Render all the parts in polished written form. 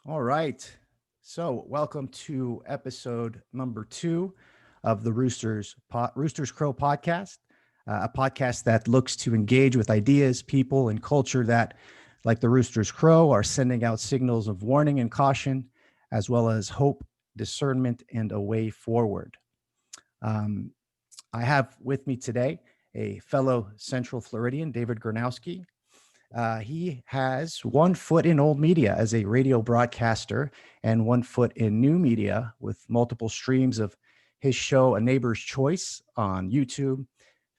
All right. So, welcome to episode number 2 of the Roosters Crow podcast, a podcast that looks to engage with ideas, people, and culture that, like the Roosters Crow, are sending out signals of warning and caution, as well as hope, discernment, and a way forward. Um, I have with me today a fellow Central Floridian, David Gornoski. He has 1 foot in old media as a radio broadcaster and 1 foot in new media with multiple streams of his show, A Neighbor's Choice, on YouTube,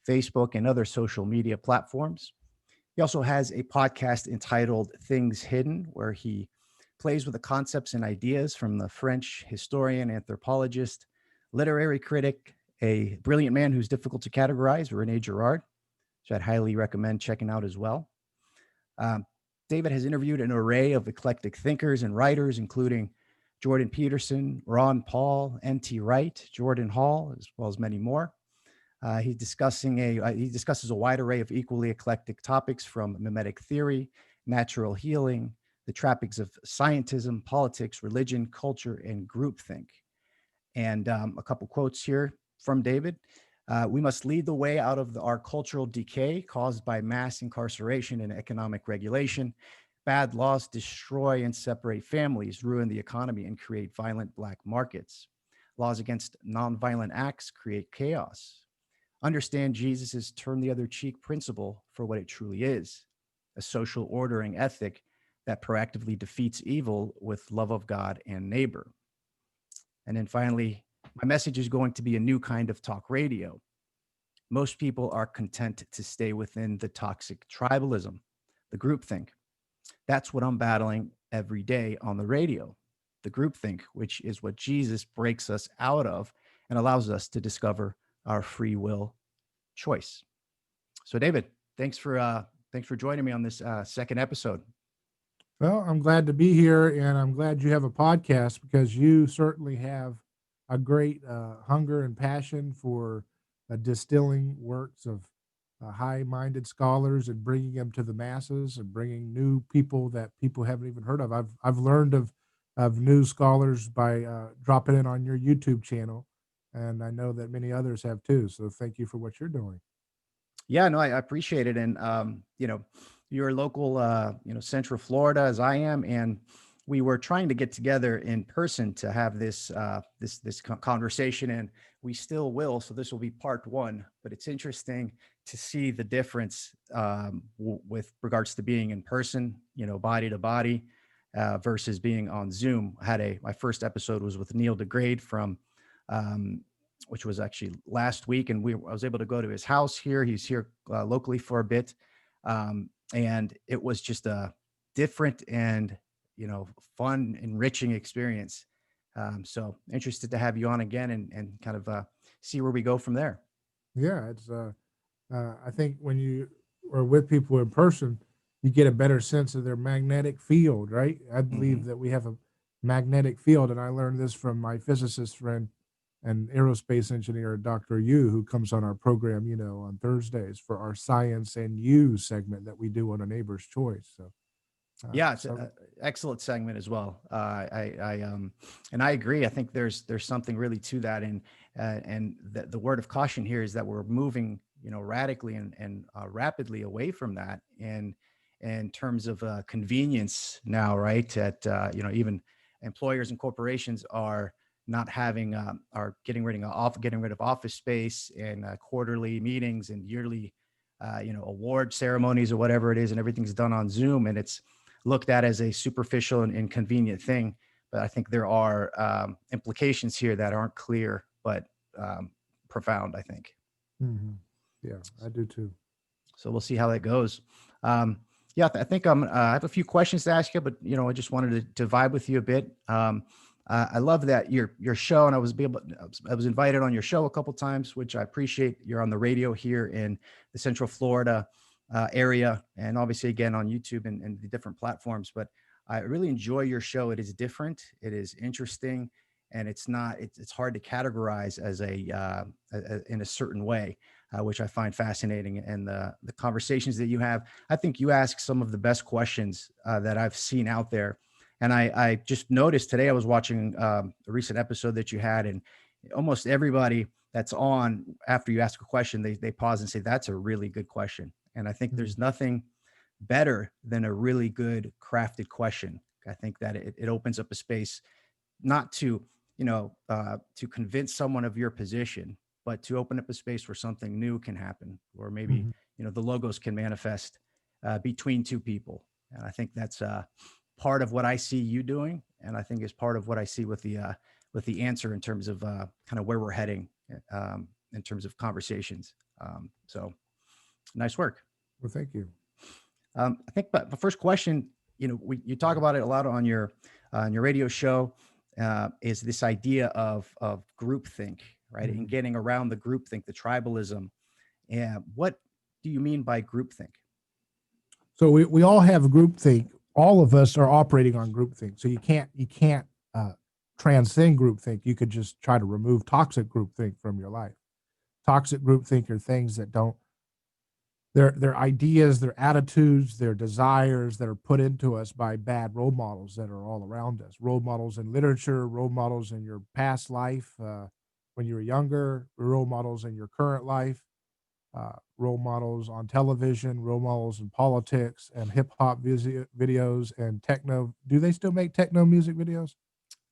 Facebook, and other social media platforms. He also has a podcast entitled Things Hidden, where he plays with the concepts and ideas from the French historian, anthropologist, literary critic, a brilliant man who's difficult to categorize, Rene Girard, which I'd highly recommend checking out as well. Um, David has interviewed an array of eclectic thinkers and writers, including Jordan Peterson, Ron Paul, N.T. Wright, Jordan Hall, as well as many more. He discusses a wide array of equally eclectic topics from mimetic theory, natural healing, the trappings of scientism, politics, religion, culture, and groupthink. And a couple quotes here from David. We must lead the way out of our cultural decay caused by mass incarceration and economic regulation. Bad laws destroy and separate families, ruin the economy, and create violent black markets. Laws against nonviolent acts create chaos. Understand Jesus' turn the other cheek principle for what it truly is, a social ordering ethic that proactively defeats evil with love of God and neighbor. And then finally, my message is going to be a new kind of talk radio. Most people are content to stay within the toxic tribalism, the groupthink. That's what I'm battling every day on the radio, the groupthink, which is what Jesus breaks us out of and allows us to discover our free will choice. So, David, thanks for joining me on this second episode. Well, I'm glad to be here, and I'm glad you have a podcast because you certainly have a great hunger and passion for distilling works of high-minded scholars and bringing them to the masses and bringing new people that people haven't even heard of. I've learned of new scholars by dropping in on your YouTube channel, and I know that many others have too. So thank you for what you're doing. Yeah, no, I appreciate it. And, you're a local, Central Florida as I am. And we were trying to get together in person to have this conversation, and we still will. So this will be part one, but it's interesting to see the difference with regards to being in person, body to body, versus being on Zoom. My first episode was with Neil deGrade from, um, which was actually last week, and I was able to go to his house here. He's here locally for a bit, and it was just a different and fun, enriching experience. So interested to have you on again and kind of see where we go from there. Yeah, I think when you are with people in person, you get a better sense of their magnetic field, right? I believe Hmm. that we have a magnetic field, and I learned this from my physicist friend and aerospace engineer, Dr. Yu, who comes on our program, on Thursdays for our Science and You segment that we do on A Neighbor's Choice. So, Yeah, it's so an excellent segment as well. And I agree. I think there's something really to that, and the word of caution here is that we're moving, radically and rapidly away from that, and in terms of convenience now, right? Even employers and corporations are not having are getting rid of office space and quarterly meetings and yearly, award ceremonies or whatever it is, and everything's done on Zoom, and it's looked at as a superficial and inconvenient thing. But I think there are implications here that aren't clear, but profound, I think. mhm. Yeah, I do too. So we'll see how that goes. Yeah, I think I have a few questions to ask you, but I just wanted to vibe with you a bit. I love that your show, and I was invited on your show a couple times, which I appreciate. You're on the radio here in the Central Florida area, and obviously again on YouTube and the different platforms. But I really enjoy your show. It is different. It is interesting, and it's hard to categorize as in a certain way, which I find fascinating. And the conversations that you have, I think you ask some of the best questions that I've seen out there. And I just noticed today, I was watching a recent episode that you had, and almost everybody that's on, after you ask a question, they pause and say, that's a really good question. And I think Mm. there's nothing better than a really good crafted question. I think that it opens up a space, not to, to convince someone of your position, but to open up a space where something new can happen, or maybe, Mhm. the logos can manifest between two people. And I think that's part of what I see you doing. And I think is part of what I see with the answer in terms of kind of where we're heading in terms of conversations. So nice work. Well, thank you. I think, but the first question, you talk about it a lot on your radio show, is this idea of groupthink, right? And Mhm. getting around the groupthink, the tribalism. And what do you mean by groupthink? So we all have groupthink. All of us are operating on groupthink. So you can't uh, transcend groupthink. You could just try to remove toxic groupthink from your life. Toxic groupthink are things that don't, their ideas, their attitudes, their desires that are put into us by bad role models that are all around us. Role models in literature, role models in your past life, when you were younger, role models in your current life, role models on television, role models in politics and hip hop videos and techno. Do they still make techno music videos?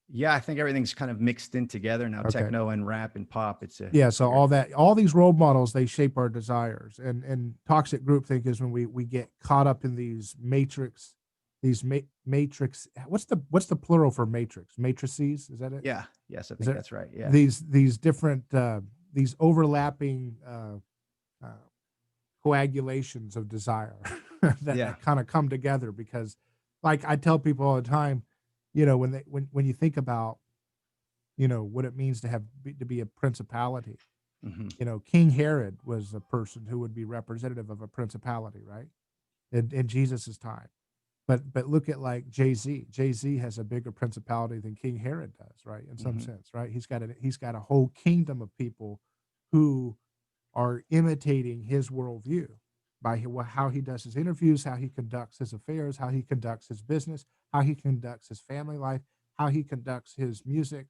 Yeah, I think everything's kind of mixed in together now, Okay. techno and rap and pop. Yeah, It's so weird. all these role models, they shape our desires, and toxic groupthink is when we get caught up in these matrix, matrix. What's the plural for matrix? Matrices, is that it? Yeah. Yes, I Is think it that's right. Yeah. these different these overlapping uh, coagulations of desire that Yeah. kind of come together? Because, like I tell people all the time, when you think about what it means to be a principality. Hmm. King Herod was a person who would be representative of a principality, right? In Jesus's time. But look at like Jay-Z. Jay-Z has a bigger principality than King Herod does, right? In some Hmm. sense, right? He's got a whole kingdom of people who are imitating his worldview by how he does his interviews, how he conducts his affairs, how he conducts his business, how he conducts his family life, how he conducts his music,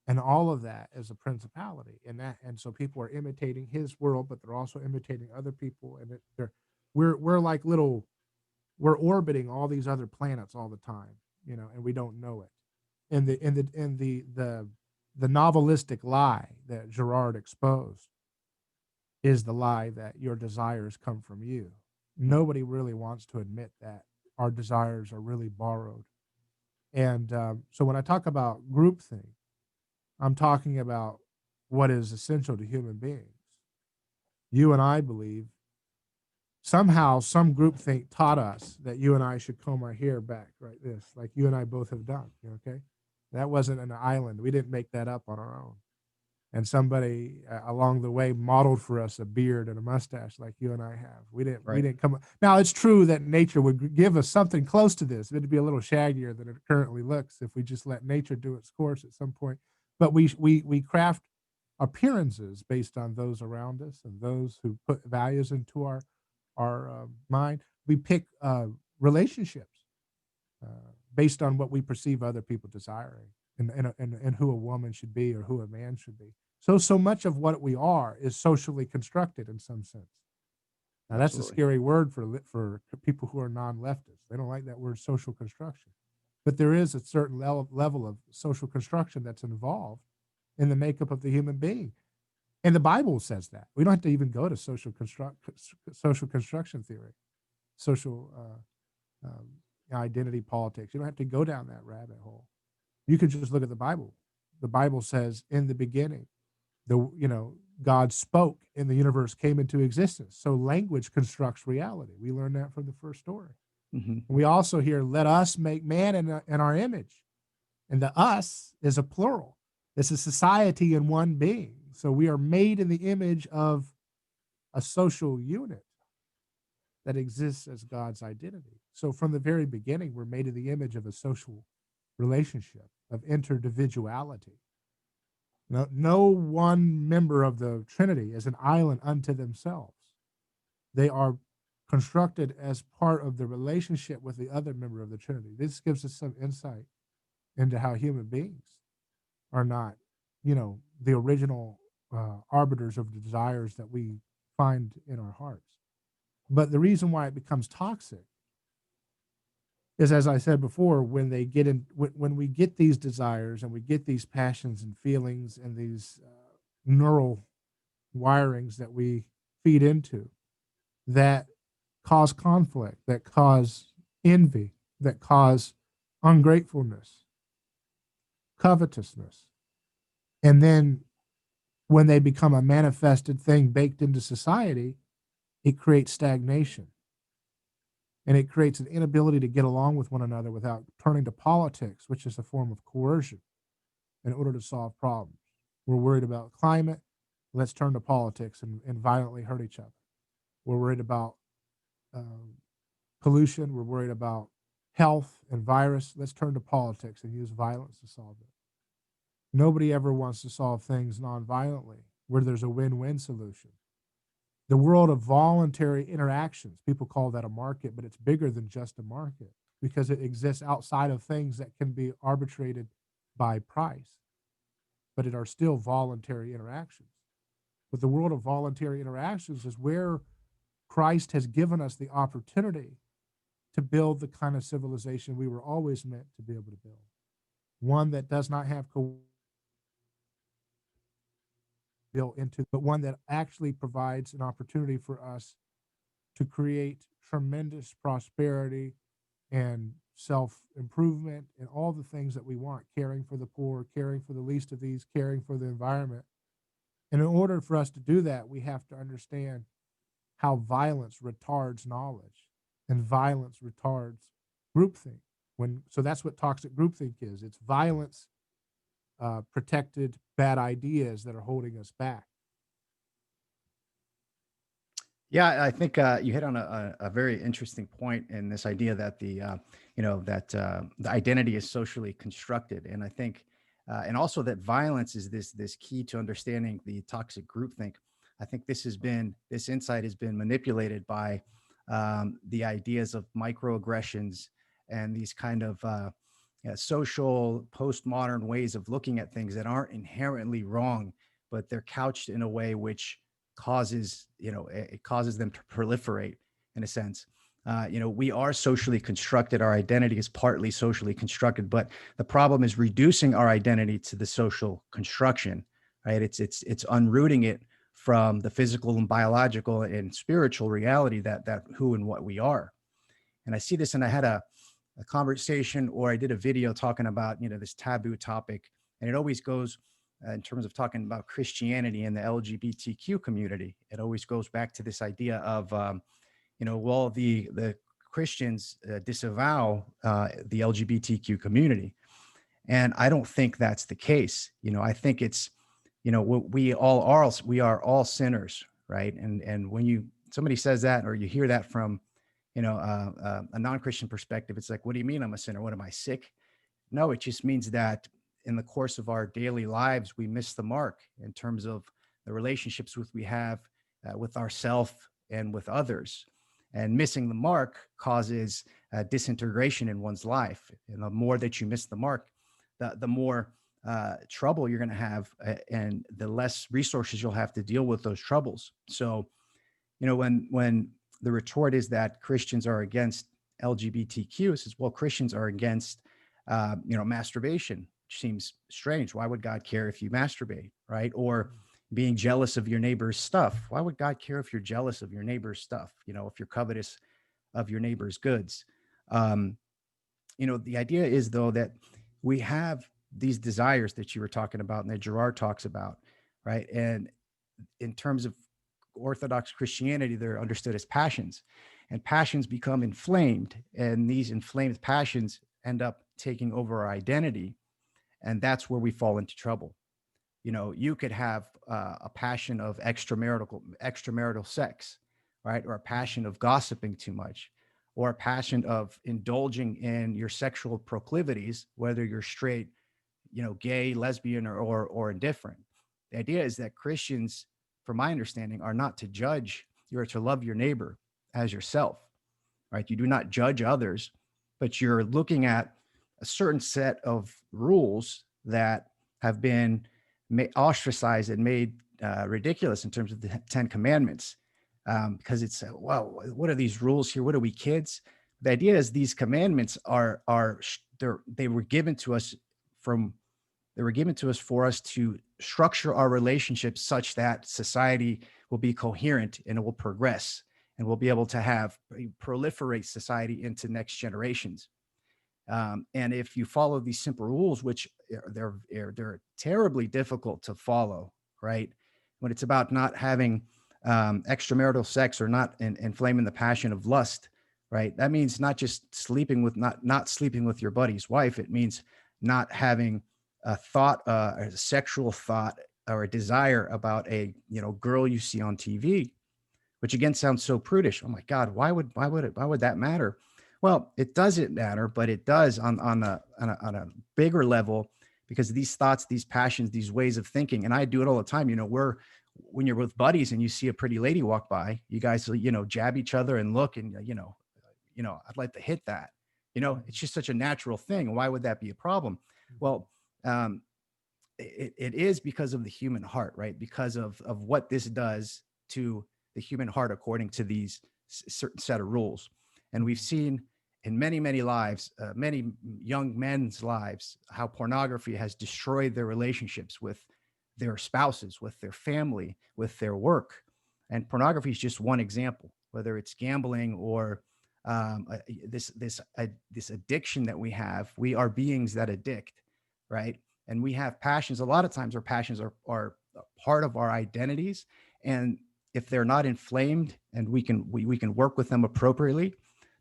and all of that is a principality. And so people are imitating his world, but they're also imitating other people, and we're like little, we're orbiting all these other planets all the time, and we don't know it. And the novelistic lie that Girard exposed is the lie that your desires come from you. Nobody really wants to admit that our desires are really borrowed. And so when I talk about groupthink, I'm talking about what is essential to human beings. You and I believe somehow some groupthink taught us that you and I should comb our hair back like this, like you and I both have done. Okay, that wasn't an island. We didn't make that up on our own. And somebody along the way modeled for us a beard and a mustache like you and I have. We didn't. We Right. didn't come. Now it's true that nature would give us something close to this. It'd be a little shaggier than it currently looks if we just let nature do its course at some point. But we craft appearances based on those around us and those who put values into our mind. We pick relationships uh, based on what we perceive other people desiring, and who a woman should be or who a man should be. So much of what we are is socially constructed in some sense. Now that's a Absolutely. scary word for people who are non-leftists. They don't like that word, social construction. But there is a certain level of social construction that's involved in the makeup of the human being. And the Bible says that. We don't have to even go to social construction theory, social identity politics. You don't have to go down that rabbit hole. You can just look at the Bible. The Bible says, in the beginning, God spoke and the universe came into existence. So language constructs reality. We learn that from the first story. Hmm. And we also hear, let us make man in our image. And the us is a plural. It's a society in one being. So we are made in the image of a social unit that exists as God's identity. So from the very beginning, we're made in the image of a social relationship, of interdividuality. No one member of the Trinity is an island unto themselves. They are constructed as part of the relationship with the other member of the Trinity. This gives us some insight into how human beings are not, the original arbiters of the desires that we find in our hearts. But the reason why it becomes toxic is, as I said before, when they get in, when we get these desires and we get these passions and feelings and these neural wirings that we feed into that cause conflict, that cause envy, that cause ungratefulness, covetousness. And then when they become a manifested thing baked into society, it creates stagnation and it creates an inability to get along with one another without turning to politics, which is a form of coercion in order to solve problems. We're worried about climate. Let's turn to politics and violently hurt each other. We're worried about um, pollution. We're worried about health and virus. Let's turn to politics and use violence to solve it. Nobody ever wants to solve things nonviolently where there's a win-win solution. The world of voluntary interactions, people call that a market, but it's bigger than just a market because it exists outside of things that can be arbitrated by price, but it are still voluntary interactions. But the world of voluntary interactions is where Christ has given us the opportunity to build the kind of civilization we were always meant to be able to build. One that does not have built into, but one that actually provides an opportunity for us to create tremendous prosperity and self improvement and all the things that we want, caring for the poor, caring for the least of these, caring for the environment. And in order for us to do that, we have to understand how violence retards knowledge and violence retards groupthink. So that's what toxic groupthink is. It's violence protected bad ideas that are holding us back. Yeah, I think you hit on a very interesting point in this idea that the identity is socially constructed, and I think, and also that violence is this key to understanding the toxic groupthink. I think this insight has been manipulated by the ideas of microaggressions and these kind of social postmodern ways of looking at things that aren't inherently wrong, but they're couched in a way which causes it causes them to proliferate in a sense. We are socially constructed. Our identity is partly socially constructed, but the problem is reducing our identity to the social construction, right? It's unrooting it from the physical and biological and spiritual reality that who and what we are. And I see this, and I had a conversation, or I did a video talking about this taboo topic, and it always goes in terms of talking about Christianity and the LGBTQ community. It always goes back to this idea of well, the Christians disavow the LGBTQ community, and I don't think that's the case. I think it's we are all sinners, right? And when somebody says that, or you hear that from a non-Christian perspective, it's like, what do you mean I'm a sinner? What, am I sick? No, it just means that in the course of our daily lives, we miss the mark in terms of the relationships we have with ourself and with others. And missing the mark causes disintegration in one's life. And the more that you miss the mark, the more trouble you're going to have, and the less resources you'll have to deal with those troubles. So, when the retort is that Christians are against LGBTQ, it says, well, Christians are against, masturbation, which seems strange. Why would God care if you masturbate, right? Or being jealous of your neighbor's stuff. Why would God care if you're jealous of your neighbor's stuff? If you're covetous of your neighbor's goods. The idea is, though, that we have these desires that you were talking about and that Girard talks about, right? And in terms of Orthodox Christianity, they're understood as passions, and passions become inflamed, and these inflamed passions end up taking over our identity. And that's where we fall into trouble. You could have a passion of extramarital sex, right? Or a passion of gossiping too much, or a passion of indulging in your sexual proclivities, whether you're straight, gay, lesbian, or indifferent. The idea is that Christians, from my understanding, are not to judge. You're to love your neighbor as yourself, right? You do not judge others, but you're looking at a certain set of rules that have been ostracized and made ridiculous in terms of the Ten Commandments. Because it's, well, what are these rules here? What are we, kids? The idea is these commandments they were given to us from they were given to us for us to structure our relationships such that society will be coherent and it will progress and we'll be able to have proliferate society into next generations. And if you follow these simple rules, which they're terribly difficult to follow, right? When it's about not having extramarital sex or not inflaming the passion of lust, right? That means not just sleeping with not sleeping with your buddy's wife. It means not having a thought, a sexual thought or a desire about a girl you see on TV, which again sounds so prudish. Oh my God, why would that matter? Well, it doesn't matter, but it does on a bigger level, because these thoughts, these passions, these ways of thinking, and I do it all the time. When you're with buddies and you see a pretty lady walk by, you guys, jab each other and look and, I'd like to hit that. It's just such a natural thing. Why would that be a problem? Well, it is because of the human heart, right? Because of what this does to the human heart, according to these certain set of rules. And we've seen in many, many lives, many young men's lives, how pornography has destroyed their relationships with their spouses, with their family, with their work. And pornography is just one example, whether it's gambling or this addiction that we have. We are beings that addict, right? And we have passions. A lot of times our passions are part of our identities. And if they're not inflamed and we can work with them appropriately,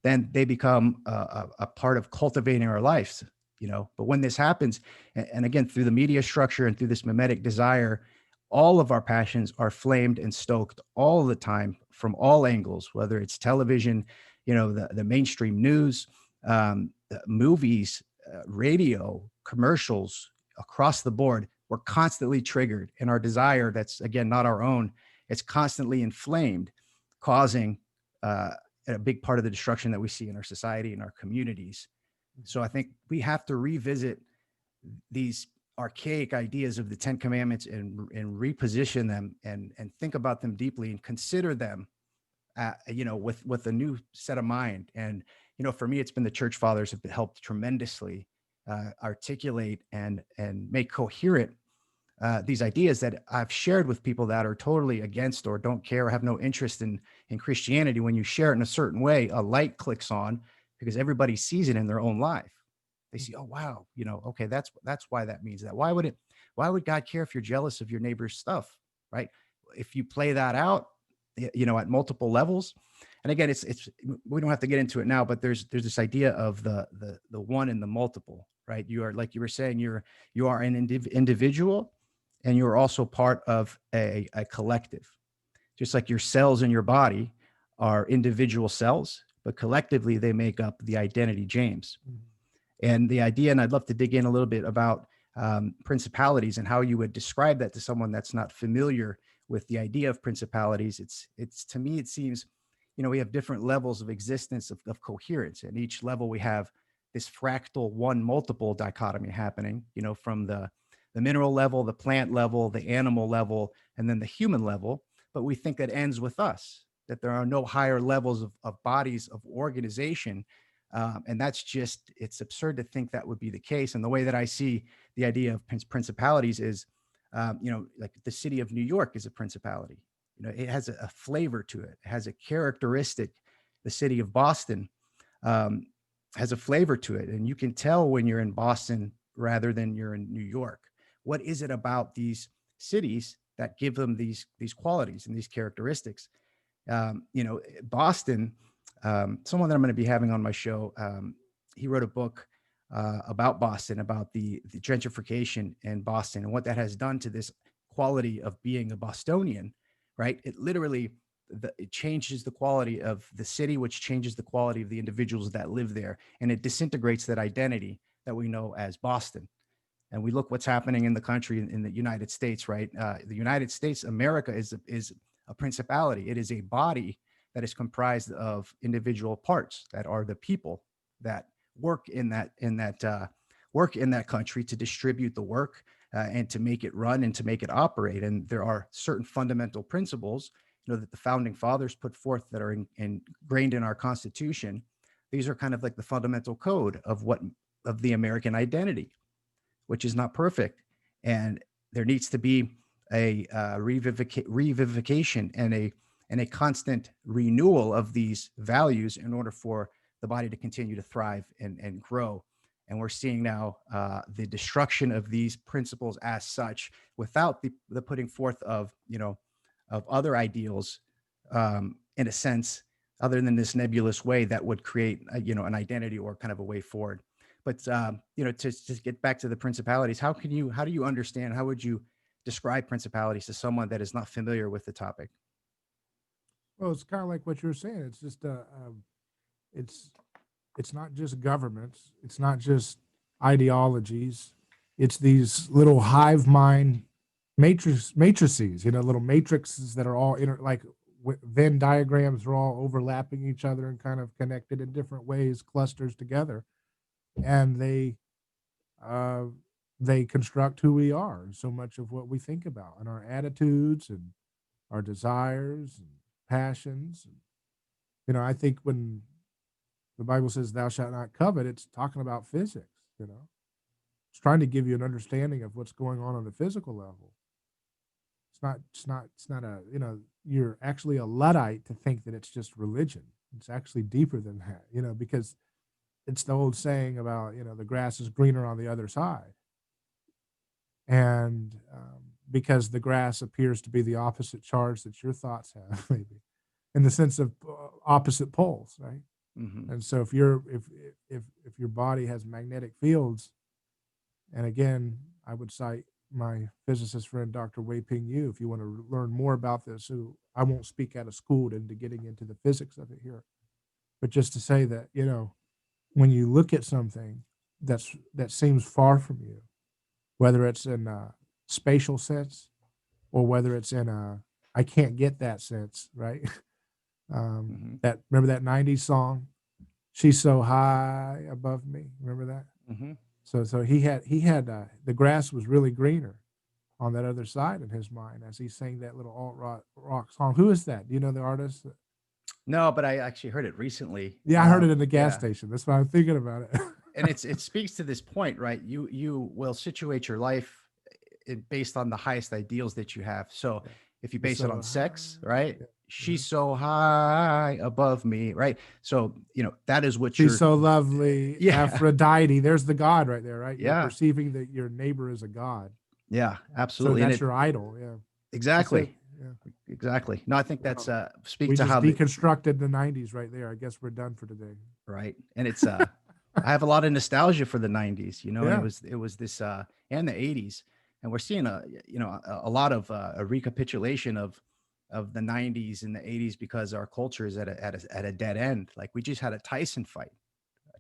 then they become a part of cultivating our lives, But when this happens, and again, through the media structure and through this mimetic desire, all of our passions are flamed and stoked all the time from all angles, whether it's television, the mainstream news, movies, radio, commercials, across the board. We're constantly triggered, and our desire, that's again not our own, it's constantly inflamed, causing a big part of the destruction that we see in our society and our communities. So I think we have to revisit these archaic ideas of the Ten Commandments and reposition them and think about them deeply and consider them, with a new set of mind. And, for me, it's been the church fathers have helped tremendously articulate and make coherent these ideas that I've shared with people that are totally against or don't care or have no interest in Christianity. When you share it in a certain way, a light clicks on because everybody sees it in their own life. They see, oh wow, okay, that's why that means that. Why would God care if you're jealous of your neighbor's stuff, right? If you play that out, at multiple levels. And again, it's we don't have to get into it now, but there's this idea of the one and the multiple, right? You are, like you were saying, you are an individual, and you're also part of a collective. Just like your cells in your body are individual cells, but collectively they make up the identity, James. And the idea, and I'd love to dig in a little bit about principalities and how you would describe that to someone that's not familiar with the idea of principalities. It's to me, it seems, we have different levels of existence of coherence. And each level we have this fractal one multiple dichotomy happening, from the mineral level, the plant level, the animal level, and then the human level. But we think that ends with us, that there are no higher levels of bodies of organization. And that's just, it's absurd to think that would be the case. And the way that I see the idea of principalities is, like the city of New York is a principality. It has a flavor to it. It has a characteristic. The city of Boston has a flavor to it. And you can tell when you're in Boston rather than you're in New York. What is it about these cities that give them these qualities and these characteristics? Boston, someone that I'm going to be having on my show, he wrote a book about Boston, about the gentrification in Boston and what that has done to this quality of being a Bostonian, right? It literally, it changes the quality of the city, which changes the quality of the individuals that live there. And it disintegrates that identity that we know as Boston. And we look what's happening in the country, in the United States, right? The United States, America is a principality. It is a body that is comprised of individual parts that are the people that work in that country to distribute the work, and to make it run and to make it operate. And there are certain fundamental principles, that the founding fathers put forth that are ingrained in our Constitution. These are kind of like the fundamental code of the American identity, which is not perfect, and there needs to be a revivification and a constant renewal of these values in order for the body to continue to thrive and grow. And we're seeing now the destruction of these principles as such, without the putting forth of of other ideals, in a sense, other than this nebulous way that would create an identity or kind of a way forward. But to get back to the principalities, how do you understand? How would you describe principalities to someone that is not familiar with the topic? Well, it's kind of like what you're saying. It's just it's it's not just governments. It's not just ideologies. It's these little hive mind matrices. Little matrices that are all like Venn diagrams are all overlapping each other and kind of connected in different ways, clusters together, and uh, they construct who we are. So much of what we think about and our attitudes and our desires and passions. I think when the Bible says thou shalt not covet, it's talking about physics. It's trying to give you an understanding of what's going on the physical level. It's not you're actually a Luddite to think that it's just religion. It's actually deeper than that, because it's the old saying about, the grass is greener on the other side. And because the grass appears to be the opposite charge that your thoughts have, maybe in the sense of opposite poles, right? Hmm. And so if your body has magnetic fields, and again, I would cite my physicist friend, Dr. Wei Ping Yu, if you want to learn more about this, who I won't speak out of school into getting into the physics of it here, but just to say that, when you look at something that seems far from you, whether it's in a spatial sense or whether it's in a I can't get that sense, right? Hmm. That remember that '90s song, "She's So High Above Me." Remember that? Hmm. So he had the grass was really greener on that other side in his mind as he sang that little alt rock song. Who is that? Do you know the artist? No, but I actually heard it recently. Yeah, I heard it in the gas Yeah, station. That's why I'm thinking about it. and it speaks to this point, right? You will situate your life based on the highest ideals that you have. So Yeah. if you She's base it so on high. sex, right? Yeah. She's Mhm. so high above me, right? So that is what She's you're. so lovely. Yeah, Aphrodite. There's the god right there, right? You're yeah, perceiving that your neighbor is a god. yeah, So absolutely, and that's it your idol. Yeah. That's it. exactly, Yeah. exactly. No, I think that's Well, speak we to just how the deconstructed the '90s right there. I guess we're done for today. right, and it's I have a lot of nostalgia for the '90s, and Yeah. it was this and the '80s, and we're seeing a lot of a recapitulation of the '90s and the '80s because our culture is at a dead end. Like we just had a Tyson fight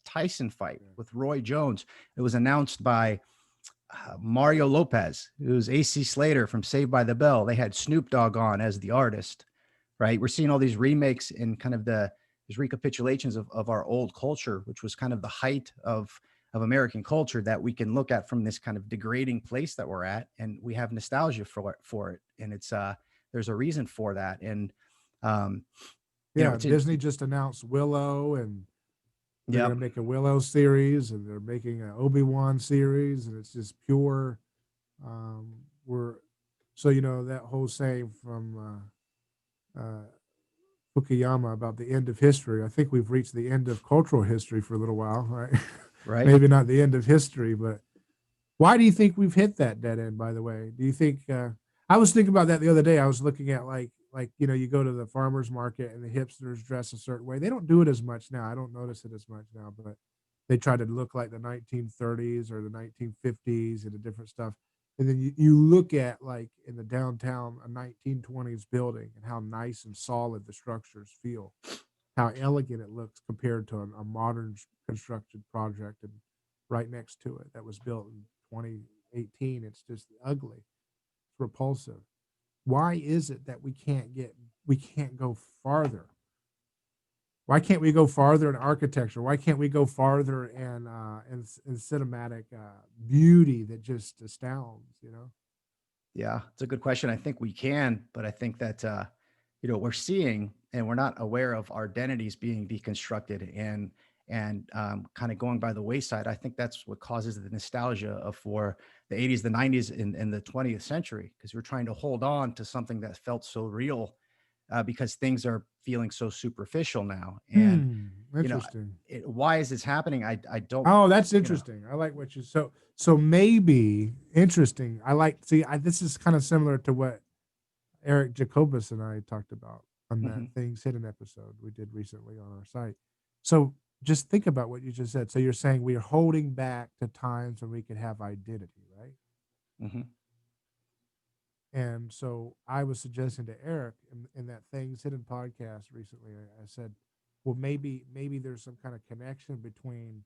Yeah. with Roy Jones. It was announced by Mario Lopez, who's AC Slater from Saved by the Bell. They had Snoop Dogg on as the artist, right? We're seeing all these remakes and kind of these recapitulations of our old culture, which was kind of the height of American culture that we can look at from this kind of degrading place that we're at, and we have nostalgia for it, and it's there's a reason for that, and um, Yeah. it's Disney just announced Willow, and they're going yep, to make a Willow series, and they're making an Obi-Wan series, and it's just pure. We're so that whole saying from Fukuyama about the end of history. I think we've reached the end of cultural history for a little while, right? right. Maybe not the end of history, but why do you think we've hit that dead end? By the way, do you think? I was thinking about that the other day. I was looking at you go to the farmers market and the hipsters dress a certain way. They don't do it as much now. I don't notice it as much now, but they try to look like the 1930s or the 1950s and the different stuff. And then you look at like in the downtown a 1920s building and how nice and solid the structures feel, how elegant it looks compared to a modern constructed project and right next to it that was built in 2018. It's just ugly. It's repulsive. Why is it that we can't go farther? Why can't we go farther in architecture? Why can't we go farther in cinematic beauty that just astounds? Yeah, it's a good question. I think we can, but I think that we're seeing and we're not aware of our identities being deconstructed and kind of going by the wayside. I think that's what causes the nostalgia of for the 80s, the 90s, and the 20th century, because we're trying to hold on to something that felt so real because things are feeling so superficial now. And you know, Interesting. why is this happening? I don't. Oh, that's You know. interesting. I like what you so maybe interesting. I like see. This is kind of similar to what Eric Jacobus and I talked about on that Mhm. Things Hidden episode we did recently on our site. So just think about what you just said. So you're saying we are holding back to times when we could have identity, right? Mhm. And so I was suggesting to Eric in that Things Hidden podcast recently, I said, well, maybe there's some kind of connection between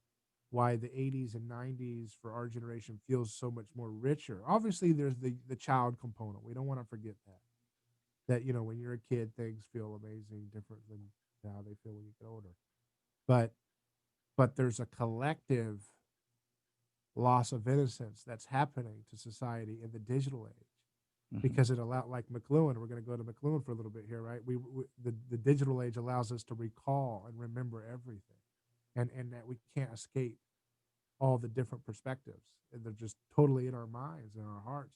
why the 80s and 90s for our generation feels so much more richer. Obviously, there's the child component. We don't want to forget that when you're a kid, things feel amazing, different than how they feel when you get older. But there's a collective loss of innocence that's happening to society in the digital age Mhm. because it allowed, like McLuhan, we're going to go to McLuhan for a little bit here, right? The digital age allows us to recall and remember everything, and that we can't escape all the different perspectives, and they're just totally in our minds and our hearts.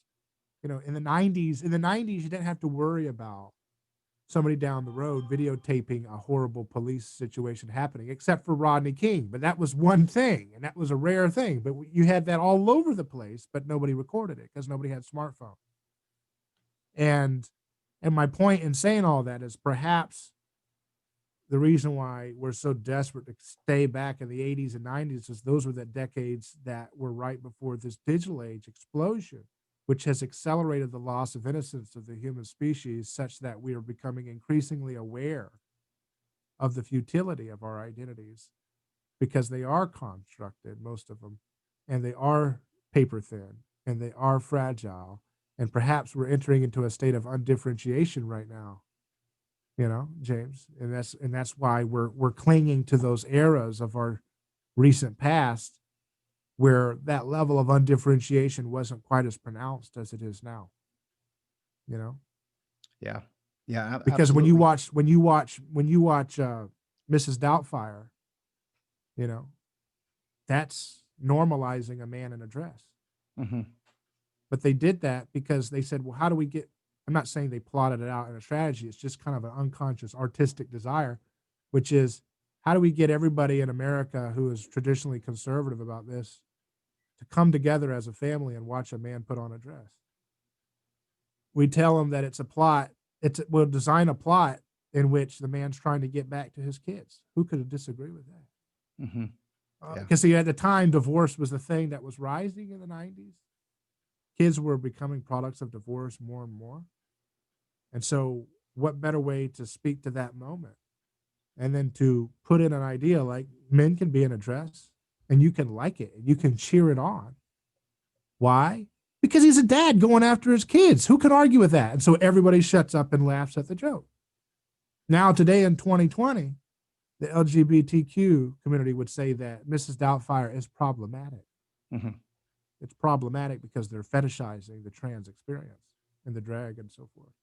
In the 90s, you didn't have to worry about somebody down the road videotaping a horrible police situation happening, except for Rodney King. But that was one thing, and that was a rare thing. But you had that all over the place, but nobody recorded it because nobody had smartphones. And my point in saying all that is perhaps the reason why we're so desperate to stay back in the 80s and 90s is those were the decades that were right before this digital age explosion, which has accelerated the loss of innocence of the human species such that we are becoming increasingly aware of the futility of our identities because they are constructed, most of them, and they are paper thin and they are fragile. And perhaps we're entering into a state of undifferentiation right now, James, and that's why we're clinging to those eras of our recent past where that level of undifferentiation wasn't quite as pronounced as it is now. You know, Yeah. Yeah. because when you Absolutely. watch when you watch when you watch Mrs. Doubtfire, you know that's normalizing a man in a dress. Mhm. But they did that because they said, well, how do we get? I'm not saying they plotted it out in a strategy. It's just kind of an unconscious artistic desire, which is how do we get everybody in America who is traditionally conservative about this to come together as a family and watch a man put on a dress? We tell them that it's a plot. We'll design a plot in which the man's trying to get back to his kids. Who could disagree with that? Mhm. Yeah. Because see, at the time, divorce was the thing that was rising in the 90s. Kids were becoming products of divorce more and more. And so, what better way to speak to that moment and then to put in an idea like men can be in a dress and you can like it and you can cheer it on. Why? Because he's a dad going after his kids. Who can argue with that? And so everybody shuts up and laughs at the joke. Now, today in 2020, the LGBTQ community would say that Mrs. Doubtfire is problematic. Mhm. It's problematic because they're fetishizing the trans experience and the drag and so forth.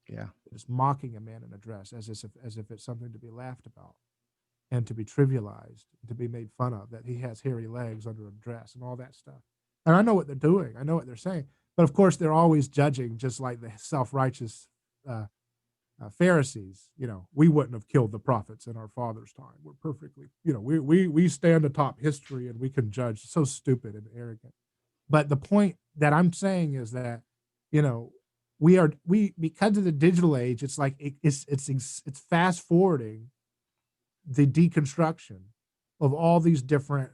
Yeah. It's mocking a man in a dress as if it's something to be laughed about and to be trivialized, to be made fun of, that he has hairy legs under a dress and all that stuff. And I know what they're doing. I know what they're saying. But of course, they're always judging, just like the self-righteous Pharisees. We wouldn't have killed the prophets in our father's time. We're perfectly, we stand atop history and we can judge. So stupid and arrogant. But the point that I'm saying is that, you know, we because of the digital age, it's like it's fast forwarding the deconstruction of all these different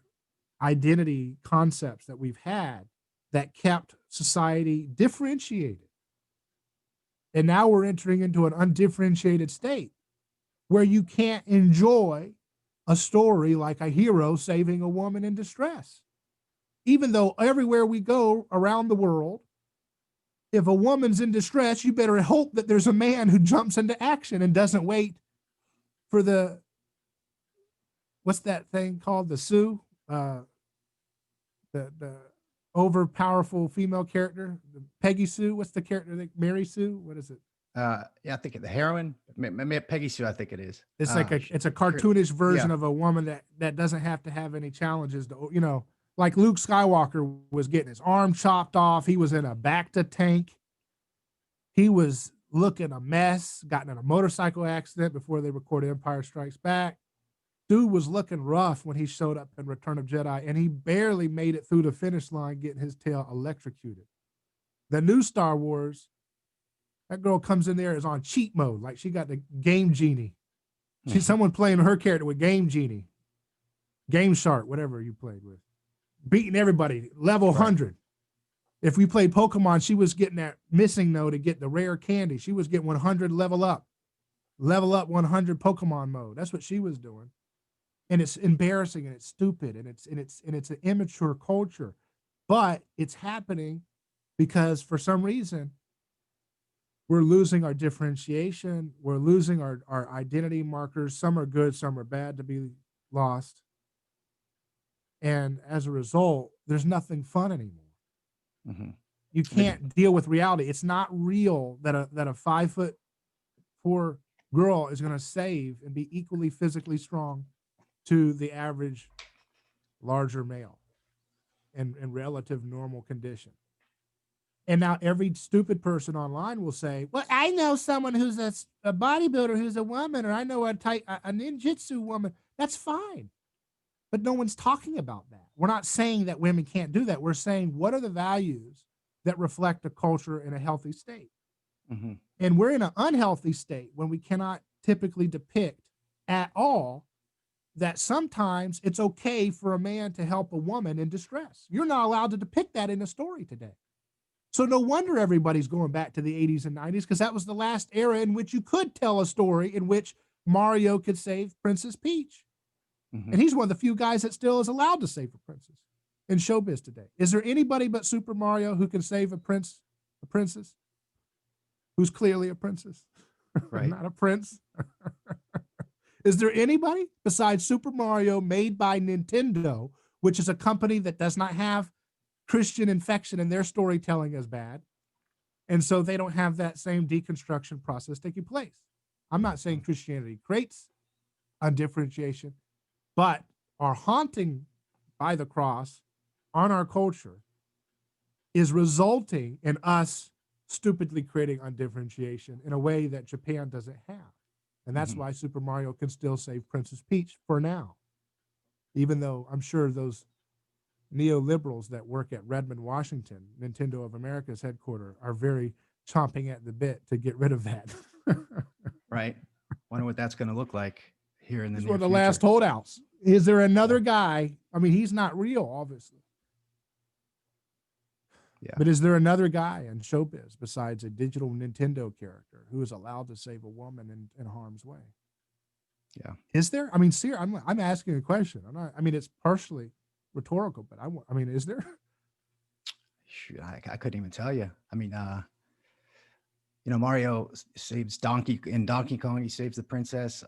identity concepts that we've had that kept society differentiated. And now we're entering into an undifferentiated state where you can't enjoy a story like a hero saving a woman in distress. Even though everywhere we go around the world, if a woman's in distress, you better hope that there's a man who jumps into action and doesn't wait for the what's that thing called? The Sue, the over powerful female character, the Peggy Sue. What's the character? Mary Sue. What is it? Yeah, I think the heroine, Peggy Sue, I think it is. It's like it's a cartoonish version of a woman that doesn't have to have any challenges to, like Luke Skywalker was getting his arm chopped off. He was in a Bacta tank. He was looking a mess, gotten in a motorcycle accident before they recorded Empire Strikes Back. Dude was looking rough when he showed up in Return of Jedi, and he barely made it through the finish line getting his tail electrocuted. The new Star Wars, that girl comes in there is on cheat mode, like she got the Game Genie. She's someone playing her character with Game Genie, Game Shark, whatever you played with, beating everybody, level 100. If we played Pokemon, she was getting that missing node to get the rare candy. She was getting 100 level up 100 Pokemon mode. That's what she was doing. And it's embarrassing and it's stupid and it's an immature culture, but it's happening because for some reason we're losing our differentiation. We're losing our identity markers. Some are good, some are bad to be lost. And as a result, there's nothing fun anymore. Mm-hmm. You can't deal with reality. It's not real that a 5'4" girl is going to save and be equally physically strong to the average larger male in relative normal condition. And now every stupid person online will say, well, I know someone who's a bodybuilder who's a woman, or I know a ninjutsu woman. That's fine. But no one's talking about that. We're not saying that women can't do that. We're saying, what are the values that reflect a culture in a healthy state? Mm-hmm. And we're in an unhealthy state when we cannot typically depict at all that sometimes it's okay for a man to help a woman in distress. You're not allowed to depict that in a story today. So no wonder everybody's going back to the 80s and 90s, because that was the last era in which you could tell a story in which Mario could save Princess Peach. Mm-hmm. And he's one of the few guys that still is allowed to save a princess in showbiz today. Is there anybody but Super Mario who can save a princess, who's clearly a princess, right? Not a prince? Is there anybody besides Super Mario, made by Nintendo, which is a company that does not have Christian infection in their storytelling as bad, and so they don't have that same deconstruction process taking place? I'm not saying Christianity creates undifferentiation, but our haunting by the cross on our culture is resulting in us stupidly creating undifferentiation in a way that Japan doesn't have. And that's why Super Mario can still save Princess Peach for now, even though I'm sure those neoliberals that work at Redmond, Washington, Nintendo of America's headquarters, are very chomping at the bit to get rid of that. Right. Wonder what that's going to look like here in the near one of the future. Last holdouts. Is there another guy? I mean, he's not real, obviously. Yeah. But is there another guy in showbiz besides a digital Nintendo character who is allowed to save a woman in harm's way? Yeah. Is there? I mean, see, I'm asking a question. I mean, it's partially rhetorical, but I mean, is there? Shoot, I couldn't even tell you. I mean, Mario saves Donkey Kong. He saves the princess.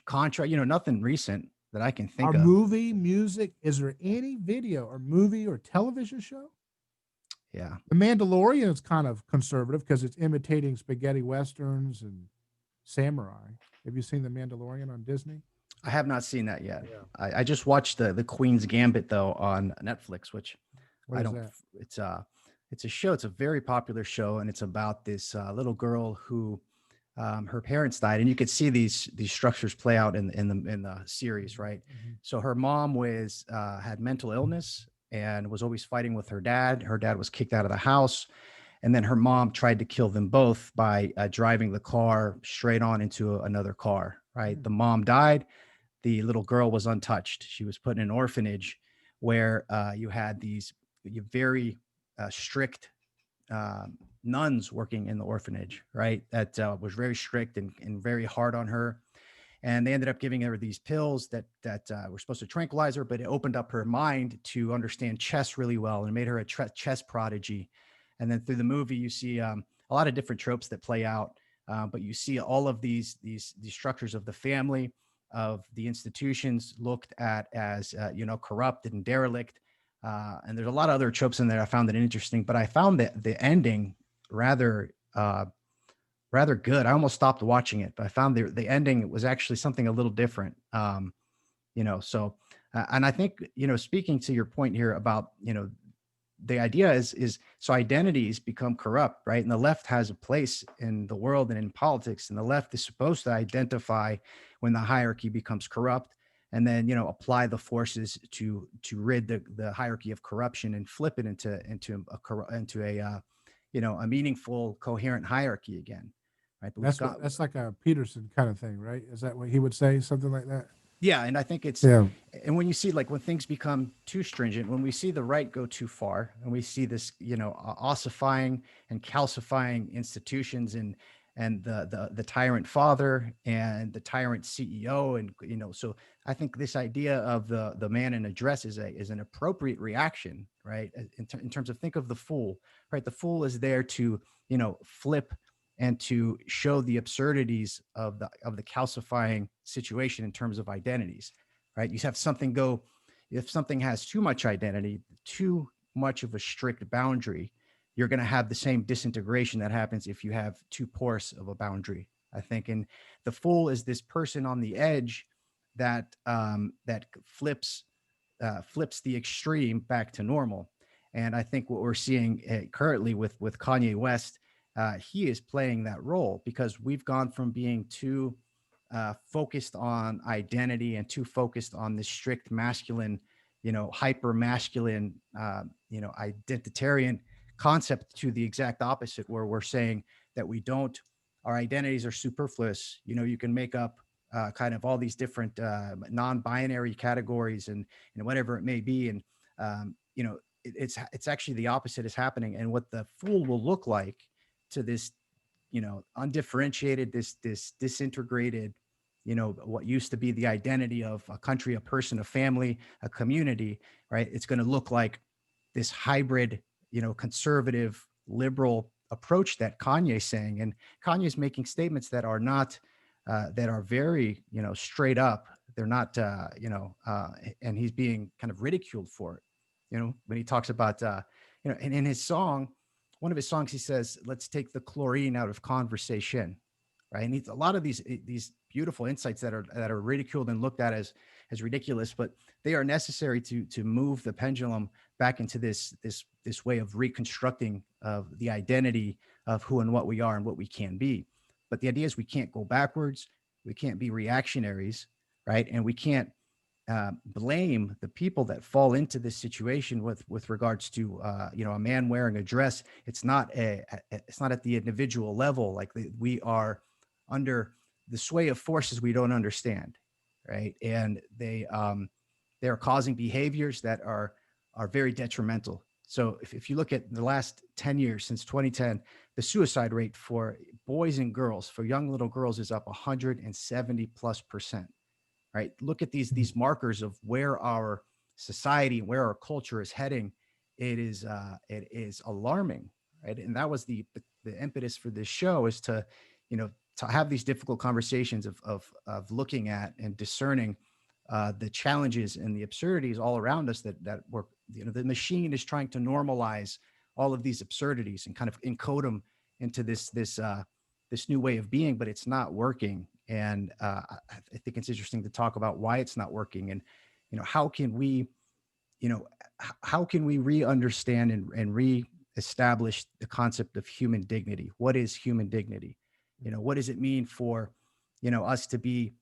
Contra. Nothing recent that I can think of. Movie, music. Is there any video or movie or television show? Yeah. The Mandalorian is kind of conservative because it's imitating spaghetti westerns and samurai. Have you seen The Mandalorian on Disney? I have not seen that yet. Yeah. I just watched the Queen's Gambit though on Netflix, which what I don't. That? It's a show. It's a very popular show, and it's about this little girl who her parents died, and you could see these structures play out in the series, right? Mm-hmm. So her mom had mental illness and was always fighting with her dad. Her dad was kicked out of the house, and then her mom tried to kill them both by driving the car straight on into another car. Right? Mm-hmm. The mom died. The little girl was untouched. She was put in an orphanage where you had these very strict nuns working in the orphanage, right? That was very strict and very hard on her. And they ended up giving her these pills that were supposed to tranquilize her, but it opened up her mind to understand chess really well and made her a chess prodigy. And then through the movie, you see a lot of different tropes that play out, but you see all of these structures of the family of the institutions looked at as, corrupted and derelict. And there's a lot of other tropes in there. I found it interesting, but I found that the ending rather, rather good. I almost stopped watching it, but I found the ending was actually something a little different. So, and I think, speaking to your point here about, the idea is so identities become corrupt, right? And the left has a place in the world and in politics, and the left is supposed to identify when the hierarchy becomes corrupt, and then apply the forces to rid the hierarchy of corruption and flip it into a meaningful, coherent hierarchy again, right? But we've got That's like a Peterson kind of thing, right? Is that what he would say? Something like that? Yeah, and I think it's Yeah. and when you see like when things become too stringent, when we see the right go too far, and we see this, ossifying and calcifying institutions and the tyrant father and the tyrant CEO, and so I think this idea of the man in a dress is an appropriate reaction, right? In terms of, think of the fool, right? The fool is there to flip and to show the absurdities of the calcifying situation in terms of identities, right? You have something go, if something has too much identity, too much of a strict boundary, you're going to have the same disintegration that happens if you have too porous of a boundary, I think. And the fool is this person on the edge that flips the extreme back to normal. And I think what we're seeing currently with Kanye West, he is playing that role, because we've gone from being too focused on identity and too focused on this strict masculine, hyper masculine, identitarian concept, to the exact opposite, where we're saying that our identities are superfluous. You can make up kind of all these different non-binary categories and whatever it may be. And, it's actually the opposite is happening. And what the fool will look like to this, undifferentiated, this disintegrated, what used to be the identity of a country, a person, a family, a community, right? It's going to look like this hybrid, conservative, liberal approach that Kanye's saying. And Kanye's making statements that are not, that are very, straight up. They're not, and he's being kind of ridiculed for it. When he talks about, and in his song, one of his songs, he says, "Let's take the chlorine out of conversation," right? And a lot of these beautiful insights that are ridiculed and looked at as ridiculous, but they are necessary to move the pendulum back into this way of reconstructing of the identity of who and what we are and what we can be. But the idea is we can't go backwards, we can't be reactionaries, right? And we can't blame the people that fall into this situation with regards to a man wearing a dress. It's not at the individual level. Like we are under the sway of forces we don't understand, right? And they're causing behaviors that are very detrimental. So if you look at the last 10 years, since 2010, the suicide rate for boys and girls, for young little girls, is up 170+%. Right? Look at these markers of where our society, where our culture is heading. It is alarming, right? And that was the impetus for this show, is to have these difficult conversations of looking at and discerning the challenges and the absurdities all around us that we're, the machine is trying to normalize all of these absurdities and kind of encode them into this new way of being, but it's not working. And I think it's interesting to talk about why it's not working, and how can we re-understand and re-establish the concept of human dignity. What is human dignity? What does it mean for us to be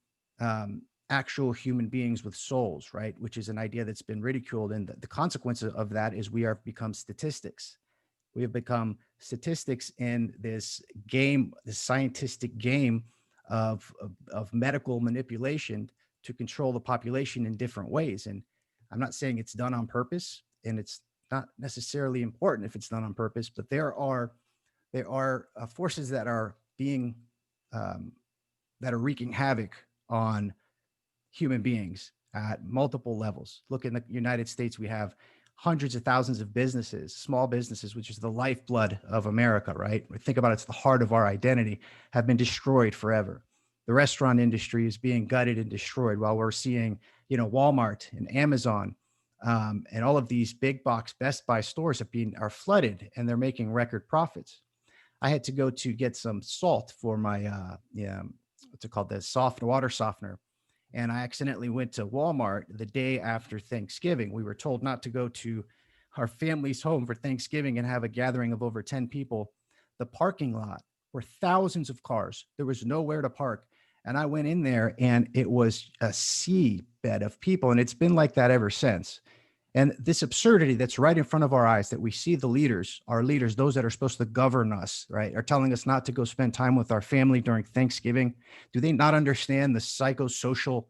actual human beings with souls, right? Which is an idea that's been ridiculed, and the consequence of that is we have become statistics. We have become statistics in this game, this scientific game of medical manipulation to control the population in different ways. And I'm not saying it's done on purpose, and it's not necessarily important if it's done on purpose, but there are forces that are being that are wreaking havoc on human beings at multiple levels. Look, in the United States, we have hundreds of thousands of businesses, small businesses, which is the lifeblood of America, right? We think about it, it's the heart of our identity, have been destroyed forever. the restaurant industry is being gutted and destroyed, while we're seeing, Walmart and Amazon, and all of these big box Best Buy stores are flooded, and they're making record profits. I had to go to get some salt for my what's it called, the soft water softener, and I accidentally went to Walmart the day after Thanksgiving. We were told not to go to our family's home for Thanksgiving and have a gathering of over 10 people. The parking lot were thousands of cars. There was nowhere to park. And I went in there and it was a seabed of people. And it's been like that ever since. And this absurdity that's right in front of our eyes, that we see the leaders, our leaders, those that are supposed to govern us, right, are telling us not to go spend time with our family during Thanksgiving. Do they not understand the psychosocial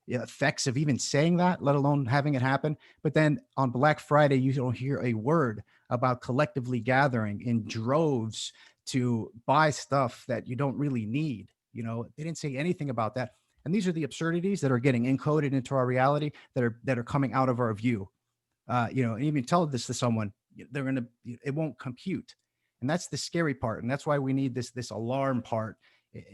effects of even saying that, let alone having it happen? But then on Black Friday, you don't hear a word about collectively gathering in droves to buy stuff that you don't really need. They didn't say anything about that. And these are the absurdities that are getting encoded into our reality, that are coming out of our view. And even tell this to someone, it won't compute. And that's the scary part. And that's why we need this alarm part,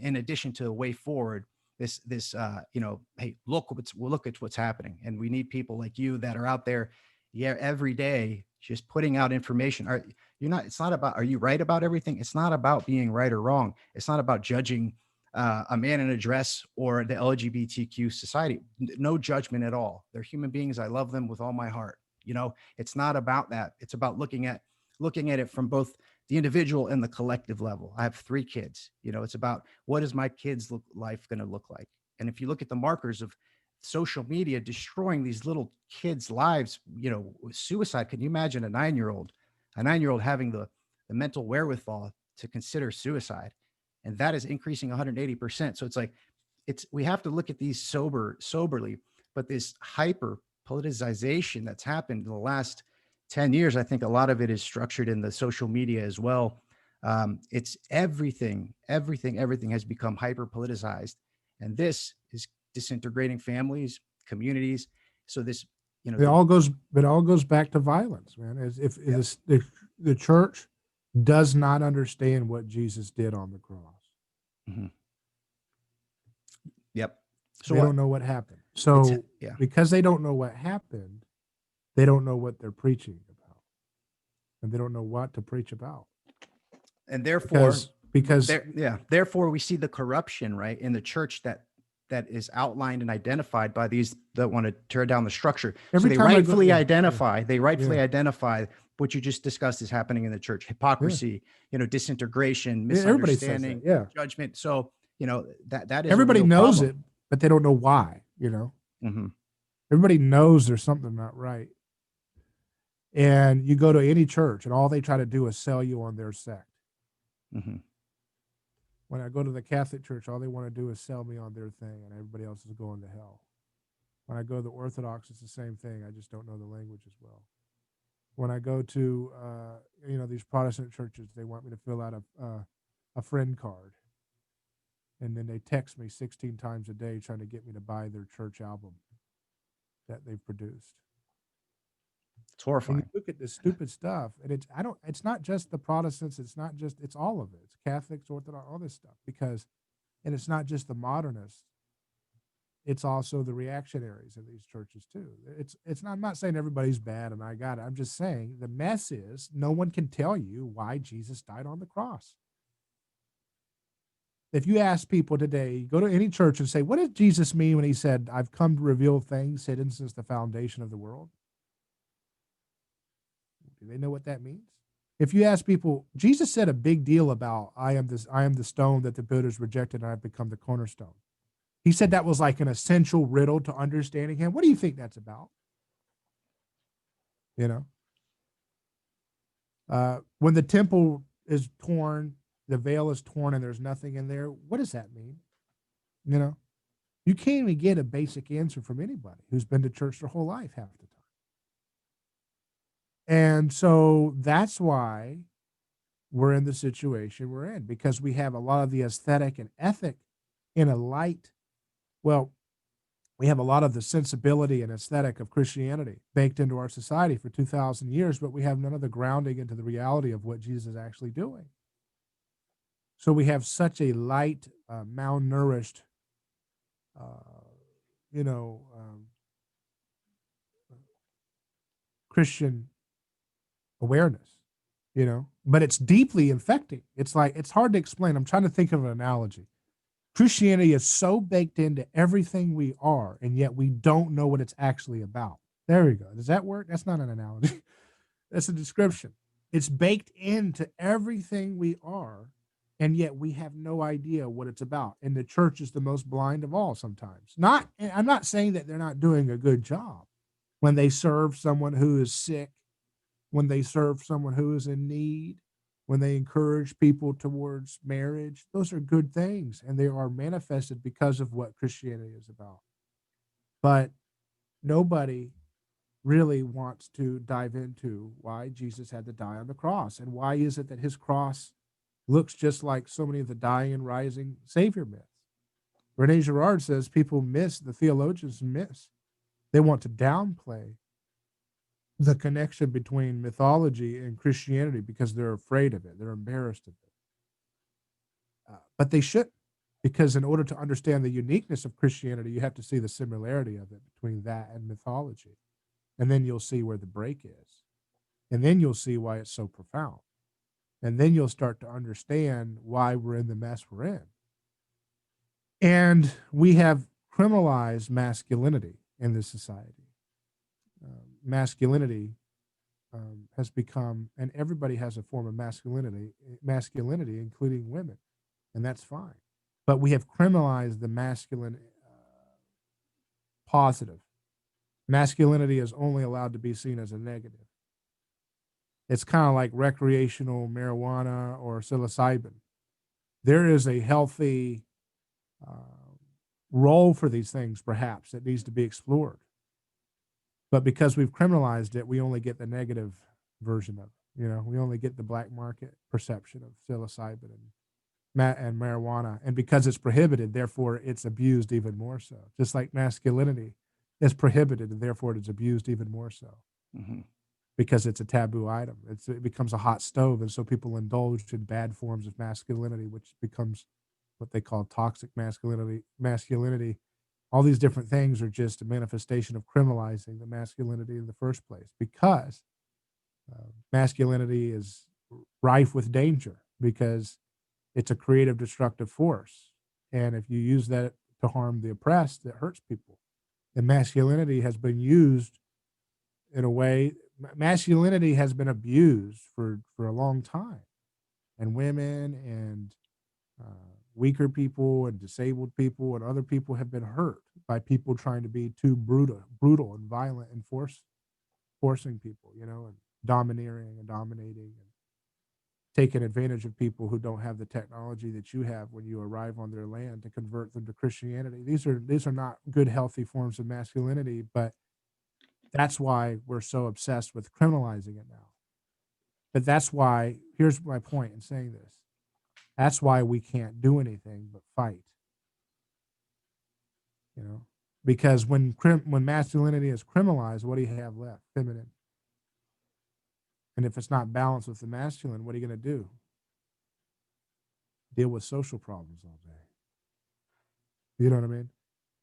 in addition to the way forward, hey, look at what's happening. And we need people like you that are out there, every day, just putting out information. It's not about, are you right about everything? It's not about being right or wrong. It's not about judging a man in a dress or the LGBTQ society. No judgment at all. They're human beings. I love them with all my heart. It's not about that. It's about looking at it from both the individual and the collective level. I have 3 kids. It's about, what is my kids' life going to look like? And if you look at the markers of social media destroying these little kids' lives, suicide. Can you imagine a 9-year-old having the mental wherewithal to consider suicide? And that is increasing 180%. So it's like, we have to look at these soberly, but this hyper politicization that's happened in the last 10 years, I think a lot of it is structured in the social media as well. It's everything has become hyper politicized. And this is disintegrating families, communities. So this, it all goes back to violence, man. As if the church does not understand what Jesus did on the cross. Mm-hmm. Yep. So they don't know what happened. So because they don't know what happened, they don't know what they're preaching about, and they don't know what to preach about. And therefore, therefore we see the corruption, right, in the church that is outlined and identified by these that want to tear down the structure. So they rightfully identify what you just discussed is happening in the church: hypocrisy, disintegration, misunderstanding, judgment. So that is, everybody knows it, but they don't know why. Mm-hmm. Everybody knows there's something not right. And you go to any church, and all they try to do is sell you on their sect. Mm-hmm. When I go to the Catholic Church, all they want to do is sell me on their thing, and everybody else is going to hell. When I go to the Orthodox, it's the same thing. I just don't know the language as well. When I go to these Protestant churches, they want me to fill out a friend card, and then they text me 16 times a day trying to get me to buy their church album that they've produced. It's horrifying. And you look at this stupid stuff, and it's not just the Protestants, it's all of it. It's Catholics, Orthodox, all this stuff, and it's not just the modernists, it's also the reactionaries in these churches too. I'm not saying everybody's bad and I got it. I'm just saying the mess is no one can tell you why Jesus died on the cross. If you ask people today, go to any church and say, what did Jesus mean when he said, I've come to reveal things hidden since the foundation of the world? Do they know what that means? If you ask people, Jesus said a big deal about, I am the stone that the builders rejected, and I've become the cornerstone. He said that was like an essential riddle to understanding him. What do you think that's about? When the temple is torn, the veil is torn, and there's nothing in there, what does that mean? You can't even get a basic answer from anybody who's been to church their whole life half the time. And so that's why we're in the situation we're in, because we have a lot of the aesthetic and ethic in a light. Well, we have a lot of the sensibility and aesthetic of Christianity baked into our society for 2,000 years, but we have none of the grounding into the reality of what Jesus is actually doing. So we have such a light, malnourished uh, you know, Christian awareness, but it's deeply infecting. It's like, it's hard to explain. I'm trying to think of an analogy. Christianity is so baked into everything we are, and yet we don't know what it's actually about. There we go. Does that work? That's not an analogy. That's a description. It's baked into everything we are, and yet we have no idea what it's about. And the church is the most blind of all sometimes. I'm not saying that they're not doing a good job when they serve someone who is sick, when they serve someone who is in need, when they encourage people towards marriage. Those are good things, and they are manifested because of what Christianity is about. But nobody really wants to dive into why Jesus had to die on the cross, and why is it that his cross looks just like so many of the dying and rising Savior myths. Rene Girard says people miss, the theologians miss. They want to downplay the connection between mythology and Christianity because they're afraid of it. They're embarrassed of it. But they shouldn't, because in order to understand the uniqueness of Christianity, you have to see the similarity of it between that and mythology. And then you'll see where the break is. And then you'll see why it's so profound. And then you'll start to understand why we're in the mess we're in. And we have criminalized masculinity in this society. Masculinity has become, and everybody has a form of masculinity, including women, and that's fine. But we have criminalized the masculine positive. Masculinity is only allowed to be seen as a negative. It's kind of like recreational marijuana or psilocybin. There is a healthy role for these things, perhaps, that needs to be explored. But because we've criminalized it, we only get the negative version of it. We only get the black market perception of psilocybin and marijuana. And because it's prohibited, therefore it's abused even more so. Just like masculinity is prohibited, and therefore it is abused even more so. Mm-hmm. Because it's a taboo item. It becomes a hot stove. And so people indulge in bad forms of masculinity, which becomes what they call toxic masculinity. All these different things are just a manifestation of criminalizing the masculinity in the first place, because masculinity is rife with danger, because it's a creative, destructive force. And if you use that to harm the oppressed, it hurts people. And masculinity has been used in a way, masculinity has been abused for a long time. And women and weaker people and disabled people and other people have been hurt by people trying to be too brutal and violent and forcing people, and domineering and dominating and taking advantage of people who don't have the technology that you have when you arrive on their land to convert them to Christianity. These are not good, healthy forms of masculinity, but that's why we're so obsessed with criminalizing it now. But that's why, here's my point in saying this. That's why we can't do anything but fight. Because when masculinity is criminalized, what do you have left? Feminine. And if it's not balanced with the masculine, what are you going to do? Deal with social problems all day. You know what I mean?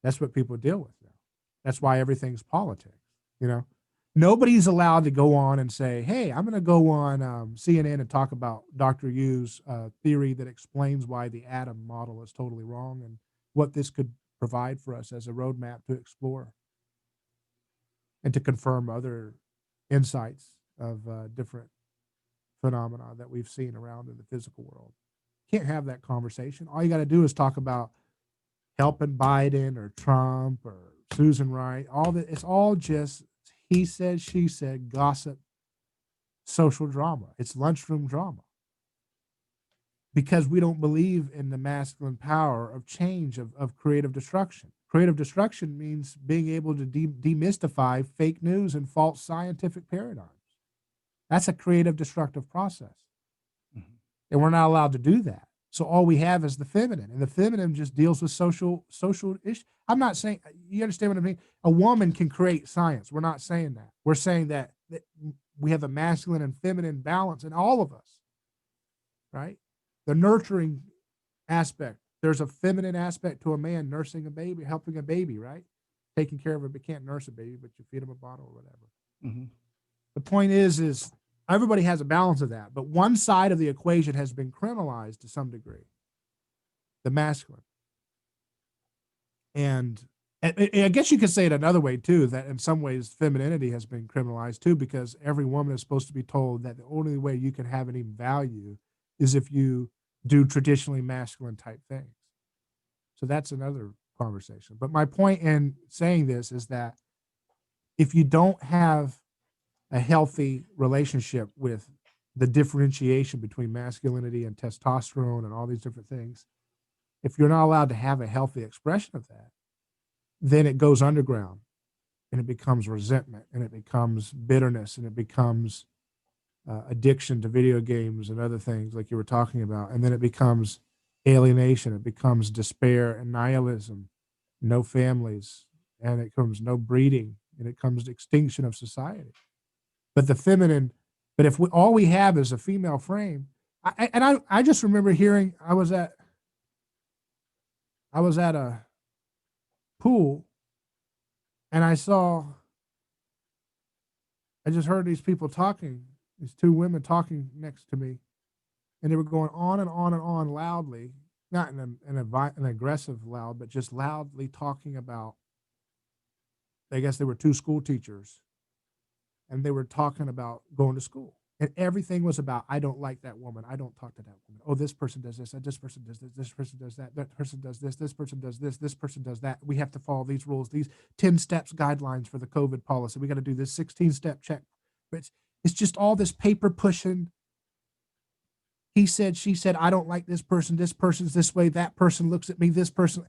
That's what people deal with now. That's why everything's politics. Nobody's allowed to go on and say, hey, I'm going to go on CNN and talk about Dr. Yu's theory that explains why the atom model is totally wrong and what this could provide for us as a roadmap to explore and to confirm other insights of different phenomena that we've seen around in the physical world. Can't have that conversation. All you got to do is talk about helping Biden or Trump or Susan Wright. All that, it's all just he said, she said, gossip, social drama. It's lunchroom drama. Because we don't believe in the masculine power of change, of creative destruction. Creative destruction means being able to demystify fake news and false scientific paradigms. That's a creative destructive process. Mm-hmm. And we're not allowed to do that. So all we have is the feminine, and the feminine just deals with social issues. I'm not saying, you understand what I mean? A woman can create science. We're not saying that. We're saying that we have a masculine and feminine balance in all of us, right? The nurturing aspect, there's a feminine aspect to a man nursing a baby, helping a baby, right? Taking care of it, but can't nurse a baby, but you feed him a bottle or whatever. Mm-hmm. The point is everybody has a balance of that, but one side of the equation has been criminalized to some degree, the masculine. And I guess you could say it another way too, that in some ways femininity has been criminalized too, because every woman is supposed to be told that the only way you can have any value is if you do traditionally masculine type things. So that's another conversation. But my point in saying this is that if you don't have a healthy relationship with the differentiation between masculinity and testosterone and all these different things, if you're not allowed to have a healthy expression of that, then it goes underground and it becomes resentment and it becomes bitterness and it becomes addiction to video games and other things like you were talking about. And then it becomes alienation. It becomes despair and nihilism, no families, and it comes no breeding, and it comes extinction of society. But the feminine, but if all we have is a female frame, I just remember hearing, I was at a pool and I just heard these people talking, these two women talking next to me, and they were going on and on and on loudly, not in an aggressive loud, but just loudly talking about, I guess they were two school teachers, and they were talking about going to school. And everything was about, I don't like that woman. I don't talk to that woman. Oh, this person does this. This person does this. This person does that. That person does this. This person does this. This person does that. We have to follow these rules, these 10 steps guidelines for the COVID policy. We got to do this 16-step check. But it's just all this paper pushing. He said, she said, I don't like this person. This person's this way. That person looks at me. This person.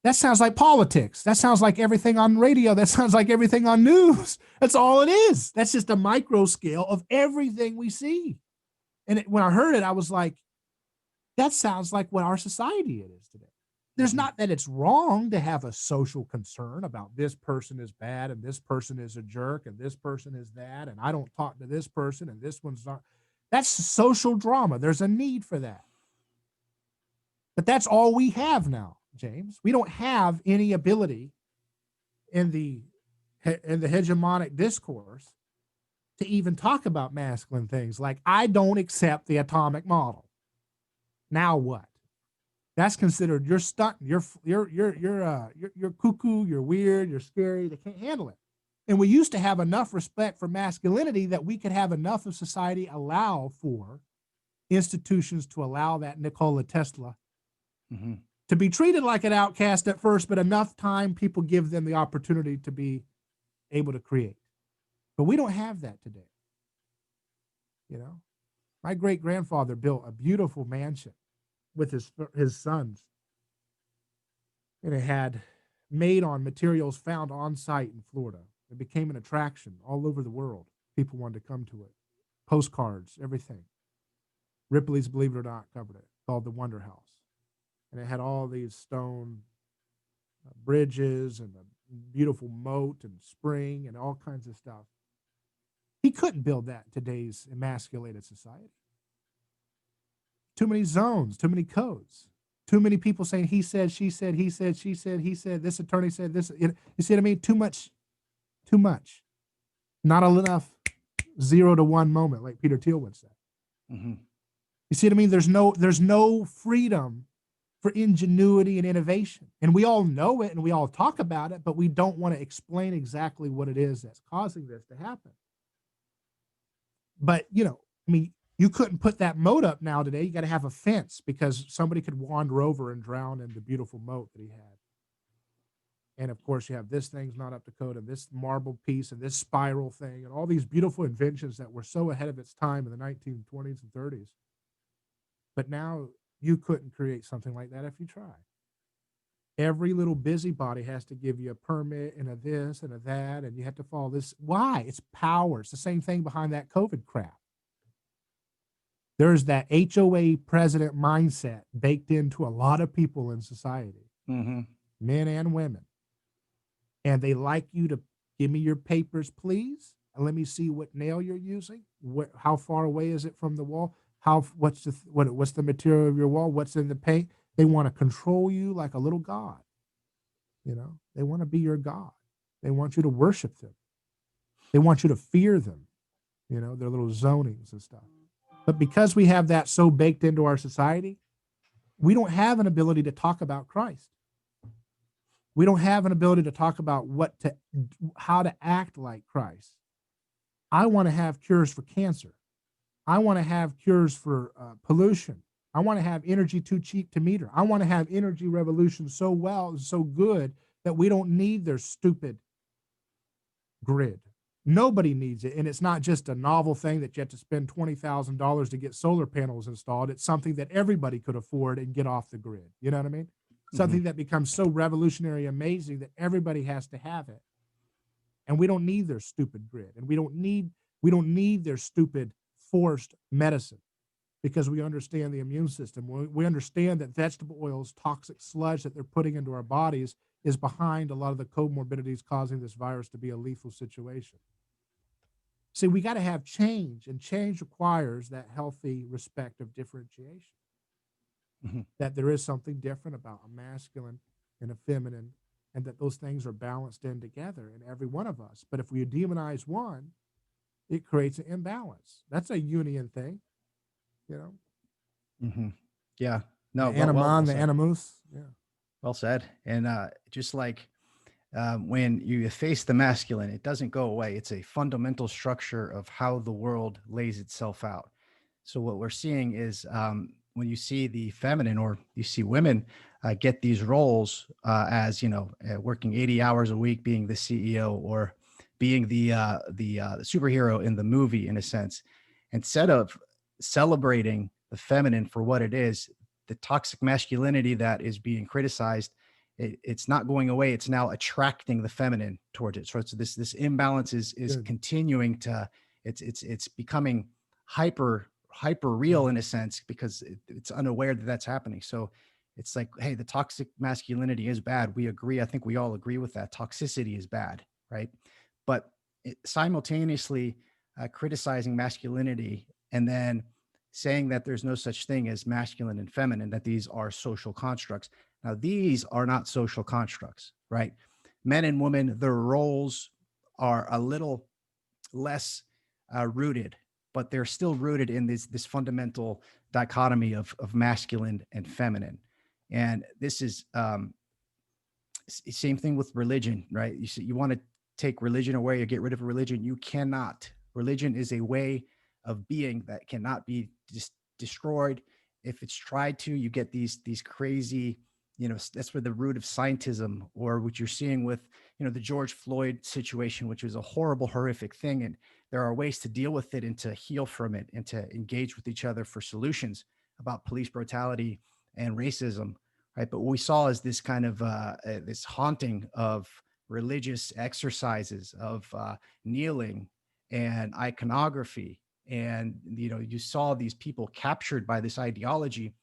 That sounds like politics. That sounds like everything on radio. That sounds like everything on news. That's all it is. That's just a micro scale of everything we see. And when I heard it, I was like, that sounds like what our society is today. There's not that it's wrong to have a social concern about this person is bad and this person is a jerk and this person is that, and I don't talk to this person and this one's not. That's social drama. There's a need for that. But that's all we have now, James. We don't have any ability in the hegemonic discourse to even talk about masculine things. Like, I don't accept the atomic model. Now what? That's considered you're stunting. You're cuckoo. You're weird. You're scary. They can't handle it. And we used to have enough respect for masculinity that we could have enough of society allow for institutions to allow that Nikola Tesla to be treated like an outcast at first, but enough time people give them the opportunity to be able to create. But we don't have that today. You know, my great grandfather built a beautiful mansion with his sons, and it had made on materials found on site in Florida. It became an attraction all over the world. People wanted to come to it. Postcards, everything. Ripley's, believe it or not, covered it, called the Wonder House. And it had all these stone bridges and a beautiful moat and spring and all kinds of stuff. He couldn't build that in today's emasculated society. Too many zones, too many codes, too many people saying he said, she said, he said, she said, he said, this attorney said this. You see what I mean? Too much. Not enough 0 to 1 moment, like Peter Thiel would say. You see what I mean? There's no freedom for ingenuity and innovation. And we all know it and we all talk about it, but we don't want to explain exactly what it is that's causing this to happen. But, you know, I mean, you couldn't put that moat up now today. You got to have a fence because somebody could wander over and drown in the beautiful moat that he had. And of course, you have this thing's not up to code and this marble piece and this spiral thing and all these beautiful inventions that were so ahead of its time in the 1920s and 30s. But now you couldn't create something like that if you try. Every little busybody has to give you a permit and a this and a that, and you have to follow this. Why? It's power. It's the same thing behind that COVID crap. There's that HOA president mindset baked into a lot of people in society, men and women. And they like you to give me your papers, please. And let me see what nail you're using. How far away is it from the wall? What's the material of your wall? What's in the paint? They want to control you like a little god. They want to be your god. They want you to worship them. They want you to fear them, their little zonings and stuff. But because we have that so baked into our society, we don't have an ability to talk about Christ. We don't have an ability to talk about how to act like Christ. I want to have cures for cancer. I want to have cures for pollution. I want to have energy too cheap to meter. I want to have energy revolution so good that we don't need their stupid grid. Nobody needs it. And it's not just a novel thing that you have to spend $20,000 to get solar panels installed. It's something that everybody could afford and get off the grid. You know what I mean? Something that becomes so revolutionary, amazing that everybody has to have it. And we don't need their stupid grid. And we don't need their stupid forced medicine, because we understand the immune system. We understand that vegetable oils, toxic sludge that they're putting into our bodies, is behind a lot of the comorbidities causing this virus to be a lethal situation. See, we got to have change, and change requires that healthy respect of differentiation. That there is something different about a masculine and a feminine, and that those things are balanced in together in every one of us. But if we demonize one, it creates an imbalance. That's a union thing, you know. Yeah. The No. animon, the animus. Yeah. Well said. And just like when you efface the masculine, it doesn't go away. It's a fundamental structure of how the world lays itself out. So what we're seeing is when you see the feminine, or you see women get these roles as, working 80 hours a week, being the CEO, or being the superhero in the movie, in a sense, instead of celebrating the feminine for what it is, the toxic masculinity that is being criticized, it's not going away. It's now attracting the feminine towards it. So it's this imbalance is Good. continuing to, it's becoming hyper real in a sense, because it's unaware that that's happening. So it's like, hey, the toxic masculinity is bad. We agree. I think we all agree with that. Toxicity is bad, right? But simultaneously criticizing masculinity, and then saying that there's no such thing as masculine and feminine, that these are social constructs. Now, these are not social constructs, right? Men and women, their roles are a little less rooted, but they're still rooted in this fundamental dichotomy of masculine and feminine. And this is same thing with religion, right? You want to take religion away or get rid of religion. You cannot. Religion is a way of being that cannot be destroyed. If it's tried to, you get these crazy, that's where the root of scientism, or what you're seeing with, the George Floyd situation, which was a horrible, horrific thing. And there are ways to deal with it and to heal from it and to engage with each other for solutions about police brutality and racism, right? But what we saw is this kind of this haunting of religious exercises, of kneeling and iconography. And, you saw these people captured by this ideology.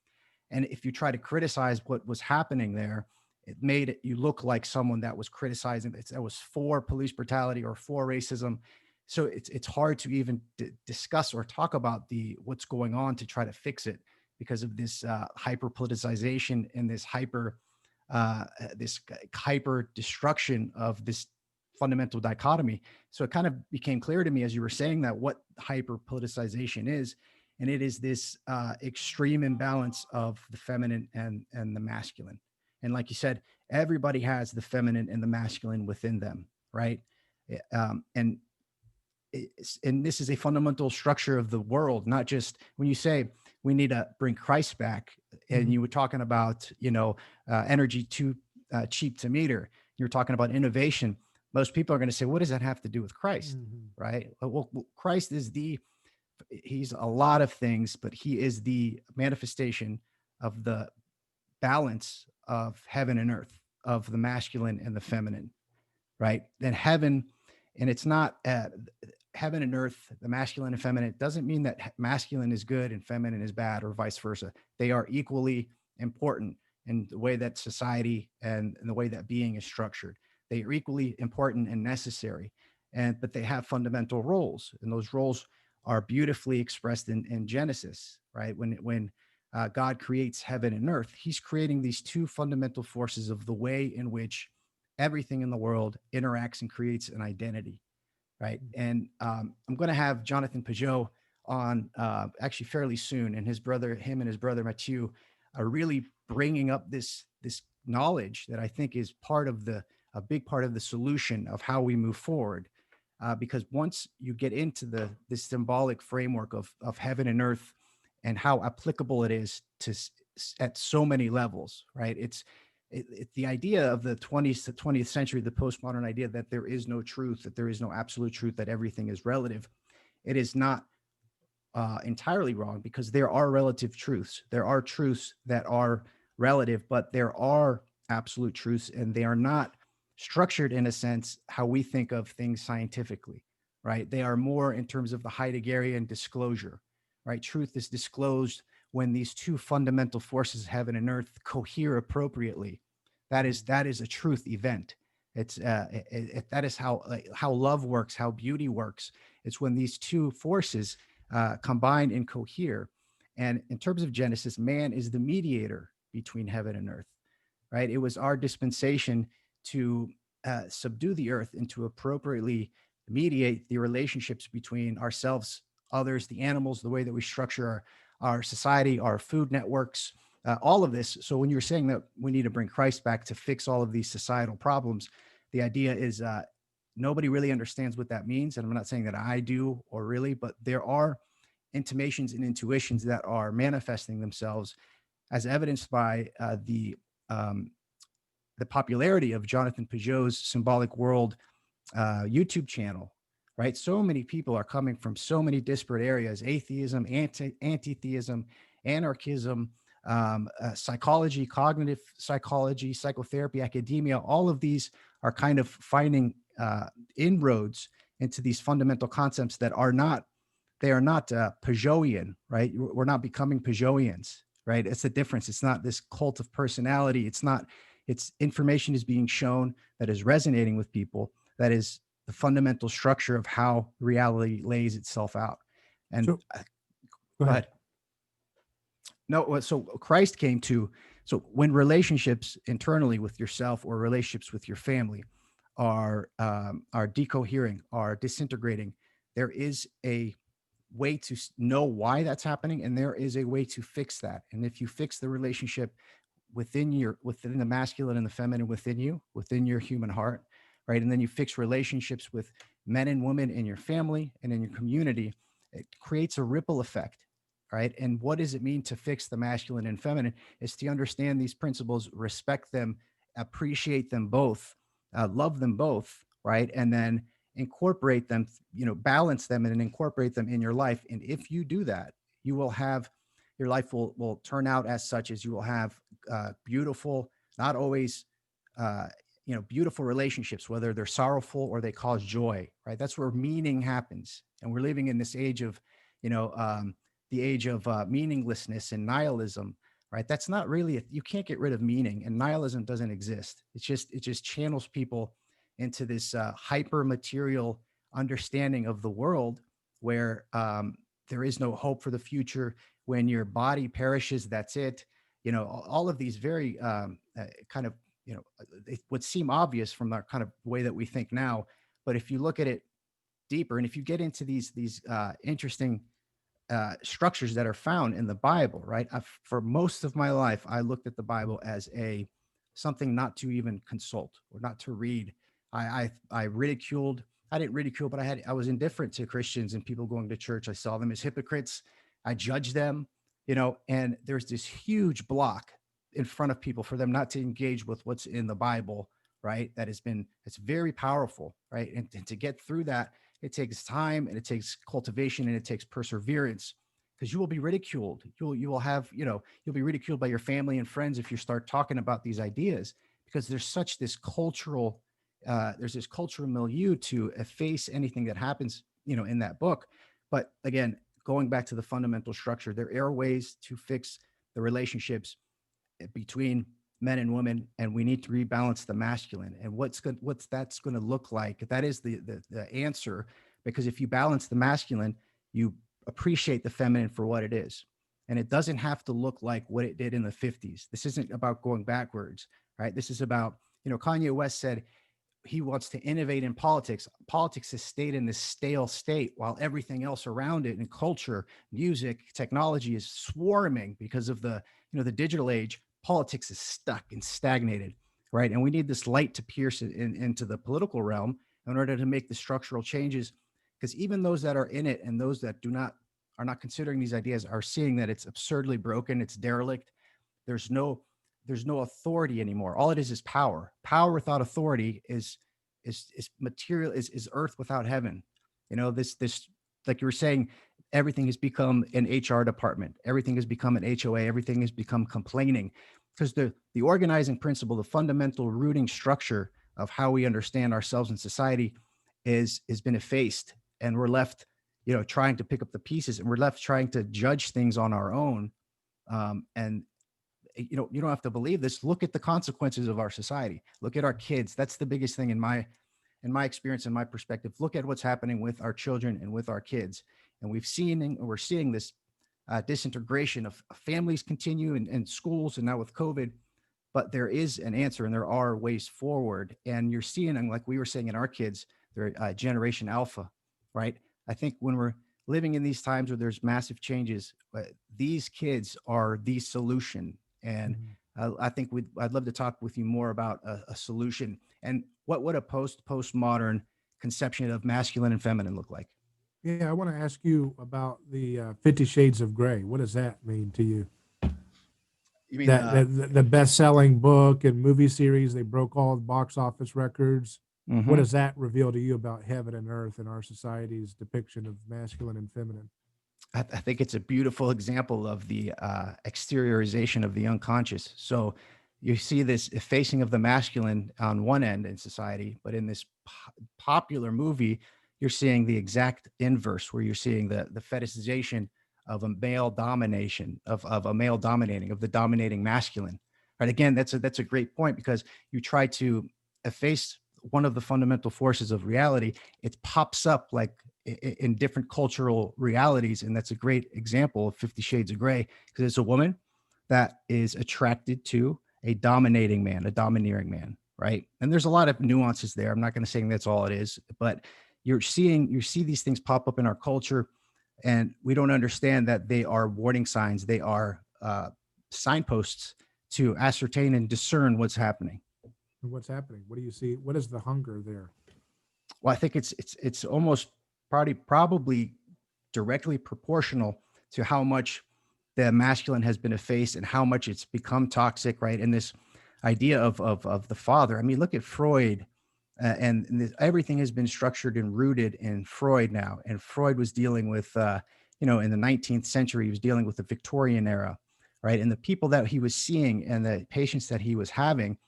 And if you try to criticize what was happening there, it made you look like someone that was criticizing, that was for police brutality or for racism. So it's hard to even discuss or talk about what's going on to try to fix it, because of this hyper politicization and this hyper destruction of this fundamental dichotomy. So it kind of became clear to me as you were saying that what hyper politicization is, and it is this extreme imbalance of the feminine and the masculine. And like you said, everybody has the feminine and the masculine within them, right? And this is a fundamental structure of the world. Not just when you say we need to bring Christ back, and you were talking about energy too cheap to meter. You're talking about innovation. Most people are going to say, what does that have to do with Christ? Right? Well, Christ is he's a lot of things, but he is the manifestation of the balance of heaven and earth, of the masculine and the feminine, right? Then heaven, and it's not heaven and earth, the masculine and feminine. It doesn't mean that masculine is good and feminine is bad, or vice versa. They are equally important in the way that society and in the way that being is structured. They are equally important and necessary, but they have fundamental roles, and those roles are beautifully expressed in Genesis, right? When God creates heaven and earth, he's creating these two fundamental forces of the way in which everything in the world interacts and creates an identity, right? And I'm going to have Jonathan Pajot on actually fairly soon, and him and his brother Mathieu are really bringing up this knowledge that I think is a big part of the solution of how we move forward. Because once you get into this symbolic framework of heaven and earth and how applicable it is at so many levels, right? It's the idea of the 20th century, the postmodern idea that there is no truth, that there is no absolute truth, that everything is relative. It is not entirely wrong, because there are relative truths. There are truths that are relative, but there are absolute truths, and they are not structured in a sense how we think of things scientifically, right? They are more in terms of the Heideggerian disclosure, right? Truth is disclosed when these two fundamental forces, heaven and earth, cohere appropriately. That is a truth event. That is how love works, how beauty works. It's when these two forces combine and cohere. And in terms of Genesis, man is the mediator between heaven and earth, right? It was our dispensation to subdue the earth and to appropriately mediate the relationships between ourselves, others, the animals, the way that we structure our society, our food networks, all of this. So when you're saying that we need to bring Christ back to fix all of these societal problems, the idea is nobody really understands what that means. And I'm not saying that I do or really, but there are intimations and intuitions that are manifesting themselves, as evidenced by the popularity of Jonathan Pajot's Symbolic World YouTube channel, right? So many people are coming from so many disparate areas: atheism, anti-theism, anarchism, psychology, cognitive psychology, psychotherapy, academia. All of these are kind of finding inroads into these fundamental concepts that are not, Pajotian, right? We're not becoming Pajotians, right? It's the difference. It's not this cult of personality. It's information is being shown that is resonating with people. That is the fundamental structure of how reality lays itself out. And So go ahead. No, so Christ came to, so when relationships internally with yourself or relationships with your family are decohering, are disintegrating, there is a way to know why that's happening, and there is a way to fix that. And if you fix the relationship within the masculine and the feminine within you, within your human heart, right, and then you fix relationships with men and women in your family and in your community, it creates a ripple effect, right? And what does it mean to fix the masculine and feminine? Is to understand these principles, respect them, appreciate them both, love them both, right? And then incorporate them, balance them and incorporate them in your life. And if you do that, you will have, your life will turn out as such as you will have beautiful, not always, beautiful relationships, whether they're sorrowful or they cause joy, right? That's where meaning happens. And we're living in this age of, the age of meaninglessness and nihilism, right? That's not really, you can't get rid of meaning, and nihilism doesn't exist. It just channels people into this hyper material understanding of the world where there is no hope for the future. When your body perishes, that's it. All of these very kind of, it would seem obvious from the kind of way that we think now. But if you look at it deeper, and if you get into these interesting structures that are found in the Bible, right? For most of my life, I looked at the Bible as something not to even consult or not to read. I ridiculed. I didn't ridicule, but I was indifferent to Christians and people going to church. I saw them as hypocrites. I judged them, and there's this huge block in front of people for them not to engage with what's in the Bible, right? It's very powerful, right? And to get through that, it takes time, and it takes cultivation, and it takes perseverance, because you will be ridiculed. You will have, you'll be ridiculed by your family and friends if you start talking about these ideas, because there's this cultural milieu to efface anything that happens, in that book. But again, going back to the fundamental structure, there are ways to fix the relationships between men and women, and we need to rebalance the masculine. And what's that's going to look like? That is the answer, because if you balance the masculine, you appreciate the feminine for what it is. And it doesn't have to look like what it did in the 50s. This isn't about going backwards, right? This is about, Kanye West said he wants to innovate in politics. Politics has stayed in this stale state while everything else around it, and culture, music, technology, is swarming because of the digital age. Politics is stuck and stagnated, right? And we need this light to pierce into the political realm in order to make the structural changes, because even those that are in it and those that are not considering these ideas are seeing that it's absurdly broken, it's derelict. There's no authority anymore. All it is power. Power without authority is material, is earth without heaven. This, like you were saying, everything has become an HR department. Everything has become an HOA. Everything has become complaining, because the organizing principle, the fundamental rooting structure of how we understand ourselves in society has been effaced, and we're left trying to pick up the pieces, and we're left trying to judge things on our own. And you don't have to believe this. Look at the consequences of our society. Look at our kids. That's the biggest thing in my experience, in my perspective. Look at what's happening with our children and with our kids. And we're seeing this disintegration of families continue, and schools, and now with COVID. But there is an answer, and there are ways forward. And you're seeing, and like we were saying, in our kids, they're Generation Alpha, right? I think when we're living in these times where there's massive changes, these kids are the solution. And I think I'd love to talk with you more about a solution, and what would a postmodern conception of masculine and feminine look like. Yeah, I want to ask you about the 50 Shades of Grey. What does that mean to you? You mean The best-selling book and movie series, they broke all the box office records. What Mhm. does that reveal to you about heaven and earth and our society's depiction of masculine and feminine? I think it's a beautiful example of the exteriorization of the unconscious. So you see this effacing of the masculine on one end in society, but in this popular movie, you're seeing the exact inverse, where you're seeing the fetishization of a male domination, of a male dominating, of the dominating masculine. Right? Again, that's a great point, because you try to efface one of the fundamental forces of reality. It pops up like in different cultural realities. And that's a great example of 50 Shades of Grey, because it's a woman that is attracted to a dominating man, a domineering man, right? And there's a lot of nuances there. I'm not going to say that's all it is, but you see these things pop up in our culture, and we don't understand that they are warning signs. They are signposts to ascertain and discern what's happening. And what's happening? What do you see? What is the hunger there? Well, I think it's almost probably directly proportional to how much the masculine has been effaced and how much it's become toxic, right? And this idea of the father. I mean, look at Freud, everything has been structured and rooted in Freud now. And Freud was dealing with, in the 19th century, he was dealing with the Victorian era, right? And the people that he was seeing and the patients that he was having,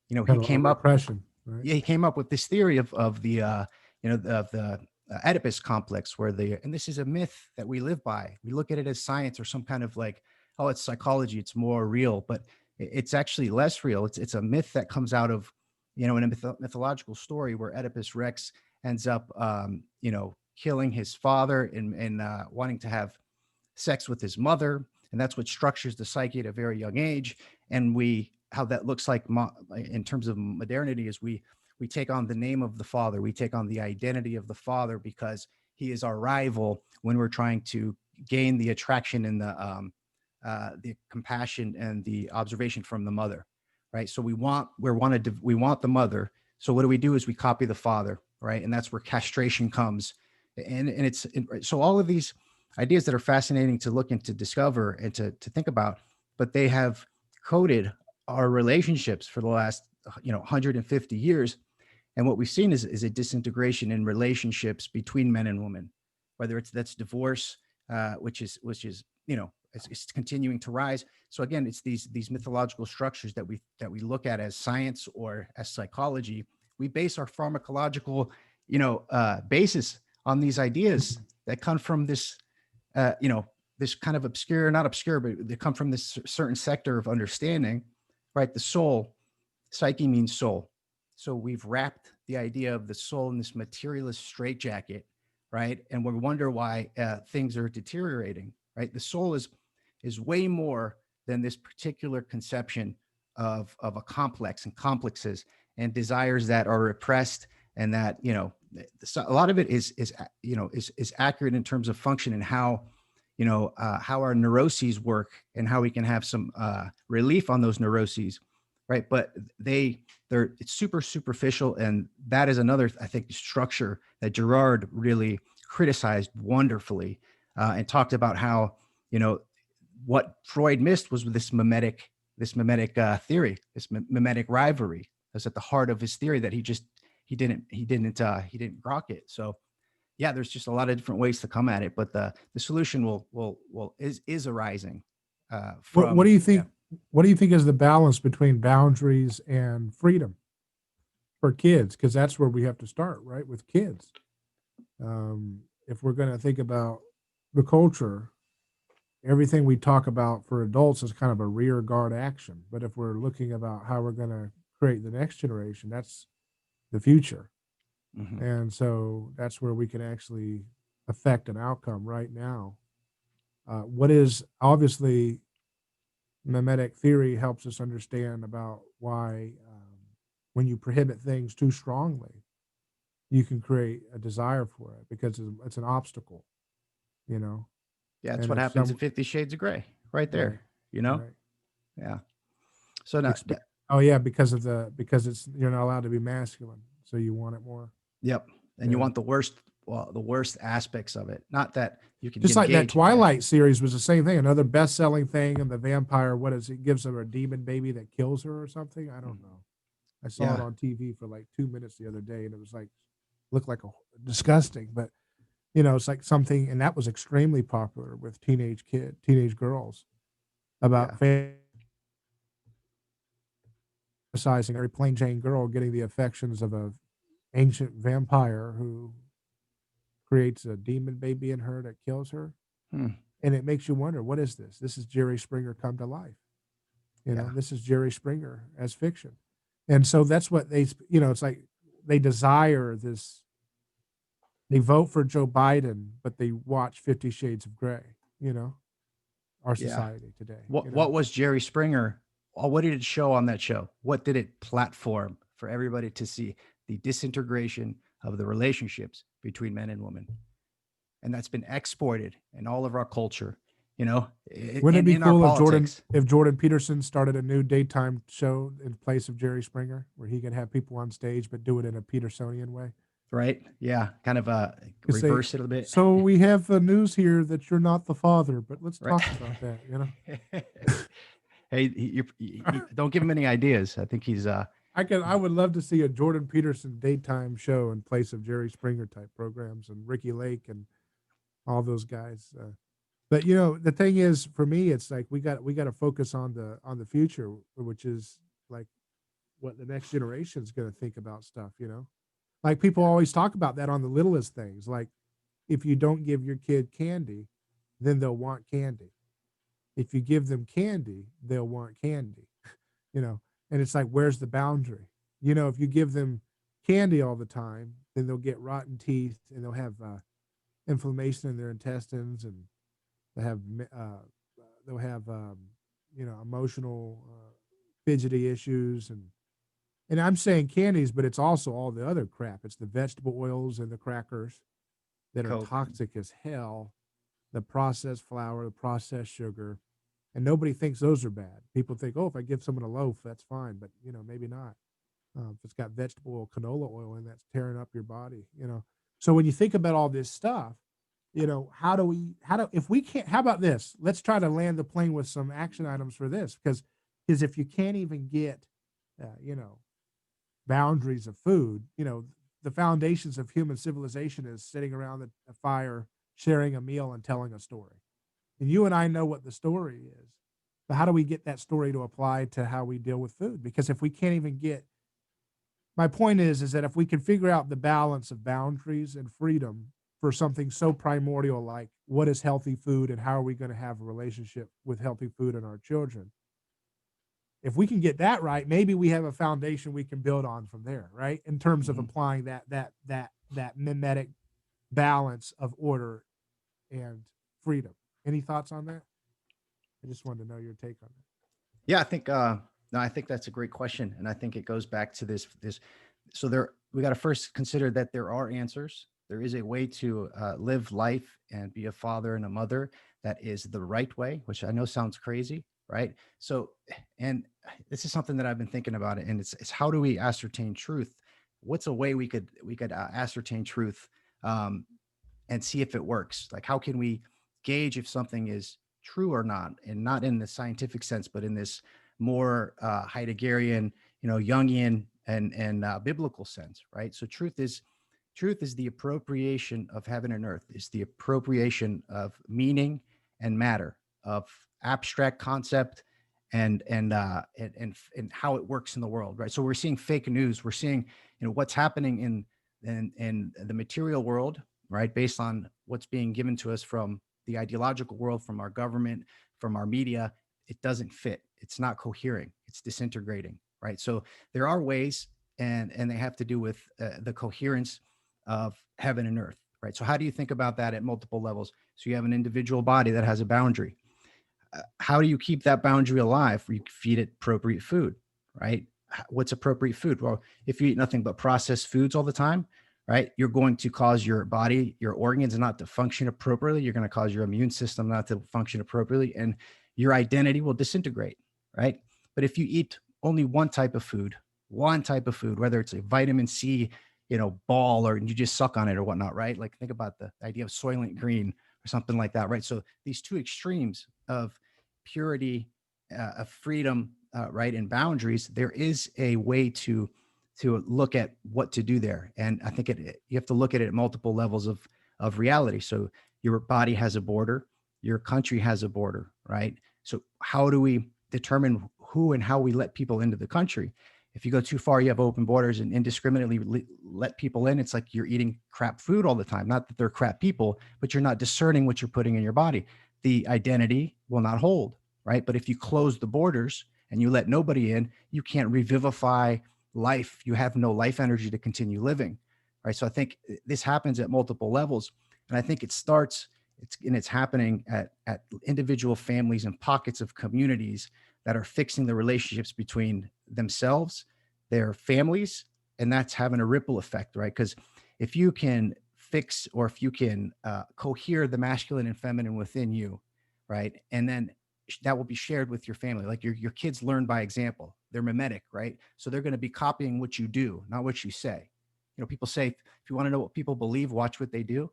he Kind of a came up repression, right? yeah, he came up with this theory of the of the Oedipus complex, and this is a myth that we live by. We look at it as science, or some kind of like, oh, it's psychology, it's more real, but it's actually less real. It's a myth that comes out of, in a mythological story where Oedipus Rex ends up killing his father, and wanting to have sex with his mother, and that's what structures the psyche at a very young age. And how that looks like in terms of modernity is we take on the name of the father, we take on the identity of the father, because he is our rival when we're trying to gain the attraction and the compassion and the observation from the mother, right? So we want the mother. So what do? Is we copy the father, right? And that's where castration comes. And so all of these ideas that are fascinating to look and to discover and to think about, but they have coded our relationships for the last 150 years. And what we've seen is a disintegration in relationships between men and women, whether that's divorce, which is it's continuing to rise. So again, it's these mythological structures that we look at as science or as psychology. We base our pharmacological basis on these ideas that come from this this kind of obscure, not obscure, but they come from this certain sector of understanding, right? The soul, psyche means soul. So we've wrapped the idea of the soul in this materialist straitjacket, right? And we wonder why things are deteriorating, right? The soul is is way more than this particular conception of a complex and complexes and desires that are repressed, and that, so a lot of it is accurate in terms of function and how our neuroses work and how we can have some relief on those neuroses, right? But it's super superficial, and that is another, I think, structure that Girard really criticized wonderfully, and talked about how, what Freud missed was this mimetic theory, this mimetic rivalry. That's at the heart of his theory, that he didn't grok it. So yeah, there's just a lot of different ways to come at it, but the solution is arising from. What do you think? Yeah. What do you think is the balance between boundaries and freedom for kids? Because that's where we have to start, right? With kids. If we're going to think about the culture, everything we talk about for adults is kind of a rear guard action. But if we're looking about how we're going to create the next generation, that's the future. Mm-hmm. And so that's where we can actually affect an outcome right now. What is obviously mimetic theory helps us understand about why when you prohibit things too strongly, you can create a desire for it because it's an obstacle, you know. Yeah, that's And what if happens in some 50 Shades of Grey, right there. right, right. Yeah. So now, Oh yeah, because it's you're not allowed to be masculine, so you want it more. yep, and you want the worst aspects of it. Not that you can Just like that engage in it. Twilight series was the same thing. Another best-selling thing, and the vampire, what is it? Gives her a demon baby that kills her or something. I don't know. I saw it Yeah. on TV for like 2 minutes the other day, and it was like looked like a disgusting, but it's like something, and that was extremely popular with teenage girls about fantasizing a plain Jane girl getting the affections of a ancient vampire who creates a demon baby in her that kills her. And it makes you wonder, what is this? This is Jerry Springer come to life. This is Jerry Springer as fiction. And so that's what it's like they desire this. They vote for Joe Biden, but they watch 50 Shades of Grey, our society today. What was Jerry Springer? What did it show on that show? What did it platform for everybody to see? The disintegration of the relationships between men and women. And that's been exported in all of our culture, Wouldn't it be cool if Jordan Peterson started a new daytime show in place of Jerry Springer, where he could have people on stage but do it in a Petersonian way? Right? Yeah, kind of reverse it a bit. So we have news here that you're not the father, but let's talk about that. Hey, you don't give him any ideas. I think he's. I would love to see a Jordan Peterson daytime show in place of Jerry Springer type programs and Ricky Lake and all those guys. But the thing is, for me, it's like we got to focus on the future, which is like what the next generation is going to think about stuff. Like people always talk about that on the littlest things. Like if you don't give your kid candy, then they'll want candy. If you give them candy, they'll want candy. And it's like, where's the boundary? If you give them candy all the time, then they'll get rotten teeth and they'll have inflammation in their intestines, and they'll have emotional fidgety issues, and I'm saying candies, but it's also all the other crap. It's the vegetable oils and the crackers that are toxic as hell, the processed flour, the processed sugar, and nobody thinks those are bad. People think, oh, if I give someone a loaf, that's fine, but maybe not. If it's got vegetable oil, canola oil in, that's tearing up your body. So when you think about all this stuff, if we can't, how about this? Let's try to land the plane with some action items for this, because if you can't even get, boundaries of food, the foundations of human civilization is sitting around a fire, sharing a meal and telling a story. And you and I know what the story is, but how do we get that story to apply to how we deal with food? Because if we can't even my point is that if we can figure out the balance of boundaries and freedom for something so primordial like what is healthy food and how are we going to have a relationship with healthy food in our children, if we can get that right, maybe we have a foundation we can build on from there, right? In terms of applying that mimetic balance of order and freedom. Any thoughts on that? I just wanted to know your take on that. Yeah, I think no, I think that's a great question, and I think it goes back to this. So there, we got to first consider that there are answers. There is a way to live life and be a father and a mother that is the right way, which I know sounds crazy, right? So, and this is something that I've been thinking about it, and it's how do we ascertain truth? What's a way we could ascertain truth um, and see if it works? Like, how can we gauge if something is true or not, and not in the scientific sense, but in this more Heideggerian, Jungian and biblical sense, right? So truth is the appropriation of heaven and earth, is the appropriation of meaning and matter, of abstract concept and how it works in the world, right? So we're seeing fake news. We're seeing what's happening in the material world, right? Based on what's being given to us from the ideological world, from our government, from our media. It doesn't fit. It's not cohering. It's disintegrating, right? So there are ways, and they have to do with the coherence of heaven and earth, right? So how do you think about that at multiple levels? So you have an individual body that has a boundary. How do you keep that boundary alive? You feed it appropriate food, right? What's appropriate food? Well, if you eat nothing but processed foods all the time, right, you're going to cause your body, your organs not to function appropriately. You're going to cause your immune system not to function appropriately, and your identity will disintegrate, right? But if you eat only one type of food, whether it's a vitamin C, ball, or you just suck on it or whatnot, right? Like think about the idea of Soylent Green or something like that, right? So these two extremes of purity, of freedom, right, and boundaries, there is a way to look at what to do there. And I think you have to look at it at multiple levels of reality. So your body has a border, your country has a border, right? So how do we determine who and how we let people into the country? If you go too far, you have open borders and indiscriminately let people in. It's like you're eating crap food all the time. Not that they're crap people, but you're not discerning what you're putting in your body. The identity will not hold, right? But if you close the borders and you let nobody in, you can't revivify life. You have no life energy to continue living, right? So I think this happens at multiple levels, and I think it's happening at individual families and pockets of communities that are fixing the relationships between themselves, their families, and that's having a ripple effect, right? Because if you can fix, or if you can cohere the masculine and feminine within you, right, and then that will be shared with your family. Like your kids learn by example. They're mimetic, right? So they're going to be copying what you do, not what you say. People say, if you want to know what people believe, watch what they do.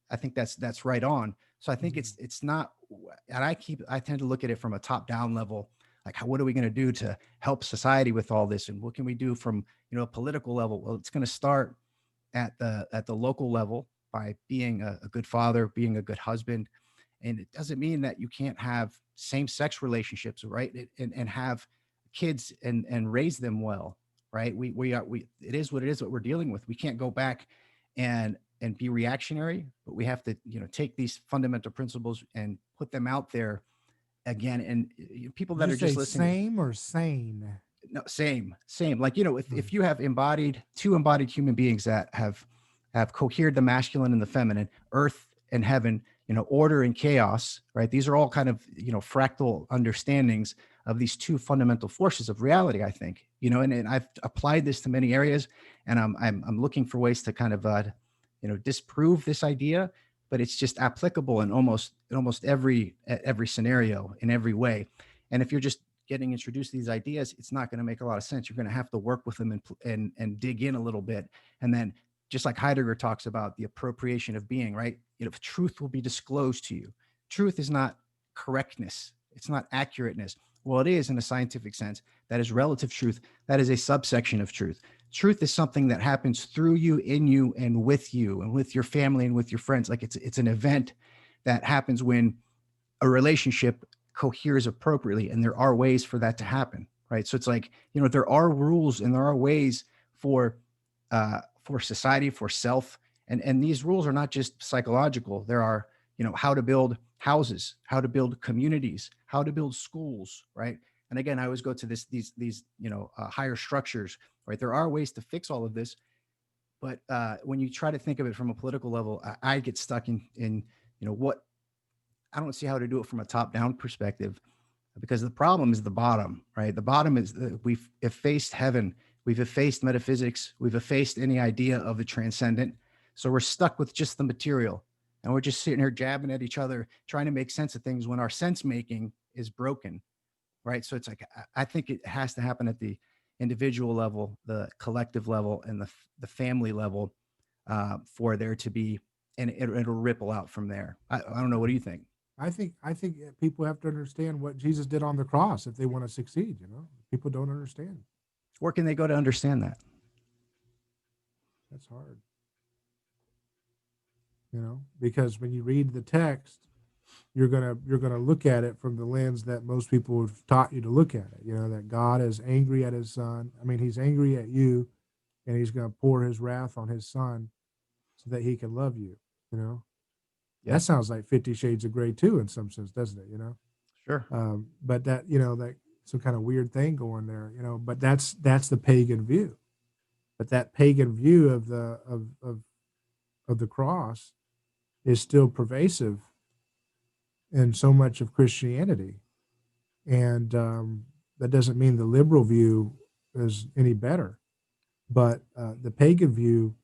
I think that's right on. So I think it's not, and I tend to look at it from a top down level. Like, what are we going to do to help society with all this, and what can we do from a political level? Well, it's going to start at the local level by being a good father, being a good husband, and it doesn't mean that you can't have same-sex relationships, right? And have kids and raise them well, right? We it is what it is, what we're dealing with. We can't go back and be reactionary, but we have to take these fundamental principles and put them out there again. And people Did that you are just say listening, same or sane? no, same. Like if Mm. you have two embodied human beings that have cohered the masculine and the feminine, earth and heaven, order and chaos, right? These are all kind of fractal understandings of these two fundamental forces of reality, I think. And I've applied this to many areas, and I'm looking for ways to kind of disprove this idea, but it's just applicable in almost every scenario, in every way. And if you're just getting introduced to these ideas, it's not going to make a lot of sense. You're going to have to work with them and dig in a little bit. And then, just like Heidegger talks about the appropriation of being, right? Truth will be disclosed to you. Truth is not correctness. It's not accurateness. Well, it is in a scientific sense. That is relative truth. That is a subsection of truth. Truth is something that happens through you, in you, and with your family and with your friends. Like it's an event that happens when a relationship coheres appropriately, and there are ways for that to happen, right? So it's like, there are rules and there are ways for society, for self, and these rules are not just psychological. There are, how to build houses, how to build communities, how to build schools, right? And again, I always go to these higher structures, right? There are ways to fix all of this, but when you try to think of it from a political level, I get stuck in what I don't see how to do it from a top-down perspective, because the problem is the bottom, right? The bottom is that we've effaced heaven, we've effaced metaphysics, we've effaced any idea of the transcendent. So we're stuck with just the material, and we're just sitting here jabbing at each other, trying to make sense of things when our sense making is broken, right? So it's like, I think it has to happen at the individual level, the collective level, and the family level, for there to be, and it'll ripple out from there. I don't know. What do you think? I think people have to understand what Jesus did on the cross if they want to succeed. People don't understand. Where can they go to understand that? That's hard. Because when you read the text, you're gonna look at it from the lens that most people have taught you to look at it. That God is angry at his son. I mean, he's angry at you, and he's gonna pour his wrath on his son so that he can love you. You know, Yeah, that sounds like 50 Shades of Grey too, in some sense, doesn't it? sure. But that some kind of weird thing going there. But that's the pagan view. But that pagan view of the cross is still pervasive in so much of Christianity, and that doesn't mean the liberal view is any better. But the pagan view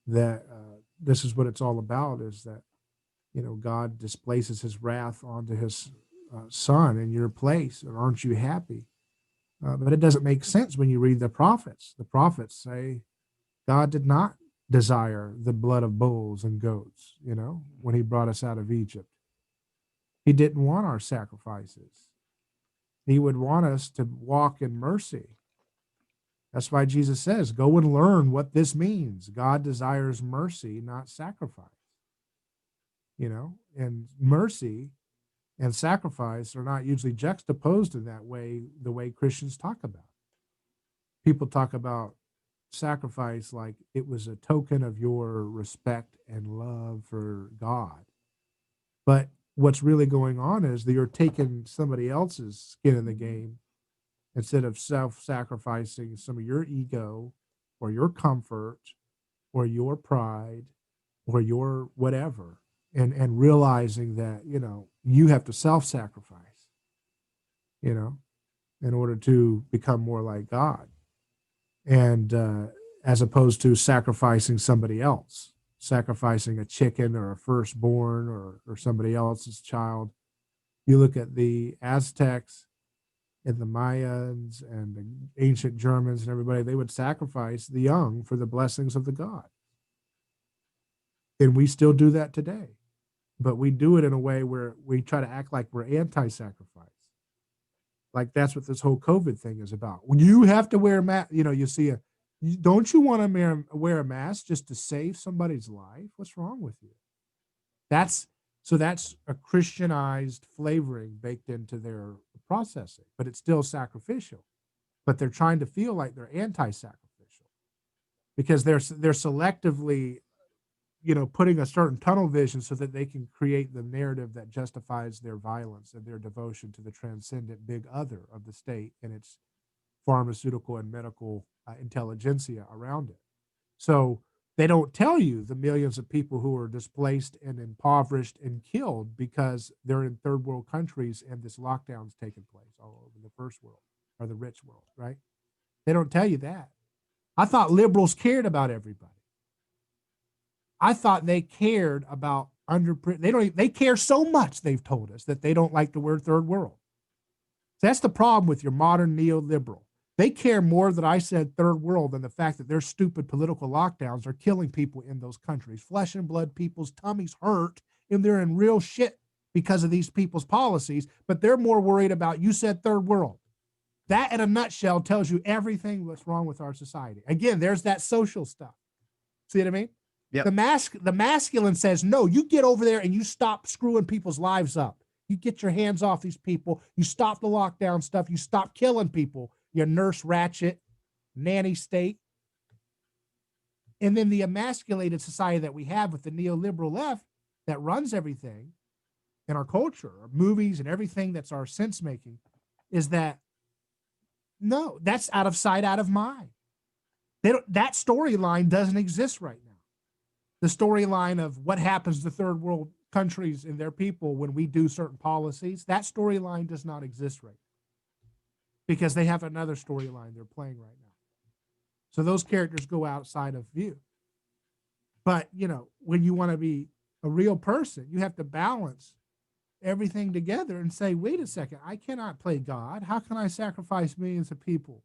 that this is what it's all about is that God displaces his wrath onto his son in your place, and aren't you happy? But it doesn't make sense when you read the prophets. The prophets say God did not desire the blood of bulls and goats, when he brought us out of Egypt. He didn't want our sacrifices. He would want us to walk in mercy. That's why Jesus says, go and learn what this means. God desires mercy, not sacrifice. And mercy and sacrifice are not usually juxtaposed in that way, the way Christians talk about it. People talk about sacrifice like it was a token of your respect and love for God. But what's really going on is that you're taking somebody else's skin in the game instead of self-sacrificing some of your ego or your comfort or your pride or your whatever, and realizing that, you have to self-sacrifice, in order to become more like God. And as opposed to sacrificing somebody else, sacrificing a chicken or a firstborn or somebody else's child. You look at the Aztecs and the Mayans and the ancient Germans and everybody, they would sacrifice the young for the blessings of the god. And we still do that today. But we do it in a way where we try to act like we're anti-sacrifice. Like that's what this whole COVID thing is about. When you have to wear a mask, you see don't you want to wear a mask just to save somebody's life? What's wrong with you? That's a Christianized flavoring baked into their processing, but it's still sacrificial. But they're trying to feel like they're anti-sacrificial because they're selectively, putting a certain tunnel vision so that they can create the narrative that justifies their violence and their devotion to the transcendent big other of the state and its pharmaceutical and medical intelligentsia around it. So they don't tell you the millions of people who are displaced and impoverished and killed because they're in third world countries and this lockdown's taking place all over the first world or the rich world, right? They don't tell you that. I thought liberals cared about everybody. I thought they cared about they care so much, they've told us, that they don't like the word third world. So that's the problem with your modern neoliberal. They care more that I said third world than the fact that their stupid political lockdowns are killing people in those countries. Flesh and blood people's tummies hurt and they're in real shit because of these people's policies, but they're more worried about you said third world. That in a nutshell tells you everything that's wrong with our society. Again, there's that social stuff. See what I mean? Yep. The masculine says, no, you get over there and you stop screwing people's lives up. You get your hands off these people. You stop the lockdown stuff. You stop killing people. You nurse ratchet, nanny state. And then the emasculated society that we have with the neoliberal left that runs everything in our culture, our movies and everything that's our sense making, is that, no, that's out of sight, out of mind. That storyline doesn't exist right now. The storyline of what happens to third world countries and their people, when we do certain policies, that storyline does not exist right now because they have another storyline they're playing right now. So those characters go outside of view. But, when you want to be a real person, you have to balance everything together and say, wait a second, I cannot play God. How can I sacrifice millions of people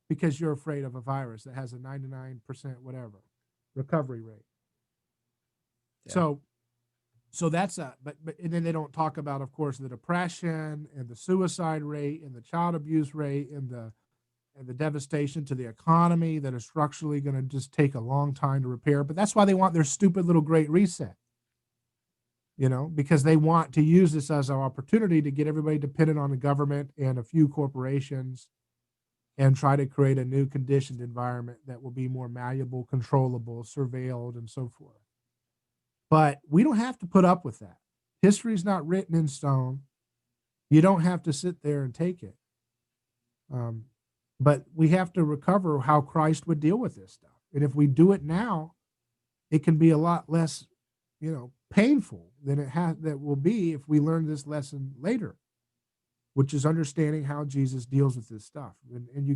because you're afraid of a virus that has a 99% whatever recovery rate? Yeah. So that's but and then they don't talk about, of course, the depression and the suicide rate and the child abuse rate and the devastation to the economy that is structurally going to just take a long time to repair. But that's why they want their stupid little great reset, because they want to use this as an opportunity to get everybody dependent on the government and a few corporations and try to create a new conditioned environment that will be more malleable, controllable, surveilled, and so forth. But we don't have to put up with that. History is not written in stone. You don't have to sit there and take it. But we have to recover how Christ would deal with this stuff. And if we do it now, it can be a lot less, painful than that will be if we learn this lesson later, which is understanding how Jesus deals with this stuff. And you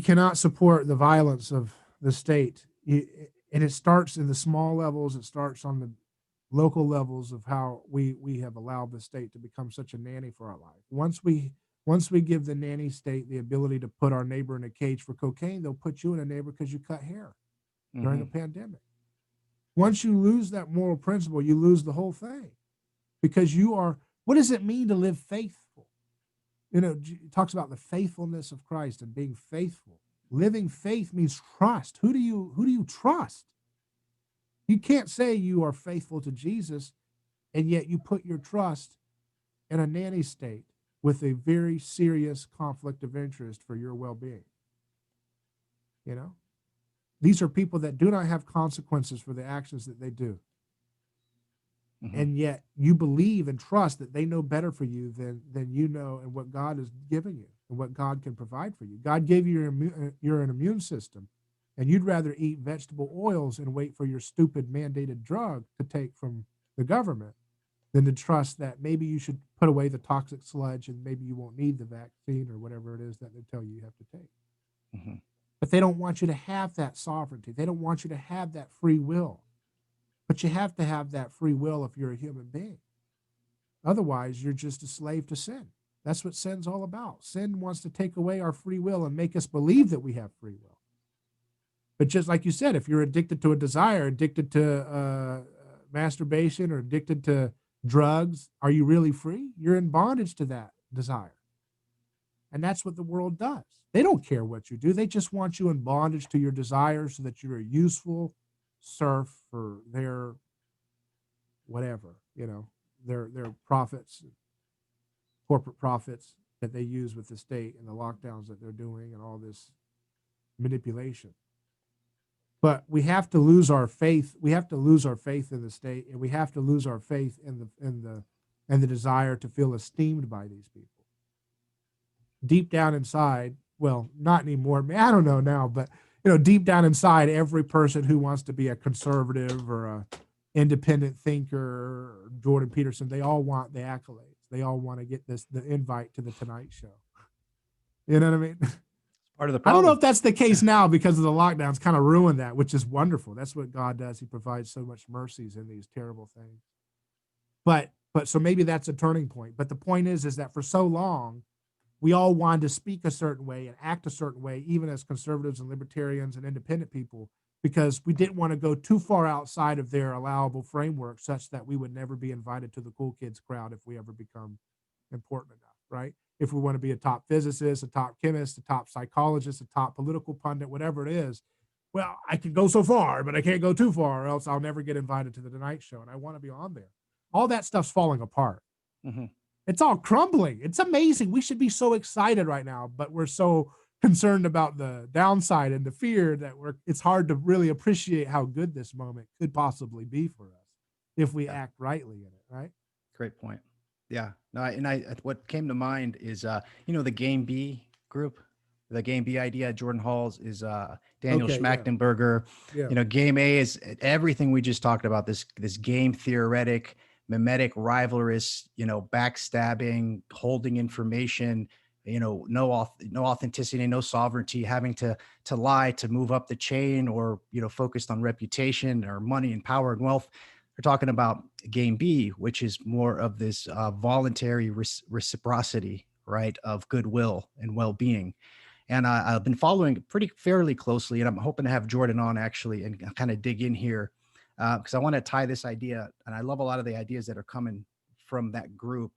cannot support the violence of the state. And it starts in the small levels. It starts on the local levels of how we have allowed the state to become such a nanny for our life. Once we give the nanny state the ability to put our neighbor in a cage for cocaine, they'll put you in a neighbor because you cut hair during the pandemic. Once you lose that moral principle, you lose the whole thing, because what does it mean to live faithful? It talks about the faithfulness of Christ and being faithful. Living faith means trust. Who do you trust? You can't say you are faithful to Jesus and yet you put your trust in a nanny state with a very serious conflict of interest for your well-being. These are people that do not have consequences for the actions that they do. Mm-hmm. And yet you believe and trust that they know better for you than you know and what God has given you and what God can provide for you. God gave you an immune system, and you'd rather eat vegetable oils and wait for your stupid mandated drug to take from the government than to trust that maybe you should put away the toxic sludge and maybe you won't need the vaccine or whatever it is that they tell you have to take. Mm-hmm. But they don't want you to have that sovereignty. They don't want you to have that free will. But you have to have that free will if you're a human being. Otherwise, you're just a slave to sin. That's what sin's all about. Sin wants to take away our free will and make us believe that we have free will. But just like you said, if you're addicted to a desire, addicted to masturbation, or addicted to drugs, are you really free? You're in bondage to that desire. And that's what the world does. They don't care what you do. They just want you in bondage to your desires so that you're a useful serf for their whatever, their profits, corporate profits that they use with the state and the lockdowns that they're doing and all this manipulation. But we have to lose our faith. We have to lose our faith in the state, and we have to lose our faith in the desire to feel esteemed by these people. Deep down inside, well, not anymore. I don't know now, but deep down inside, every person who wants to be a conservative or a independent thinker, or Jordan Peterson, they all want the accolades. They all want to get the invite to the Tonight Show. You know what I mean? Part of the problem. I don't know if that's the case now because of the lockdowns kind of ruined that, which is wonderful. That's what God does. He provides so much mercies in these terrible things. But so maybe that's a turning point. But the point is that for so long, we all wanted to speak a certain way and act a certain way, even as conservatives and libertarians and independent people, because we didn't want to go too far outside of their allowable framework such that we would never be invited to the cool kids crowd if we ever become important enough, right? If we want to be a top physicist, a top chemist, a top psychologist, a top political pundit, whatever it is, well, I can go so far, but I can't go too far or else I'll never get invited to the Tonight Show, and I want to be on there. All that stuff's falling apart. Mm-hmm. It's all crumbling. It's amazing. We should be so excited right now, but we're so concerned about the downside and the fear that it's hard to really appreciate how good this moment could possibly be for us if we act rightly in it, right? Great point. Yeah. No, what came to mind is, the Game B group, The game B idea, Jordan Hall's is Daniel Okay, yeah, Schmachtenberger. yeah. Game A is everything we just talked about. This game theoretic, mimetic, rivalrous, backstabbing, holding information, no authenticity, no sovereignty, having to lie to move up the chain, or focused on reputation or money and power and wealth. We're talking about game B, which is more of this voluntary reciprocity, right, of goodwill and well-being. And I've been following it pretty fairly closely, and I'm hoping to have Jordan on actually and kind of dig in here, because I want to tie this idea. And I love a lot of the ideas that are coming from that group,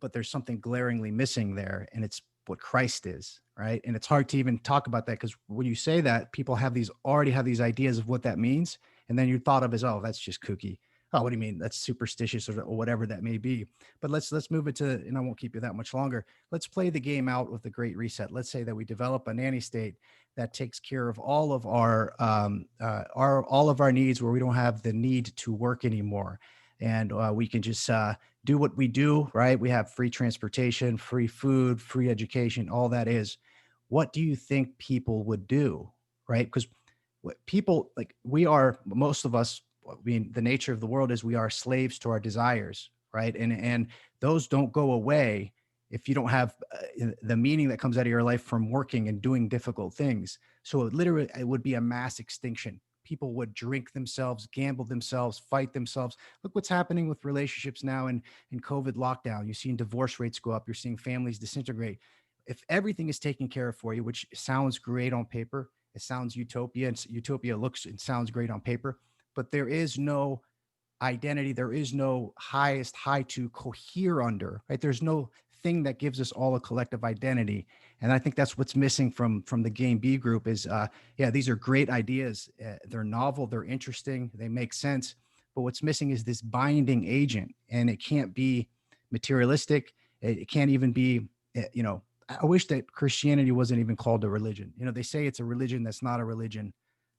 but there's something glaringly missing there, and it's what Christ is, right? And it's hard to even talk about that, because when you say that, people already have these ideas of what that means, and then you're thought of as, oh, that's just kooky. Oh, what do you mean? That's superstitious, or whatever that may be. But let's move it to, and I won't keep you that much longer. Let's play the game out with the Great Reset. Let's say that we develop a nanny state that takes care of all of our needs, where we don't have the need to work anymore, and we can just do what we do, right? We have free transportation, free food, free education, all that is. What do you think people would do, right? Because people, like, most of us, I mean, the nature of the world is we are slaves to our desires, right? And those don't go away if you don't have the meaning that comes out of your life from working and doing difficult things. So it would be a mass extinction. People would drink themselves, gamble themselves, fight themselves. Look what's happening with relationships now in COVID lockdown. You're seeing divorce rates go up. You're seeing families disintegrate. If everything is taken care of for you, which sounds great on paper, it sounds utopia, and utopia looks and sounds great on paper, but there is no identity. There is no highest high to cohere under, right? There's no thing that gives us all a collective identity. And I think that's what's missing from the game B group is, yeah, these are great ideas. They're novel, they're interesting, they make sense. But what's missing is this binding agent, and it can't be materialistic. It can't even be, I wish that Christianity wasn't even called a religion. They say it's a religion that's not a religion.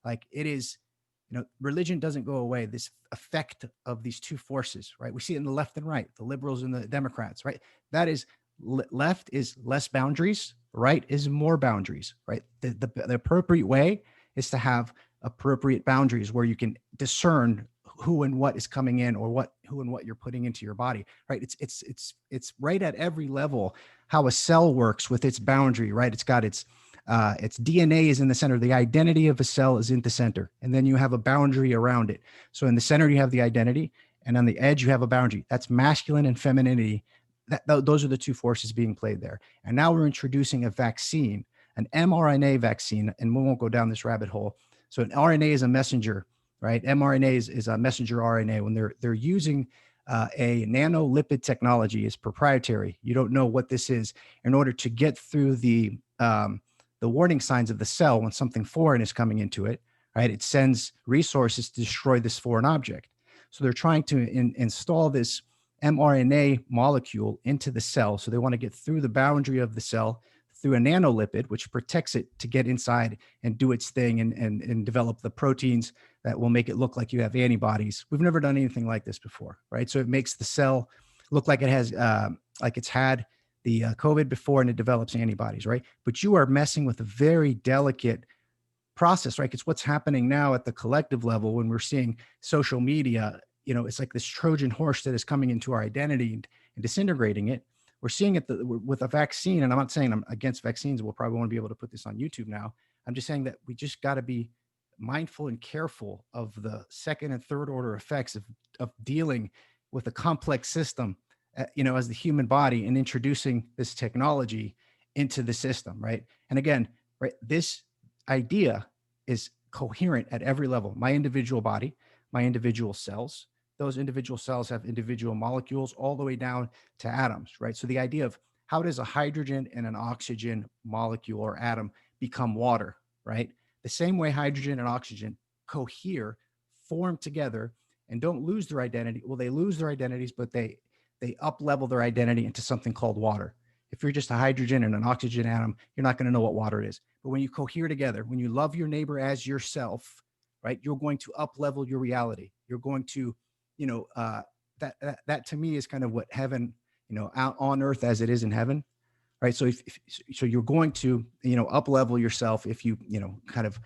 Like, it is. Religion doesn't go away. This effect of these two forces, right? We see it in the left and right, the liberals and the Democrats, right? That is, left is less boundaries, right is more boundaries, right? The appropriate way is to have appropriate boundaries where you can discern who and what is coming in, or who and what you're putting into your body, right? It's right at every level how a cell works with its boundary, right? It's got its DNA is in the center. The identity of a cell is in the center. And then you have a boundary around it. So in the center, you have the identity, and on the edge, you have a boundary. That's masculine and femininity. Those are the two forces being played there. And now we're introducing a vaccine, an mRNA vaccine, and we won't go down this rabbit hole. So an RNA is a messenger, right? mRNA is a messenger RNA. When they're using a nanolipid technology, is proprietary. You don't know what this is, in order to get through the warning signs of the cell when something foreign is coming into it, right? It sends resources to destroy this foreign object. So they're trying to install this mRNA molecule into the cell. So they want to get through the boundary of the cell through a nanolipid, which protects it to get inside and do its thing, and develop the proteins that will make it look like you have antibodies. We've never done anything like this before, right? So it makes the cell look like it has, like it's had the COVID before, and it develops antibodies, right? But you are messing with a very delicate process, right? It's what's happening now at the collective level when we're seeing social media. It's like this Trojan horse that is coming into our identity and disintegrating it. We're seeing it with a vaccine, and I'm not saying I'm against vaccines. We'll probably want to be able to put this on YouTube now. I'm just saying that we just got to be mindful and careful of the second and third order effects of dealing with a complex system, as the human body, and introducing this technology into the system, right? And again, right, this idea is coherent at every level. My individual body, my individual cells, those individual cells have individual molecules all the way down to atoms, right? So the idea of how does a hydrogen and an oxygen molecule or atom become water, right? The same way hydrogen and oxygen cohere, form together, and don't lose their identity. Well, they lose their identities, but they up level their identity into something called water. If you're just a hydrogen and an oxygen atom, you're not going to know what water is. But when you cohere together, when you love your neighbor as yourself, right, you're going to up level your reality. You're going to, that to me is kind of what heaven, out on earth as it is in heaven. right? So so you're going to, up level yourself if you, kind of,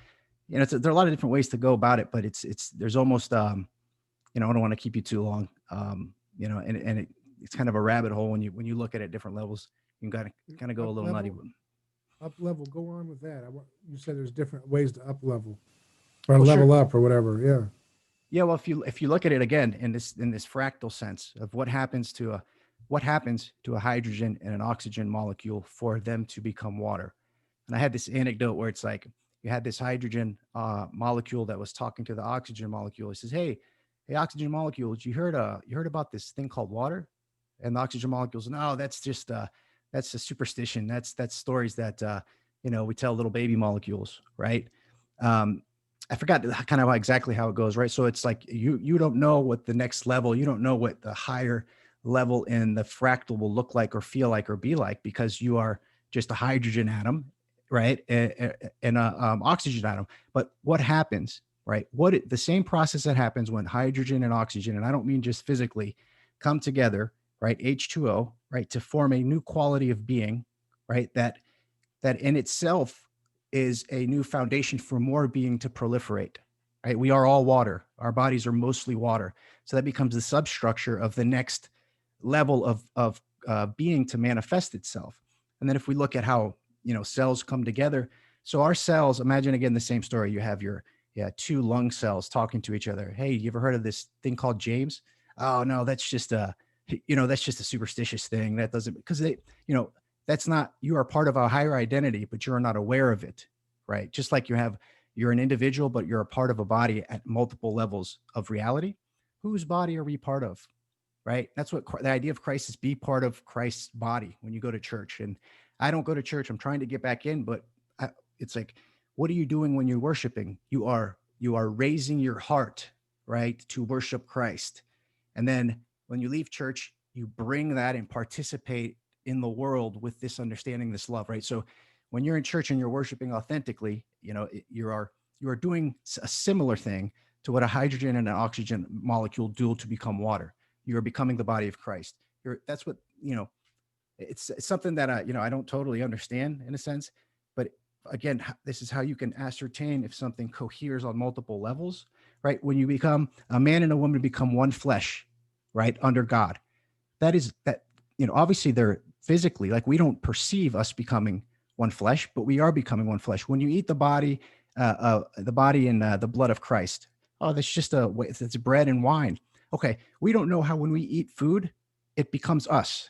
there are a lot of different ways to go about it, but there's almost, I don't want to keep you too long, it's kind of a rabbit hole when you look at it at different levels. You can kind of go a Up little nutty. level, up level. Go on with that. You said there's different ways to up level or Well, level sure. up or whatever. Yeah. Yeah, well, if you look at it again in this fractal sense of what happens to a hydrogen and an oxygen molecule for them to become water. And I had this anecdote where it's like you had this hydrogen molecule that was talking to the oxygen molecule. He says, hey, oxygen molecule, you heard about this thing called water? And the oxygen molecules, no, that's a superstition. That's stories that we tell little baby molecules, right? Um, I forgot kind of exactly how it goes, right? So it's like you don't know what the next level, you don't know what the higher level in the fractal will look like or feel like or be like, because you are just a hydrogen atom, right, and a oxygen atom. But what happens, right? The same process that happens when hydrogen and oxygen, and I don't mean just physically, come together, right? H2O, right, to form a new quality of being, right? That in itself is a new foundation for more being to proliferate. Right? We are all water. Our bodies are mostly water. So that becomes the substructure of the next level of being to manifest itself. And then if we look at how cells come together, so our cells, imagine again the same story. You have your two lung cells talking to each other. Hey, you ever heard of this thing called James? Oh no, that's just a superstitious thing. That doesn't, because you know that's not, you are part of a higher identity, but you're not aware of it, right? Just like you're an individual, but you're a part of a body at multiple levels of reality. Whose body are we part of? Right? That's what the idea of Christ is: be part of Christ's body when you go to church. And I don't go to church. I'm trying to get back in, but it's like, what are you doing when you're worshiping? You are raising your heart, right, to worship Christ. And then when you leave church, you bring that and participate in the world with this understanding, this love, right? So when you're in church and you're worshiping authentically, you are doing a similar thing to what a hydrogen and an oxygen molecule do to become water. You are becoming the body of Christ. That's what, it's something that I don't totally understand in a sense, but again, this is how you can ascertain if something coheres on multiple levels, right? When you become a man and a woman become one flesh, right, under God. Obviously they're physically, like, we don't perceive us becoming one flesh, but we are becoming one flesh. When you eat the body and the blood of Christ, oh, that's just it's bread and wine. Okay, we don't know how when we eat food, it becomes us.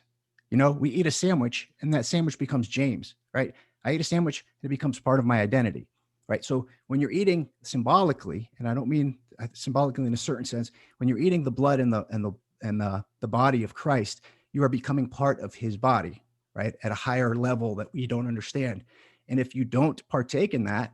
We eat a sandwich and that sandwich becomes James, right? I eat a sandwich and it becomes part of my identity, right? So when you're eating symbolically, and I don't mean symbolically in a certain sense, when you're eating the blood and the body of Christ, you are becoming part of his body, right? At a higher level that we don't understand. And if you don't partake in that,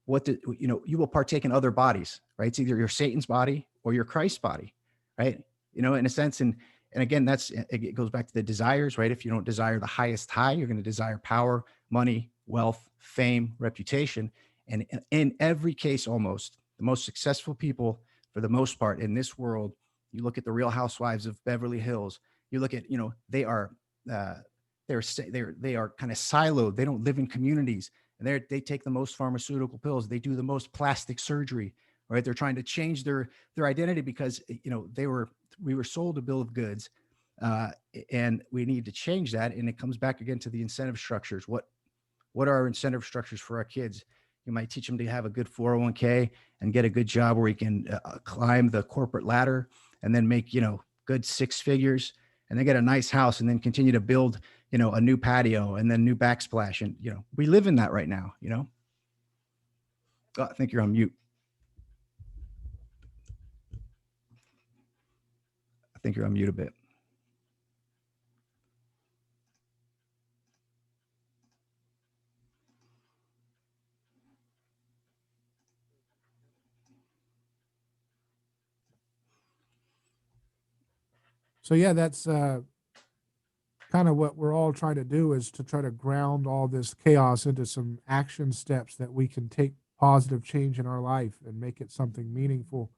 you will partake in other bodies, right? It's either your Satan's body or your Christ's body, right? In a sense. And again, it goes back to the desires, right? If you don't desire the highest high, you're going to desire power, money, wealth, fame, reputation. And in every case, almost the most successful people, for the most part in this world, you look at the Real Housewives of Beverly Hills, you look at, they are, uh, they are kind of siloed. They don't live in communities, and they take the most pharmaceutical pills. They do the most plastic surgery, right? They're trying to change their identity because we were sold a bill of goods, uh, and we need to change that. And it comes back again to the incentive structures. What are our incentive structures for our kids? You might teach them to have a good 401k and get a good job where he can climb the corporate ladder and then make, good six figures, and then get a nice house and then continue to build, a new patio and then new backsplash. And, we live in that right now. Oh, I think you're on mute. I think you're on mute a bit. So yeah, that's kind of what we're all trying to do, is to try to ground all this chaos into some action steps that we can take positive change in our life and make it something meaningful.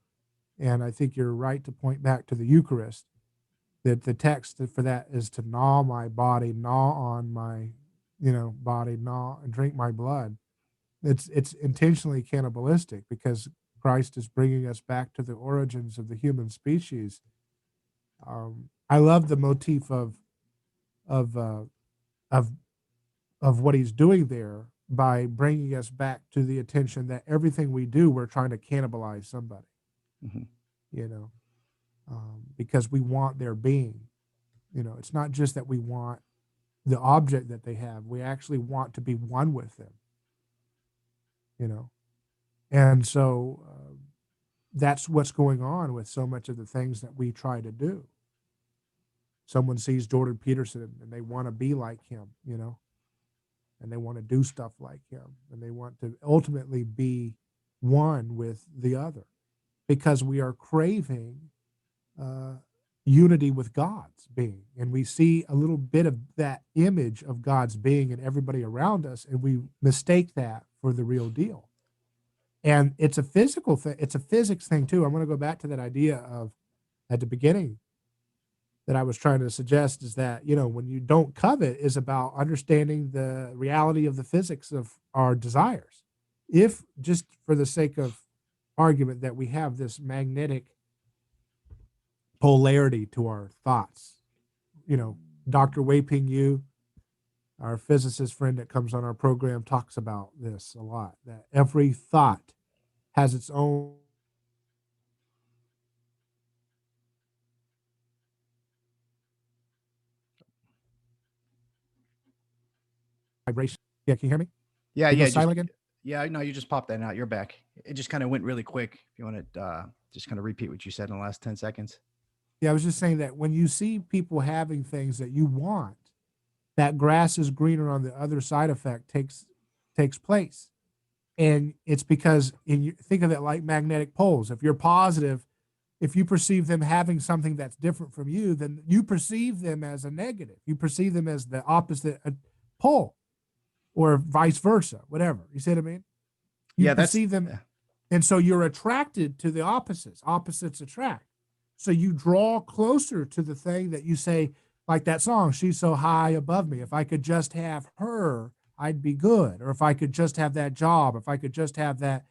And I think you're right to point back to the Eucharist, that the text for that is to gnaw my body, gnaw on my body, gnaw and drink my blood. It's intentionally cannibalistic because Christ is bringing us back to the origins of the human species. I love the motif of uh, of of what he's doing there by bringing us back to the attention that everything we do, we're trying to cannibalize somebody, Mhm. you know, because we want their being. It's not just that we want the object that they have; we actually want to be one with them. You know, and so that's what's going on with so much of the things that we try to do. Someone sees Jordan Peterson and they want to be like him, and they want to do stuff like him, and they want to ultimately be one with the other because we are craving uh, unity with God's being. And we see a little bit of that image of God's being in everybody around us, and we mistake that for the real deal. And it's a physical thing, it's a physics thing too. I'm going to go back to that idea of at the beginning that I was trying to suggest is that, when you don't covet is about understanding the reality of the physics of our desires. If just for the sake of argument that we have this magnetic polarity to our thoughts, Dr. Wei Ping Yu, our physicist friend that comes on our program, talks about this a lot, that every thought has its own vibration. Yeah, can you hear me? Yeah, Did you go yeah, just silent again? yeah. No, you just popped that out. You're back. It just kind of went really quick. If you want to just kind of repeat what you said in the last 10 seconds. Yeah, I was just saying that when you see people having things that you want, that grass is greener on the other side effect takes place. And it's because think of it like magnetic poles. If you're positive, if you perceive them having something that's different from you, then you perceive them as a negative. You perceive them as the opposite pole, or vice versa, whatever. You see what I mean? You Yeah, that's perceive them, and so you're attracted to the opposites. Opposites attract. So you draw closer to the thing that you say, like that song, "She's so high above me. If I could just have her, I'd be good." Or if I could just have that job, if I could just have that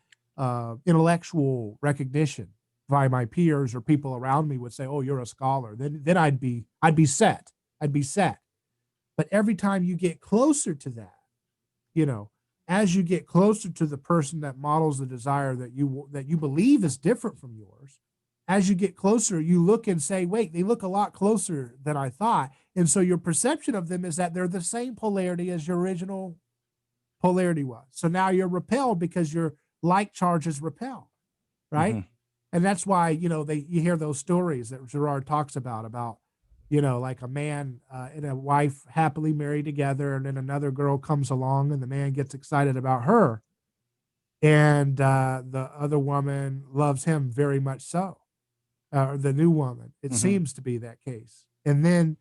intellectual recognition by my peers or people around me would say, "Oh, you're a scholar." Then I'd be set. I'd be set. But every time you get closer to that, you know, as you get closer to the person that models the desire that you believe is different from yours, as you get closer, you look and say, wait, they look a lot closer than I thought. And so your perception of them is that they're the same polarity as your original polarity was. So now you're repelled because your like charges repel, right? mhm. And that's why, you hear those stories that Girard talks about, like a man and a wife happily married together, and then another girl comes along, and the man gets excited about her, and the other woman loves him very much so, the new woman. It Mhm. seems to be that case. And then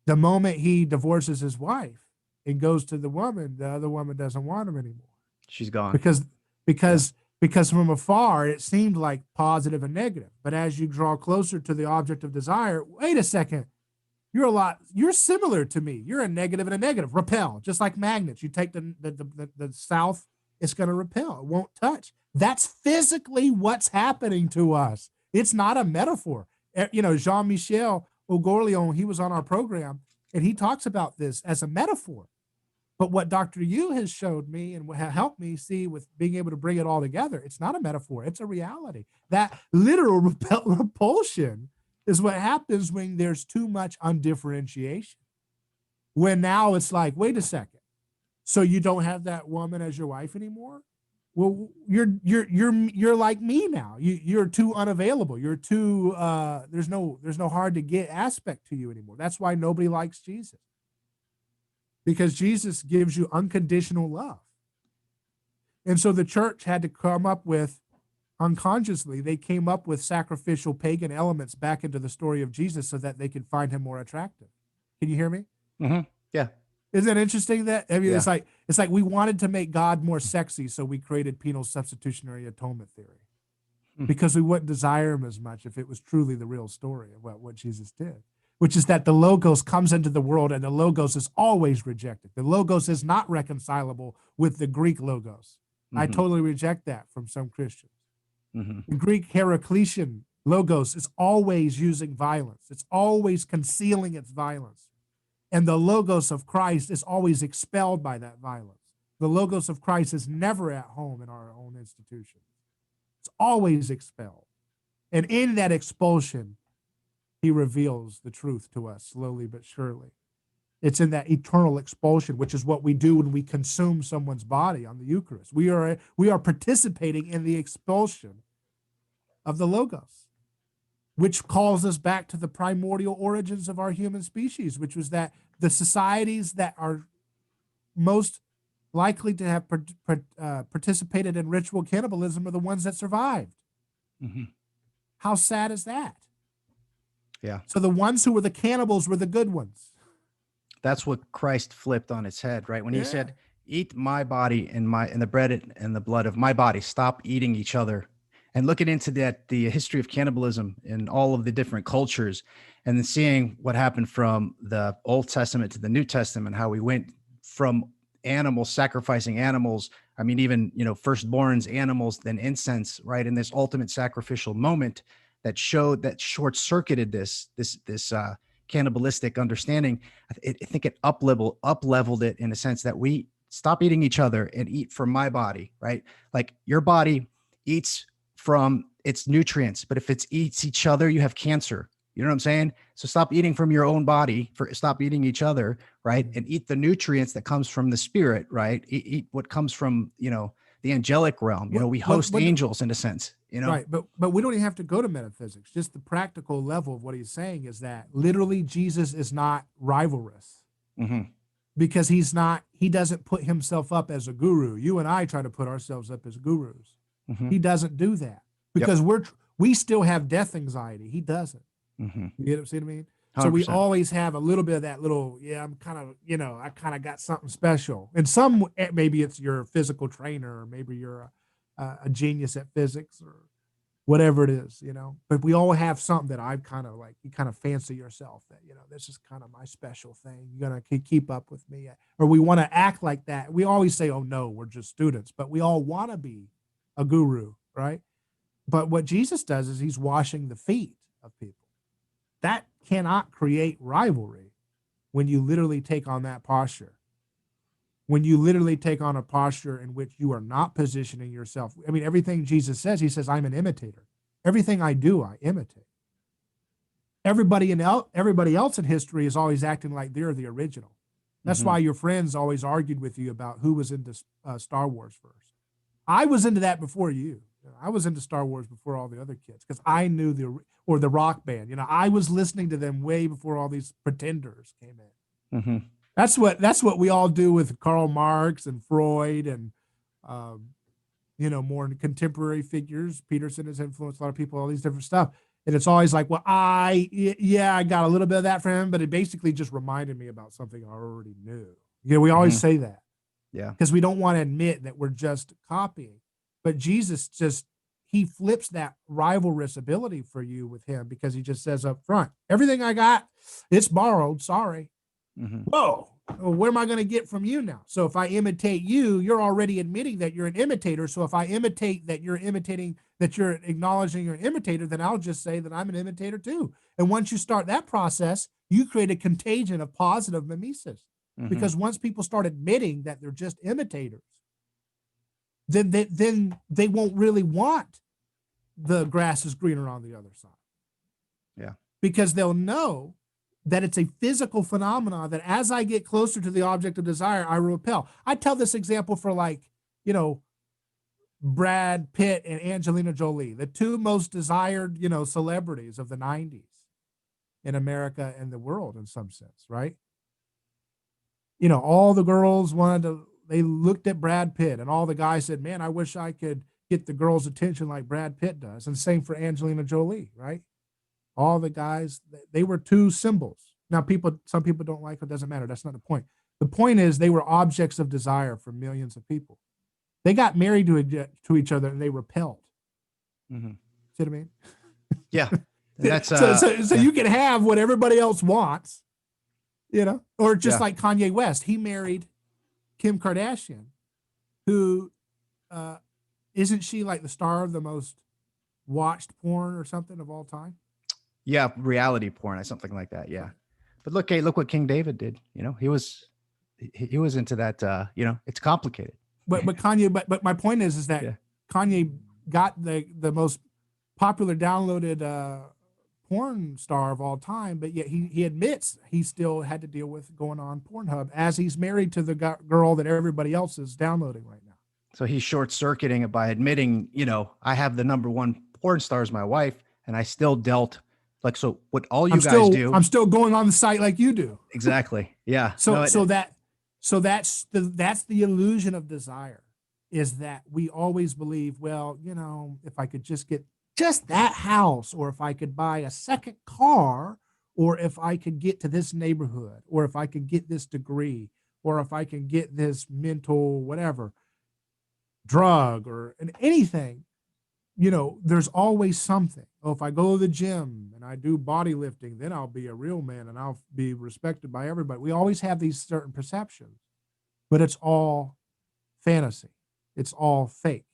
the moment he divorces his wife and goes to the woman, the other woman doesn't want him anymore She's gone. because Yeah. because because from afar it seemed like positive and negative, but as you draw closer to the object of desire, wait a second, you're similar to me, you're a negative and a negative repel, just like magnets. You take the south, it's going to repel, it won't touch. That's physically what's happening to us. It's not a metaphor. Jean-Michel Ogorlion, he was on our program, and he talks about this as a metaphor. But what Dr. Yu has showed me and helped me see with being able to bring it all together, it's not a metaphor, it's a reality. That literal repulsion is what happens when there's too much undifferentiation. When now it's like, wait a second, so you don't have that woman as your wife anymore? Well, you're like me now. You're too unavailable. You're too there's no hard to get aspect to you anymore. That's why nobody likes Jesus, because Jesus gives you unconditional love. And so the church had to come up with, unconsciously, they came up with sacrificial pagan elements back into the story of Jesus so that they could find him more attractive. Can you hear me? Mhm. Yeah. Isn't that interesting? That, I mean, Yeah. it's like we wanted to make God more sexy, so we created penal substitutionary atonement theory, Mm. because we wouldn't desire him as much if it was truly the real story of what Jesus did. which is that the logos comes into the world and the logos is always rejected. The logos is not reconcilable with the Greek logos. I totally reject that from some Christians. The Greek Heraclitean logos is always using violence. It's always concealing its violence. And the logos of Christ is always expelled by that violence. The logos of Christ is never at home in our own institution. It's always expelled. And in that expulsion, he reveals the truth to us slowly but surely. It's in that eternal expulsion, which is what we do when we consume someone's body on the Eucharist. We are participating in the expulsion of the Logos, which calls us back to the primordial origins of our human species, which was that the societies that are most likely to have participated in ritual cannibalism are the ones that survived. How sad is that? Yeah. So the ones who were the cannibals were the good ones. That's what Christ flipped on its head, right? When he said, eat my body and the bread and the blood of my body, stop eating each other. And looking into the history of cannibalism in all of the different cultures, and then seeing what happened from the Old Testament to the New Testament, how we went from animals, sacrificing animals. I mean, even, firstborns, animals, then incense, right? In this ultimate sacrificial moment that showed, that short-circuited this cannibalistic understanding. I think it up-leveled it in a sense that we stop eating each other and eat from my body, right? Like your body eats from its nutrients, but if it eats each other, you have cancer. You know what I'm saying? So stop eating from your own body, stop eating each other, right? And eat the nutrients that comes from the spirit, right? Eat what comes from, the angelic realm. We host angels in a sense, Right. But we don't even have to go to metaphysics. Just the practical level of what he's saying is that literally Jesus is not rivalrous because he doesn't put himself up as a guru. You and I try to put ourselves up as gurus. He doesn't do that because we still have death anxiety. He doesn't. You get what I mean? 100%. So we always have a little bit of that little, I'm kind of, I kind of got something special. And maybe it's your physical trainer, or maybe you're a genius at physics or whatever it is, but we all have something that I've kind of like, you kind of fancy yourself that, this is kind of my special thing. You're going to keep up with me, or we want to act like that. We always say, oh no, we're just students, but we all want to be a guru, right? But what Jesus does is he's washing the feet of people. That cannot create rivalry when you literally take on that posture. When you literally take on a posture in which you are not positioning yourself. I mean, everything Jesus says, he says, I'm an imitator. Everything I do, I imitate. Everybody else in history is always acting like they're the original. That's why your friends always argued with you about who was into Star Wars first. I was into that before you. I was into Star Wars before all the other kids because I knew the rock band. I was listening to them way before all these pretenders came in. That's what we all do with Karl Marx and Freud and more contemporary figures. Peterson has influenced a lot of people, all these different stuff. And it's always like, well, I got a little bit of that from him, but it basically just reminded me about something I already knew. We always say that. Yeah. Because we don't want to admit that we're just copying. But Jesus he flips that rivalrous ability for you with him because he just says up front, everything I got, it's borrowed. Sorry. Whoa, what am I going to get from you now? So if I imitate you, you're already admitting that you're an imitator. So if I imitate that you're imitating, that you're acknowledging you're an imitator, then I'll just say that I'm an imitator too. And once you start that process, you create a contagion of positive mimesis. Because once people start admitting that they're just imitators, then they won't really want the grass is greener on the other side. Yeah. Because they'll know that it's a physical phenomenon that as I get closer to the object of desire, I repel. I tell this example for Brad Pitt and Angelina Jolie, the two most desired, celebrities of the 90s in America and the world in some sense, right? All the girls they looked at Brad Pitt and all the guys said, man, I wish I could get the girls' attention like Brad Pitt does. And same for Angelina Jolie, right? All the guys, they were two symbols. Now, some people don't like it, doesn't matter. That's not the point. The point is they were objects of desire for millions of people. They got married to each other and they repelled. See what I mean? Yeah. And that's so you can have what everybody else wants, or just Yeah. like Kanye West. He married Kim Kardashian, who isn't she like the star of the most watched porn or something of all time? Yeah, reality porn or something like that. Yeah. But look, hey, look what King David did. He was into that. It's complicated. But Kanye, but my point is that Yeah. Kanye got the most popular downloaded porn star of all time, but yet he admits he still had to deal with going on Pornhub as he's married to the girl that everybody else is downloading right now. So he's short circuiting it by admitting, I have the number one porn star as my wife, and I still dealt like, so what all you guys do. I'm still going on the site like you do. Exactly. Yeah. So that's the illusion of desire, is that we always believe, well, if I could just get just that house, or if I could buy a second car, or if I could get to this neighborhood, or if I could get this degree, or if I can get this mental whatever drug or anything, there's always something. Oh, if I go to the gym and I do body lifting, then I'll be a real man and I'll be respected by everybody. We always have these certain perceptions, but it's all fantasy. It's all fake.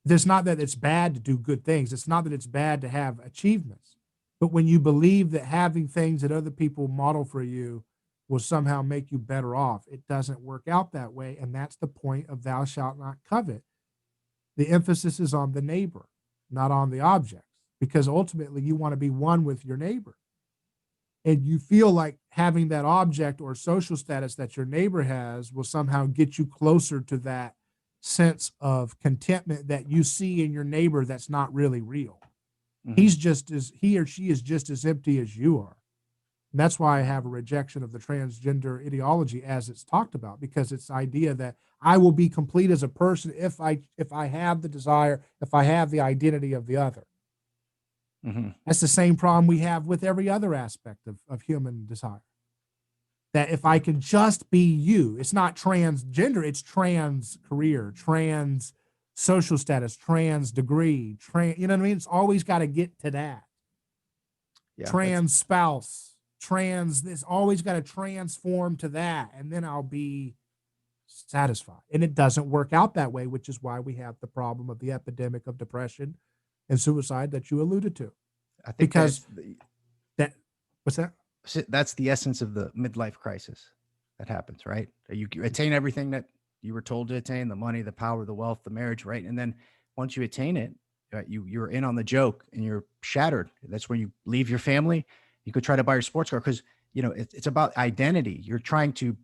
It's not that it's bad to do good things. It's not that it's bad to have achievements. But when you believe that having things that other people model for you will somehow make you better off, it doesn't work out that way. And that's the point of thou shalt not covet. The emphasis is on the neighbor, not on the objects, because ultimately you want to be one with your neighbor. And you feel like having that object or social status that your neighbor has will somehow get you closer to that sense of contentment that you see in your neighbor that's not really real. Mm-hmm. He or she is just as empty as you are. And that's why I have a rejection of the transgender ideology as it's talked about, because it's the idea that I will be complete as a person if I have the desire, if I have the identity of the other. Mm-hmm. That's the same problem we have with every other aspect of human desire. That if I can just be you, it's not transgender, it's trans career, trans social status, trans degree, you know what I mean? It's always got to get to that. Yeah, trans spouse, it's always got to transform to that, and then I'll be satisfied. And it doesn't work out that way, which is why we have the problem of the epidemic of depression and suicide that you alluded to. I think because what's that? That's the essence of the midlife crisis that happens, right? You attain everything that you were told to attain, the money, the power, the wealth, the marriage, right? And then once you attain it, right, you're in on the joke and you're shattered. That's when you leave your family. You could try to buy your sports car because, it's about identity. You're trying to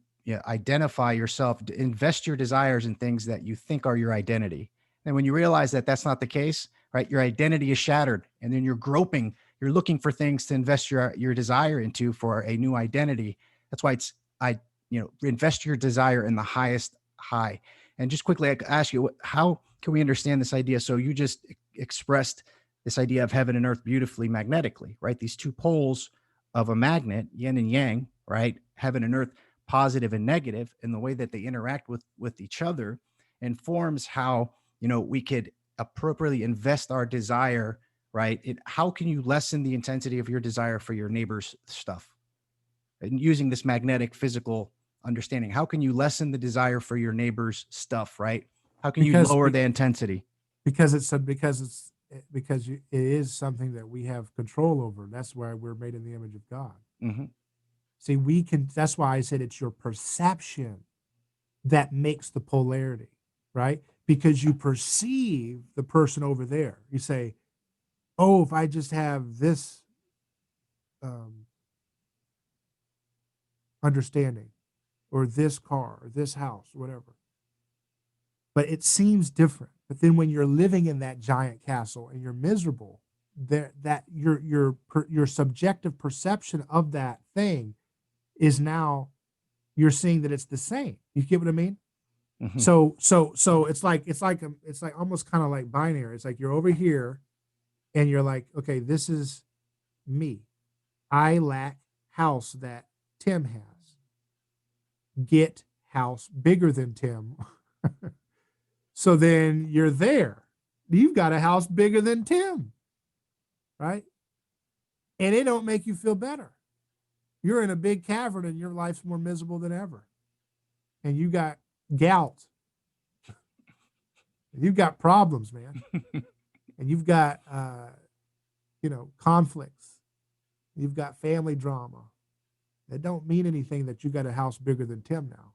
identify yourself, invest your desires in things that you think are your identity. And when you realize that that's not the case, right, your identity is shattered, and then you're groping, you're looking for things to invest your desire into for a new identity. That's why invest your desire in the highest high. And just quickly, I ask you, how can we understand this idea? So you just expressed this idea of heaven and earth beautifully magnetically, right? These two poles of a magnet, yin and yang, right? Heaven and earth, positive and negative, and the way that they interact with each other informs how, we could appropriately invest our desire, right? How can you lessen the intensity of your desire for your neighbor's stuff? And using this magnetic physical understanding, how can you lessen the desire for your neighbor's stuff, right? How can you lower the intensity? Because it is something that we have control over. That's why we're made in the image of God. Mm-hmm. See, that's why I said it's your perception that makes the polarity, right? Because you perceive the person over there. You say, oh, if I just have this understanding, or this car, or this house, or whatever. But it seems different. But then when you're living in that giant castle and you're miserable, that your subjective perception of that thing is now, you're seeing that it's the same. You get what I mean? Mm-hmm. So it's like almost kind of like binary. It's like you're over here and you're like, okay, this is me. I lack house that Tim has. Get house bigger than Tim. So then you're there. You've got a house bigger than Tim, right? and it don't make you feel better. You're in a big cavern and your life's more miserable than ever. And you got gout. You've got problems, man. And you've got, conflicts. You've got family drama. It don't mean anything that you got a house bigger than Tim now.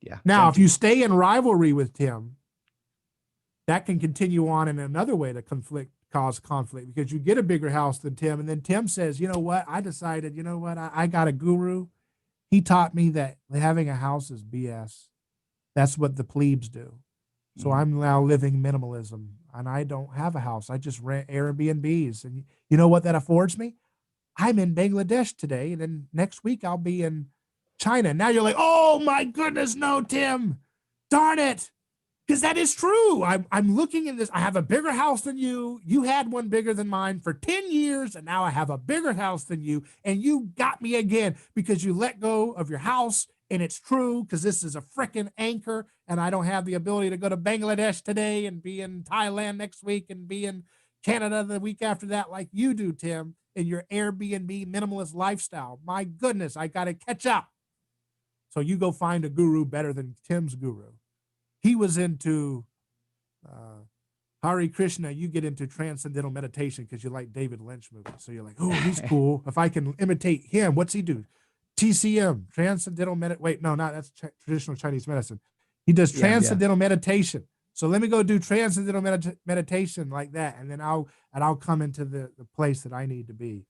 Yeah. Now, if you stay in rivalry with Tim, that can continue on in another way to cause conflict, because you get a bigger house than Tim. And then Tim says, you know what? I decided, I got a guru. He taught me that having a house is BS. That's what the plebes do. So I'm now living minimalism, and I don't have a house. I just rent Airbnbs. And you know what that affords me? I'm in Bangladesh today, and then next week I'll be in China. Now you're like, oh my goodness, no, Tim. Darn it. Because that is true. I'm looking in this. I have a bigger house than you. You had one bigger than mine for 10 years, and now I have a bigger house than you. And you got me again because you let go of your house. And it's true, because this is a freaking anchor, and I don't have the ability to go to Bangladesh today and be in Thailand next week and be in Canada the week after that like you do, Tim, in your Airbnb minimalist lifestyle. My goodness, I got to catch up. So you go find a guru better than Tim's guru. He was into Hare Krishna. You get into transcendental meditation because you like David Lynch movies. So you're like, oh, he's cool. If I can imitate him, what's he do? TCM, transcendental that's traditional Chinese medicine. He does transcendental meditation. So let me go do transcendental meditation like that, and then I'll come into the place that I need to be.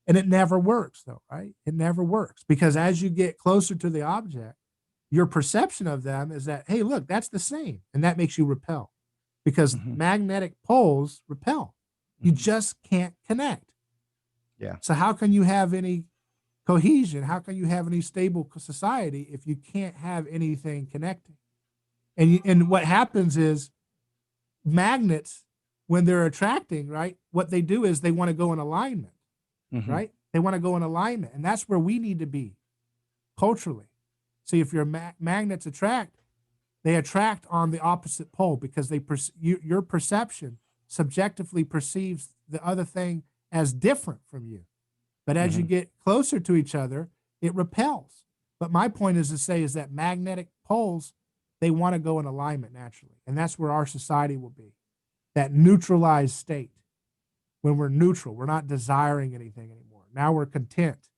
And it never works, though, right? It never works, because as you get closer to the object, your perception of them is that, hey, look, that's the same, and that makes you repel, because magnetic poles repel. You just can't connect. Yeah. So how can you have any cohesion? How can you have any stable society if you can't have anything connecting? And what happens is magnets, when they're attracting, right, what they do is they want to go in alignment, right? They want to go in alignment. And that's where we need to be culturally. See, if your magnets attract, they attract on the opposite pole, because your perception subjectively perceives the other thing as different from you. But as you get closer to each other, it repels. But my point is to say is that magnetic poles, they want to go in alignment naturally. And that's where our society will be, that neutralized state. When we're neutral, we're not desiring anything anymore. Now we're content.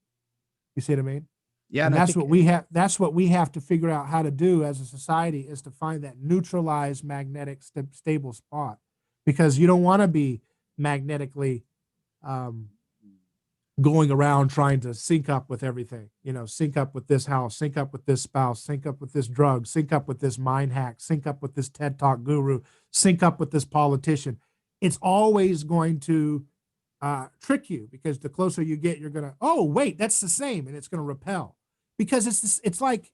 You see what I mean? Yeah. And that's what we have. That's what we have to figure out how to do as a society, is to find that neutralized magnetic stable spot, because you don't want to be magnetically going around trying to sync up with everything, sync up with this house, sync up with this spouse, sync up with this drug, sync up with this mind hack, sync up with this TED Talk guru, sync up with this politician. It's always going to trick you, because the closer you get, you're going to, oh, wait, that's the same. And it's going to repel, because it's like,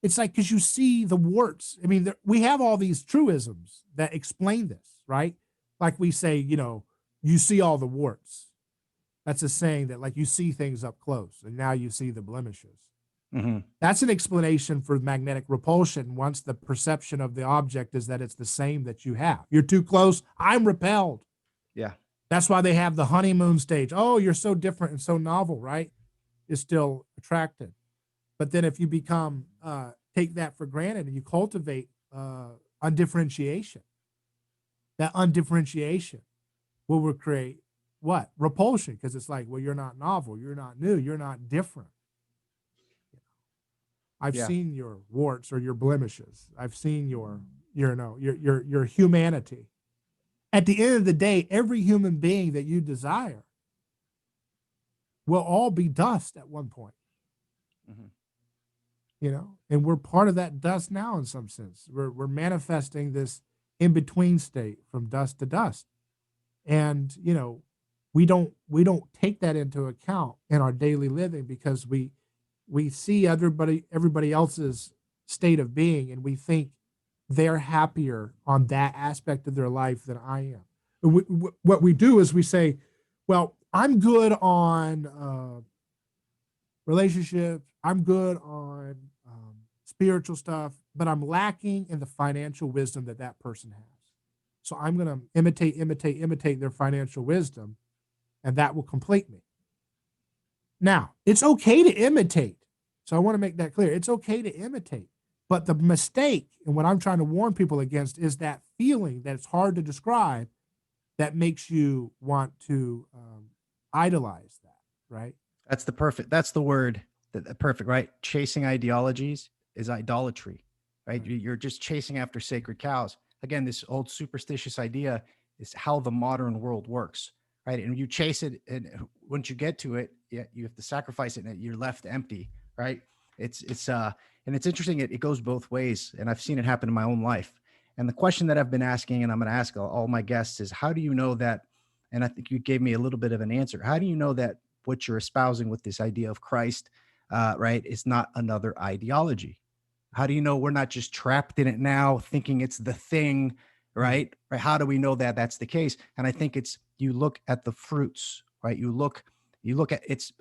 because you see the warts. I mean, we have all these truisms that explain this, right? Like we say, you see all the warts. That's a saying that, like, you see things up close and now you see the blemishes. That's an explanation for magnetic repulsion. Once the perception of the object is that it's the same that you have. You're too close, I'm repelled. Yeah. That's why they have the honeymoon stage. Oh, you're so different and so novel, right? Is still attracted. But then if you become, take that for granted and you cultivate undifferentiation, that undifferentiation will create what? Repulsion, because it's like, well, you're not novel, you're not new, you're not different. I've seen your warts or your blemishes. I've seen your humanity. At the end of the day, every human being that you desire will all be dust at one point. And we're part of that dust now in some sense. We're manifesting this in-between state from dust to dust. And, we don't take that into account in our daily living, because we see everybody else's state of being, and we think they're happier on that aspect of their life than I am. What we do is we say, well, I'm good on relationships. I'm good on spiritual stuff, but I'm lacking in the financial wisdom that person has. So I'm going to imitate their financial wisdom, and that will complete me. Now, it's okay to imitate. So I want to make that clear. It's okay to imitate. But the mistake, and what I'm trying to warn people against, is that feeling that it's hard to describe that makes you want to idolize that, right? That's the word, perfect, right? Chasing ideologies is idolatry, right? Right. You're just chasing after sacred cows. Again, this old superstitious idea is how the modern world works, right? And you chase it, and once you get to it, yeah, you have to sacrifice it, and you're left empty, right? It's and it's interesting. It goes both ways, and I've seen it happen in my own life. And the question that I've been asking, and I'm going to ask all my guests, is how do you know that? And I think you gave me a little bit of an answer. How do you know that what you're espousing with this idea of Christ, right, is not another ideology? How do you know we're not just trapped in it now, thinking it's the thing, Mm. right? Right? How do we know that that's the case? And I think it's you look at the fruits, right? You look at it's,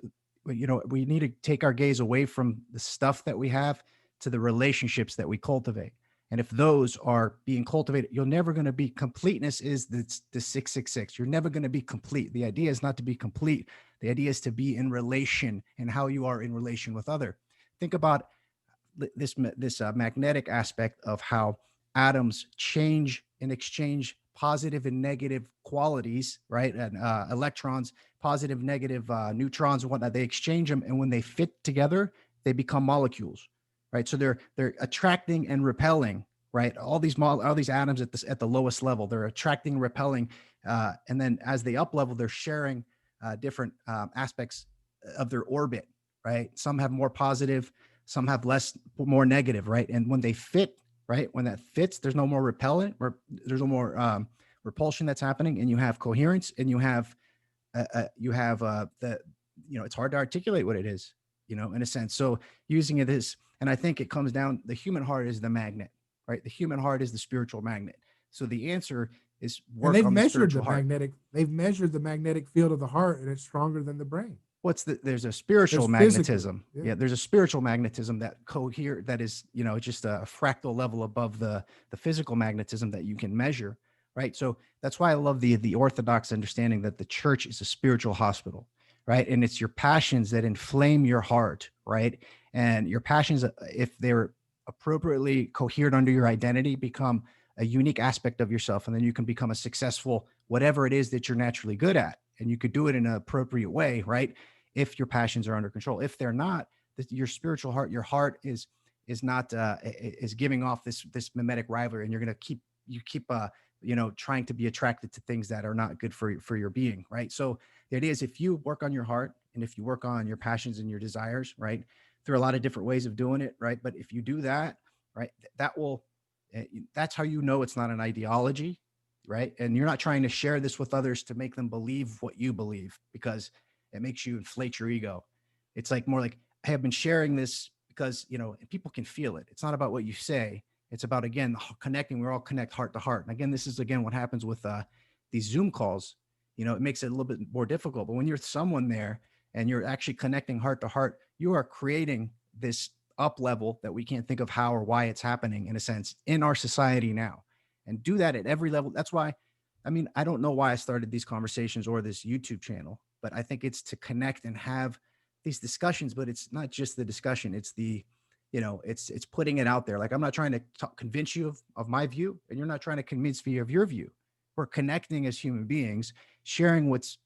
we need to take our gaze away from the stuff that we have to the relationships that we cultivate. And if those are being cultivated, you're never going to be completeness is the 666. You're never going to be complete. The idea is not to be complete. The idea is to be in relation and how you are in relation with other. Think about this magnetic aspect of how atoms change and exchange positive and negative qualities, right? And electrons, positive, negative, neutrons, and whatnot. They exchange them, and when they fit together, they become molecules, right? So they're attracting and repelling, right? All these atoms at the lowest level, they're attracting, repelling, and then as they up level, they're sharing different aspects of their orbit, right? Some have more positive, some have more negative, right? And when they fit, right, when that fits, there's no more repellent, or there's no more repulsion that's happening, and you have coherence, and you have the, it's hard to articulate what it is, in a sense. So using it as, and I think it comes down, the human heart is the magnet, right? The human heart is the spiritual magnet. So the answer is And work on the spiritual heart. they've measured the magnetic field of the heart, and it's stronger than the brain. There's a spiritual There's physically, magnetism. yeah. Yeah, there's a spiritual magnetism that is, just a fractal level above the physical magnetism that you can measure, right? So that's why I love the orthodox understanding that the church is a spiritual hospital, right? And it's your passions that inflame your heart, right? And your passions, if they're appropriately cohered under your identity, become a unique aspect of yourself, and then you can become a successful whatever it is that you're naturally good at, and you could do it in an appropriate way, right? If your passions are under control. If they're not, your spiritual heart, your heart is not is giving off this mimetic rivalry, and you're going to keep trying to be attracted to things that are not good for your being, right? So the idea is, if you work on your heart, and if you work on your passions and your desires, right, there are a lot of different ways of doing it, right? But if you do that, right, that will that's how you know it's not an ideology, right? And you're not trying to share this with others to make them believe what you believe, because it makes you inflate your ego. It's like more like, I have been sharing this because, people can feel it. It's not about what you say. It's about, again, connecting. We're all connect heart to heart. And again, this is, again, what happens with these Zoom calls. It makes it a little bit more difficult. But when you're someone there and you're actually connecting heart to heart, you are creating this up level that we can't think of how or why it's happening, in a sense, in our society now. And do that at every level. That's why, I don't know why I started these conversations or this YouTube channel, but I think it's to connect and have these discussions. But it's not just the discussion, it's it's putting it out there. Like, I'm not trying to convince you of my view, and you're not trying to convince me of your view. We're connecting as human beings, sharing what's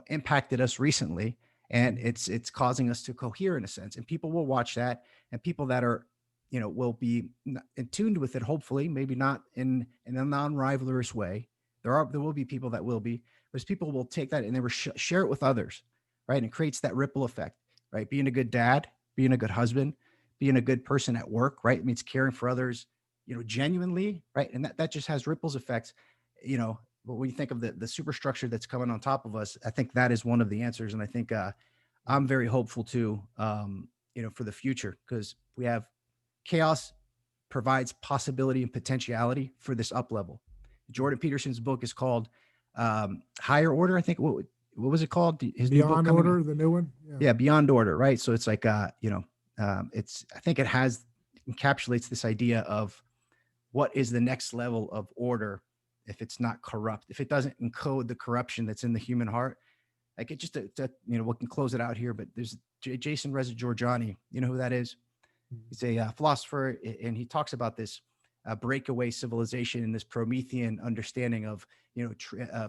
impacted us recently, and it's causing us to cohere, in a sense. And people will watch that, and people that are will be in tuned with it, hopefully, maybe not in a non-rivalrous way. There will be people that will be, but people will take that and they will share it with others, right? And it creates that ripple effect, right? Being a good dad, being a good husband, being a good person at work, right? It means caring for others, genuinely, right? And that just has ripples effects, but when you think of the superstructure that's coming on top of us, I think that is one of the answers. And I think I'm very hopeful too, for the future, because we have chaos provides possibility and potentiality for this up level. Jordan Peterson's book is called Higher Order. I think what was it called? His new book Beyond coming Order, out? the new one. Yeah, Beyond Order, right? So it's like it's, I think it encapsulates this idea of what is the next level of order if it's not corrupt, if it doesn't encode the corruption that's in the human heart. Like it just we can close it out here, but there's Jason Reza Giorgiani. You know who that is? He's a philosopher, and he talks about this breakaway civilization and this Promethean understanding of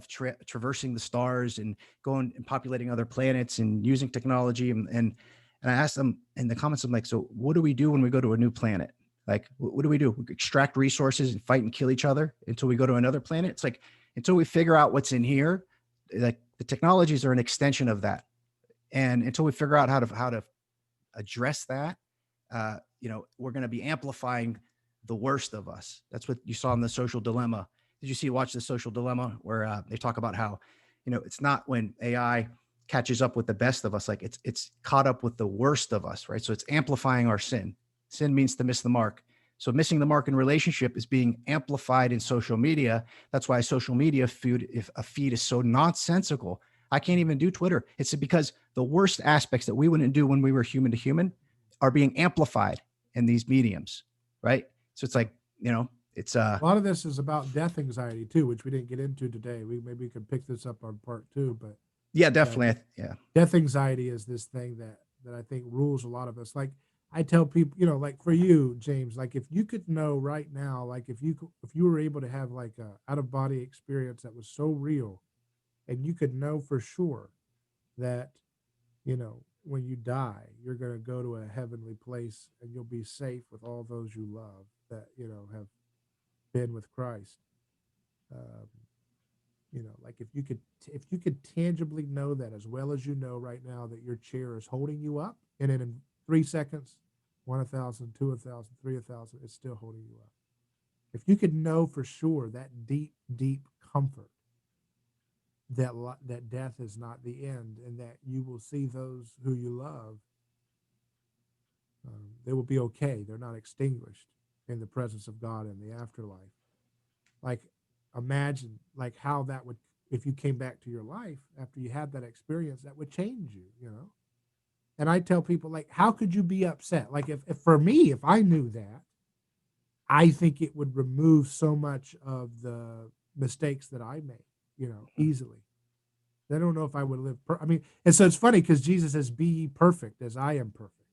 traversing the stars and going and populating other planets and using technology. And I asked them in the comments, I'm like, so what do we do when we go to a new planet? Like, what do? We extract resources and fight and kill each other until we go to another planet. It's like until we figure out what's in here, like the technologies are an extension of that, and until we figure out how to address that, we're going to be amplifying the worst of us. That's what you saw in The Social Dilemma. Did you watch The Social Dilemma, where they talk about how, it's not when AI catches up with the best of us, like it's caught up with the worst of us, right? So it's amplifying our sin. Sin means to miss the mark. So missing the mark in relationship is being amplified in social media. That's why social media feed is so nonsensical. I can't even do Twitter. It's because the worst aspects that we wouldn't do when we were human to human are being amplified in these mediums, right? So it's like, it's a lot of this is about death anxiety too, which we didn't get into today. Maybe could pick this up on part 2, but yeah, definitely. Death anxiety is this thing that I think rules a lot of us. Like I tell people, like for you, James, like if you could know right now, like if you were able to have like a out of body experience that was so real, and you could know for sure that, when you die, you're going to go to a heavenly place and you'll be safe with all those you love that, have been with Christ. Um, like if you could tangibly know that as well as right now that your chair is holding you up, and then in 3 seconds, 1,000, 2,000, 3,000, it's still holding you up. If you could know for sure that deep, deep comfort that death is not the end, and that you will see those who you love, they will be okay. They're not extinguished in the presence of God in the afterlife. Like, imagine like how that would, if you came back to your life after you had that experience, that would change you. And I tell people, like, how could you be upset? Like, if for me, if I knew that, I think it would remove so much of the mistakes that I made, easily. I don't know if I would live. And so it's funny because Jesus says, "Be ye perfect as I am perfect."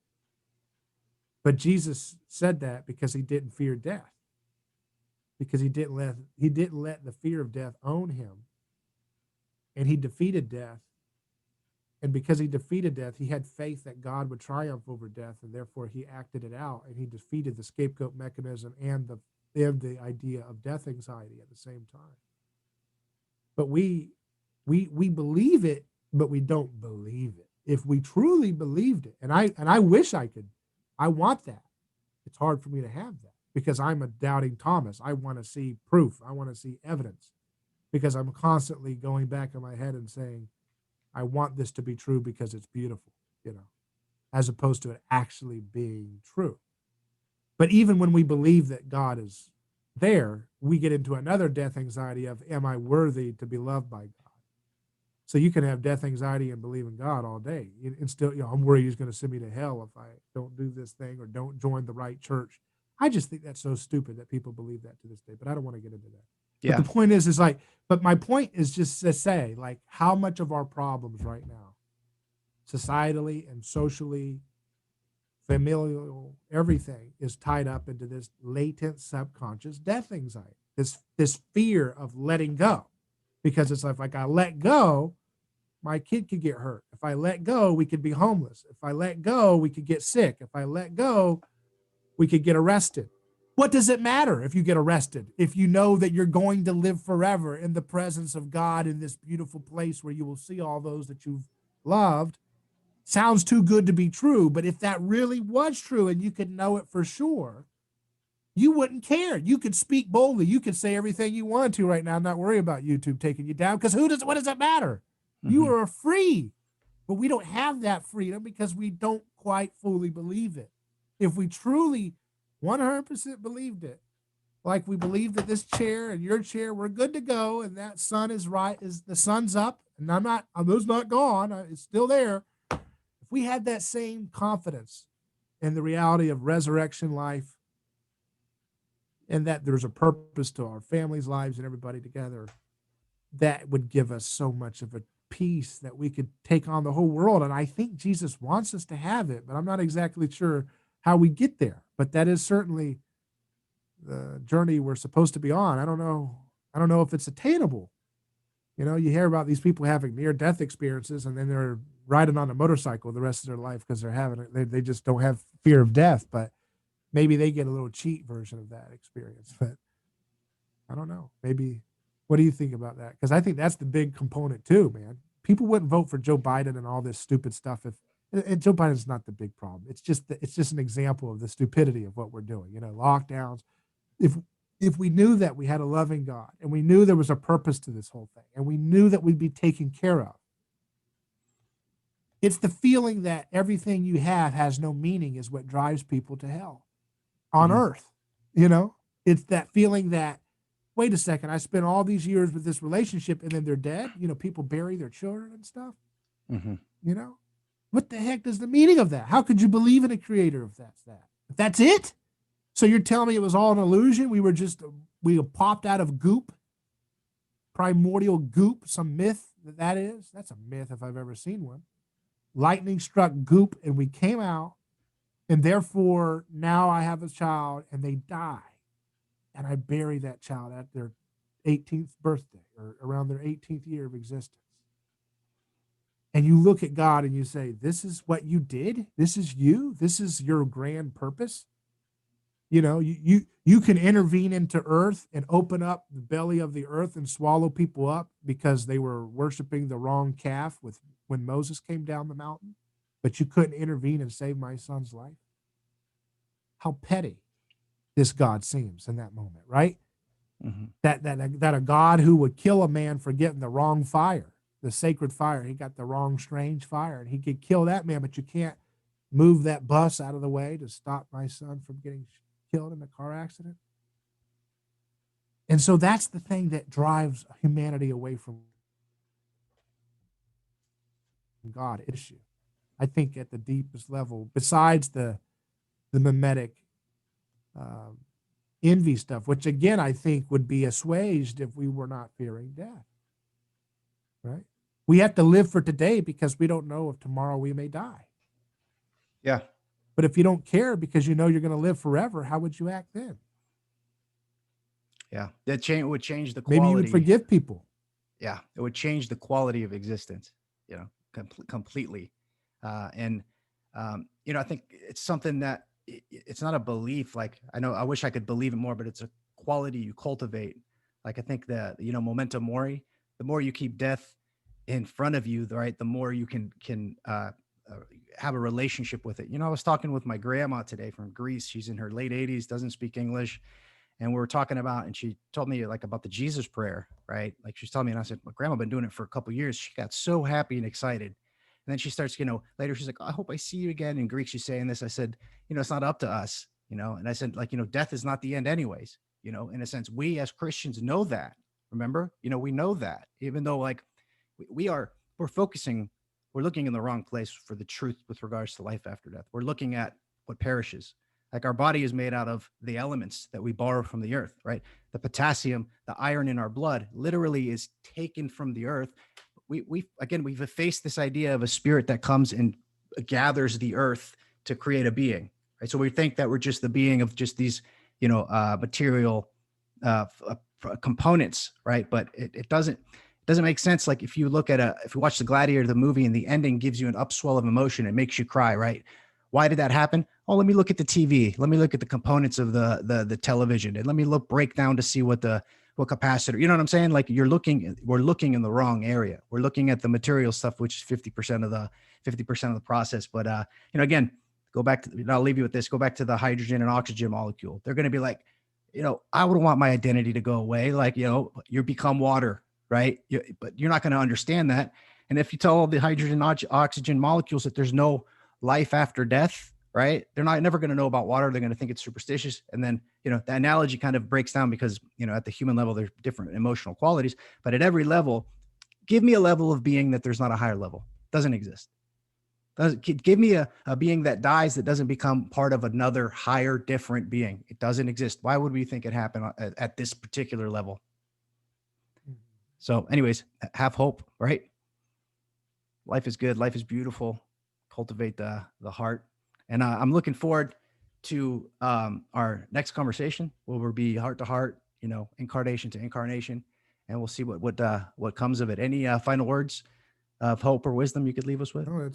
But Jesus said that because he didn't fear death, because he didn't let the fear of death own him, and he defeated death. And because he defeated death, he had faith that God would triumph over death, and therefore he acted it out, and he defeated the scapegoat mechanism and the idea of death anxiety at the same time. But we believe it, but we don't believe it. If we truly believed it, and I wish I could, I want that. It's hard for me to have that because I'm a doubting Thomas. I want to see proof. I want to see evidence because I'm constantly going back in my head and saying, I want this to be true because it's beautiful, as opposed to it actually being true. But even when we believe that God is there, we get into another death anxiety of, am I worthy to be loved by God? So you can have death anxiety and believe in God all day. And still, I'm worried he's going to send me to hell if I don't do this thing or don't join the right church. I just think that's so stupid that people believe that to this day, but I don't want to get into that. Yeah. But the point is like, but my point is just to say, like, how much of our problems right now, societally and socially, familial, everything is tied up into this latent subconscious death anxiety, this fear of letting go. Because it's like I let go, my kid could get hurt. If I let go, we could be homeless. If I let go, we could get sick. If I let go, we could get arrested. What does it matter if you get arrested? If you know that you're going to live forever in the presence of God in this beautiful place where you will see all those that you've loved. Sounds too good to be true, but if that really was true and you could know it for sure, you wouldn't care. You could speak boldly. You could say everything you wanted to right now, not worry about YouTube taking you down, because what does it matter? Mm-hmm. You are free, but we don't have that freedom because we don't quite fully believe it. If we truly 100% believed it, like we believe that this chair and your chair, we're good to go, and that sun is right, is the sun's up, and those not gone, it's still there. If we had that same confidence in the reality of resurrection life, and that there's a purpose to our families' lives and everybody together, that would give us so much of a peace that we could take on the whole world. And I think Jesus wants us to have it, but I'm not exactly sure how we get there. But that is certainly the journey we're supposed to be on. I don't know. I don't know if it's attainable. You know, you hear about these people having near death experiences and then they're riding on a motorcycle the rest of their life because they're having it. They just don't have fear of death, but maybe they get a little cheat version of that experience. But I don't know. Maybe, what do you think about that? Because I think that's the big component too, man. People wouldn't vote for Joe Biden and all this stupid stuff if, and Joe Biden's not the big problem. It's just an example of the stupidity of what we're doing. You know, lockdowns. If if we knew that we had a loving God and we knew there was a purpose to this whole thing and we knew that we'd be taken care of, it's the feeling that everything you have has no meaning is what drives people to hell on earth. You know, it's that feeling that, wait a second, I spent all these years with this relationship and then they're dead. You know, people bury their children and stuff. You know, what the heck is the meaning of that? How could you believe in a creator if that's that? If that's it? So you're telling me it was all an illusion? We popped out of goop, primordial goop, some myth that is? That's a myth if I've ever seen one. Lightning struck goop and we came out, and therefore now I have a child and they die. And I bury that child at their 18th birthday or around their 18th year of existence. And you look at God and you say, this is what you did? This is you? This is your grand purpose? You know, you can intervene into earth and open up the belly of the earth and swallow people up because they were worshiping the wrong calf when Moses came down the mountain, but you couldn't intervene and save my son's life. How petty this God seems in that moment, right? That a God who would kill a man for getting the wrong fire, the sacred fire. He got the wrong strange fire, and he could kill that man, but you can't move that bus out of the way to stop my son from getting killed in a car accident. And so that's the thing that drives humanity away from God issue. I think at the deepest level, besides the mimetic envy stuff, which again I think would be assuaged if we were not fearing death. Right? We have to live for today because we don't know if tomorrow we may die. Yeah. But if you don't care because you know you're going to live forever, how would you act then? Yeah. That would change the quality. Maybe you would forgive people. Yeah. It would change the quality of existence, you know, completely. You know, I think it's something that it's not a belief. Like, I wish I could believe it more, but it's a quality you cultivate. Like, I think that, you know, memento mori, the more you keep death in front of you, right, the more you can have a relationship with it. You know, I was talking with my grandma today from Greece. She's in her late 80s, doesn't speak English. And we were talking about, and she told me like about the Jesus prayer, right? Like she's telling me, and I said, my grandma been doing it for a couple of years. She got so happy and excited. And then she starts, you know, later she's like, oh, I hope I see you again. In Greek, she's saying this. I said, you know, it's not up to us, you know? And I said, like, you know, death is not the end anyways, you know, in a sense, we as Christians know that, remember, you know, we know that, even though like we're looking in the wrong place for the truth with regards to life after death. We're looking at what perishes. Like our body is made out of the elements that we borrow from the earth, right? The potassium, the iron in our blood literally is taken from the earth. We've effaced this idea of a spirit that comes and gathers the earth to create a being, right? So we think that we're just the being of just these, you know, material components, right? But it doesn't make sense. Like if you watch the Gladiator, the movie, and the ending gives you an upswell of emotion, it makes you cry, right? Why did that happen? Oh, let me look at the TV. Let me look at the components of the television, and let me break down to see what capacitor. You know what I'm saying? Like we're looking in the wrong area. We're looking at the material stuff, which is 50% of the process. But you know, again, go back to. I'll leave you with this. Go back to the hydrogen and oxygen molecule. They're going to be like, you know, I would want my identity to go away. Like, you know, you become water, right? But you're not going to understand that. And if you tell all the hydrogen and oxygen molecules that there's no life after death, right? They're never going to know about water. They're going to think it's superstitious. And then, you know, the analogy kind of breaks down because, you know, at the human level, there's different emotional qualities, but at every level, give me a level of being that there's not a higher level. Doesn't exist. Give me a being that dies that doesn't become part of another higher, different being. It doesn't exist. Why would we think it happened at this particular level? So anyways, have hope, right? Life is good. Life is beautiful. Cultivate the heart. And I'm looking forward to our next conversation, where we'll be heart to heart, incarnation to incarnation, and we'll see what comes of it. Any final words of hope or wisdom you could leave us with? No,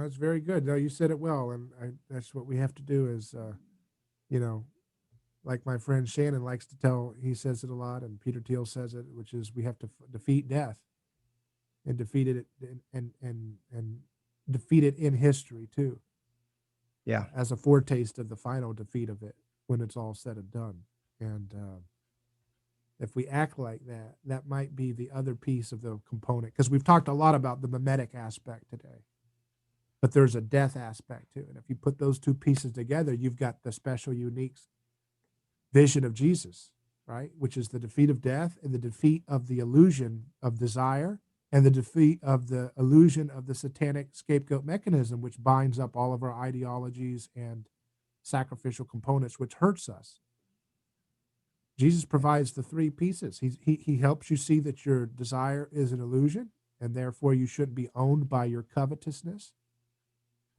it's very good. No, you said it well, and that's what we have to do. Is you know, like my friend Shannon likes to tell. He says it a lot, and Peter Thiel says it, which is we have to defeat death and defeat it and defeat it in history too, Yeah. as a foretaste of the final defeat of it when it's all said and done. And if we act like that, that might be the other piece of the component, because we've talked a lot about the mimetic aspect today, but there's a death aspect too. And if you put those two pieces together, you've got the special, unique vision of Jesus, right? Which is the defeat of death and the defeat of the illusion of desire and the defeat of the illusion of the satanic scapegoat mechanism, which binds up all of our ideologies and sacrificial components, which hurts us. Jesus provides the three pieces. He helps you see that your desire is an illusion, and therefore you shouldn't be owned by your covetousness.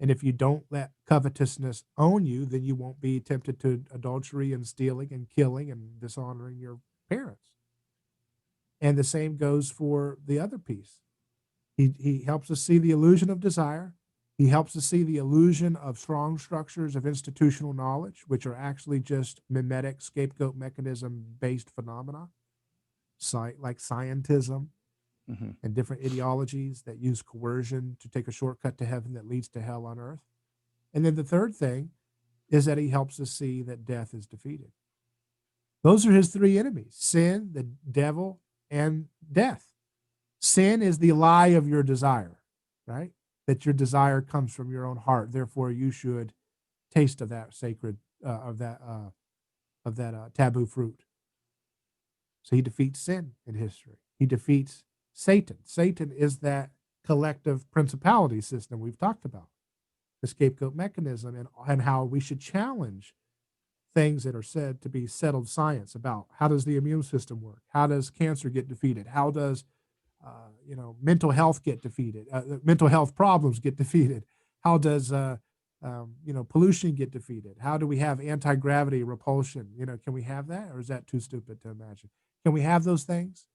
And if you don't let covetousness own you, then you won't be tempted to adultery and stealing and killing and dishonoring your parents. And the same goes for the other piece. He helps us see the illusion of desire. He helps us see the illusion of strong structures of institutional knowledge, which are actually just mimetic scapegoat mechanism based phenomena, like scientism and different ideologies that use coercion to take a shortcut to heaven that leads to hell on earth. And then the third thing is that he helps us see that death is defeated. Those are his three enemies: sin, the devil, and death. Sin is the lie of your desire, right? That your desire comes from your own heart. Therefore, you should taste of that sacred, of that taboo fruit. So he defeats sin in history. He defeats Satan. Satan is that collective principality system we've talked about, the scapegoat mechanism, and how we should challenge things that are said to be settled science about how does the immune system work? How does cancer get defeated? How does mental health get defeated? Mental health problems get defeated. How does pollution get defeated? How do we have anti-gravity repulsion? Can we have that, or is that too stupid to imagine? Can we have those things?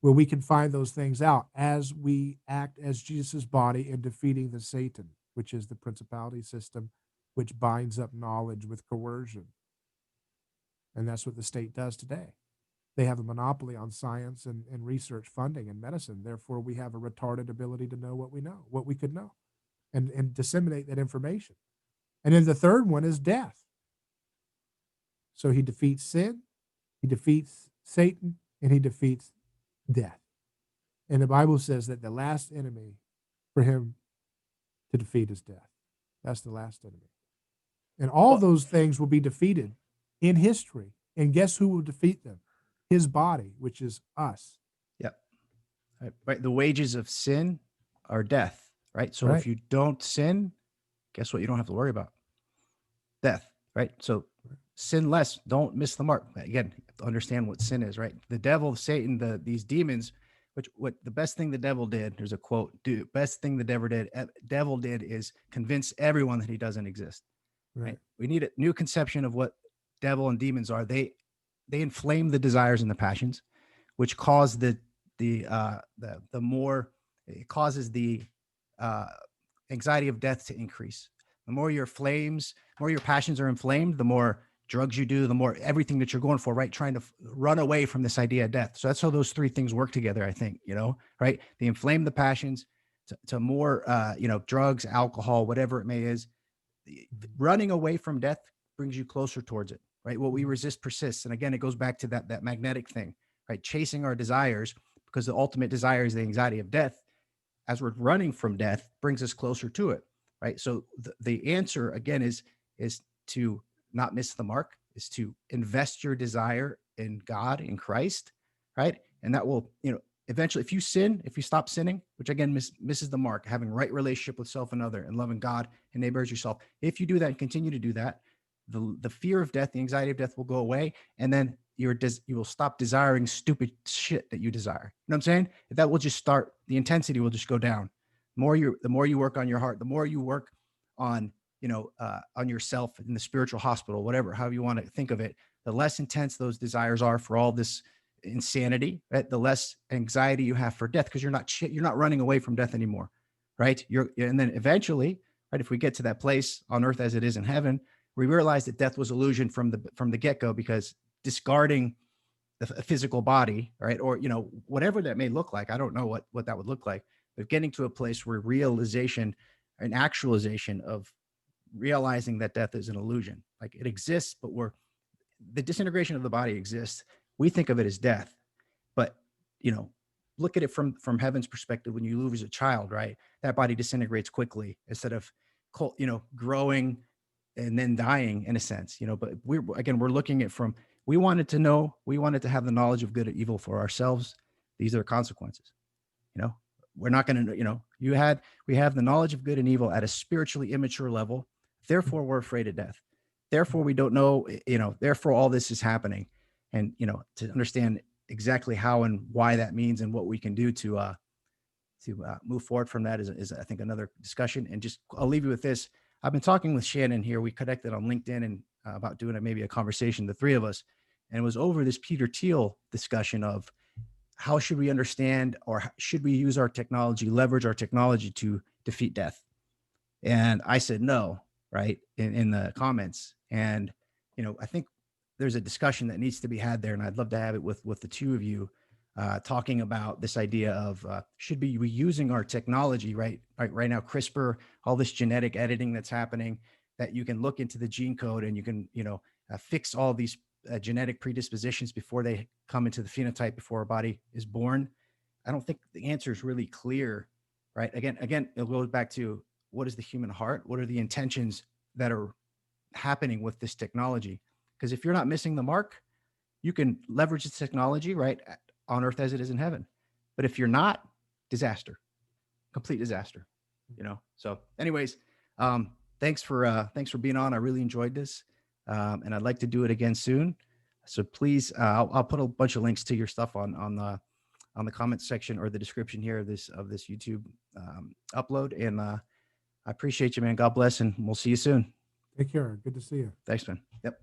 Where we can find those things out as we act as Jesus' body in defeating the Satan, which is the principality system, which binds up knowledge with coercion. And that's what the state does today. They have a monopoly on science and research funding and medicine. Therefore, we have a retarded ability to know what we know, what we could know, and disseminate that information. And then the third one is death. So he defeats sin, he defeats Satan, and he defeats death. And the Bible says that the last enemy for him to defeat is death. That's the last enemy. And all those things will be defeated in history. And guess who will defeat them? His body, which is us. Yep. Right. The wages of sin are death, right? So if you don't sin, guess what? You don't have to worry about death, right? So sin less, don't miss the mark. Again, you have to understand what sin is, right? The devil, Satan, these demons, what the best thing the devil did, there's a quote, best thing the devil did is convince everyone that he doesn't exist, right? We need a new conception of what devil and demons are. They inflame the desires and the passions, which cause the more, it causes the anxiety of death to increase. The more your passions are inflamed, the more drugs you do, the more everything that you're going for, right? Trying to run away from this idea of death. So that's how those three things work together, I think, right? They inflame the passions to more, drugs, alcohol, whatever it may is. Running away from death brings you closer towards it, right? What we resist persists. And again, it goes back to that magnetic thing, right? Chasing our desires, because the ultimate desire is the anxiety of death. As we're running from death, brings us closer to it, right? So the answer again is to not miss the mark, is to invest your desire in God, in Christ, right? And that will, eventually, if you stop sinning, which again misses the mark, having right relationship with self and other, and loving God and neighbor as yourself. If you do that and continue to do that, the fear of death, the anxiety of death will go away. And then you will stop desiring stupid shit that you desire. You know what I'm saying? That will just start, the intensity will just go down. The more you work on your heart, the more you work on, on yourself in the spiritual hospital, whatever, however you want to think of it, the less intense those desires are for all this insanity, right? The less anxiety you have for death, because you're not running away from death anymore, right? And then eventually, right, if we get to that place on earth as it is in heaven, we realize that death was illusion from the get-go, because discarding the physical body, right, or whatever that may look like, I don't know what that would look like, but getting to a place where realization and actualization of realizing that death is an illusion, like it exists, but the disintegration of the body exists. We think of it as death, but look at it from heaven's perspective. When you lose a child, right, that body disintegrates quickly instead of growing and then dying, in a sense. But we're looking at we wanted to have the knowledge of good and evil for ourselves. These are consequences. We're not going to, we have the knowledge of good and evil at a spiritually immature level. Therefore, we're afraid of death. Therefore, we don't know, therefore all this is happening. And, to understand exactly how and why that means and what we can do to move forward from that is I think another discussion. And I'll leave you with this. I've been talking with Shannon here. We connected on LinkedIn and about doing maybe a conversation, the three of us, and it was over this Peter Thiel discussion of how should we understand, or should we use our technology, leverage our technology to defeat death? And I said no, right, in the comments. And I think there's a discussion that needs to be had there, and I'd love to have it with the two of you, talking about this idea of should we be using our technology, right now, CRISPR, all this genetic editing that's happening, that you can look into the gene code and you can fix all these genetic predispositions before they come into the phenotype, before a body is born. I don't think the answer is really clear, right? Again, it goes back to, what is the human heart? What are the intentions that are happening with this technology? Because if you're not missing the mark, you can leverage this technology, right, on earth as it is in heaven. But if you're not, disaster, complete disaster, So anyways, thanks for being on. I really enjoyed this. And I'd like to do it again soon. So please, I'll put a bunch of links to your stuff on the comment section or the description here of this YouTube upload. And I appreciate you, man. God bless, and we'll see you soon. Take care. Good to see you. Thanks, man. Yep.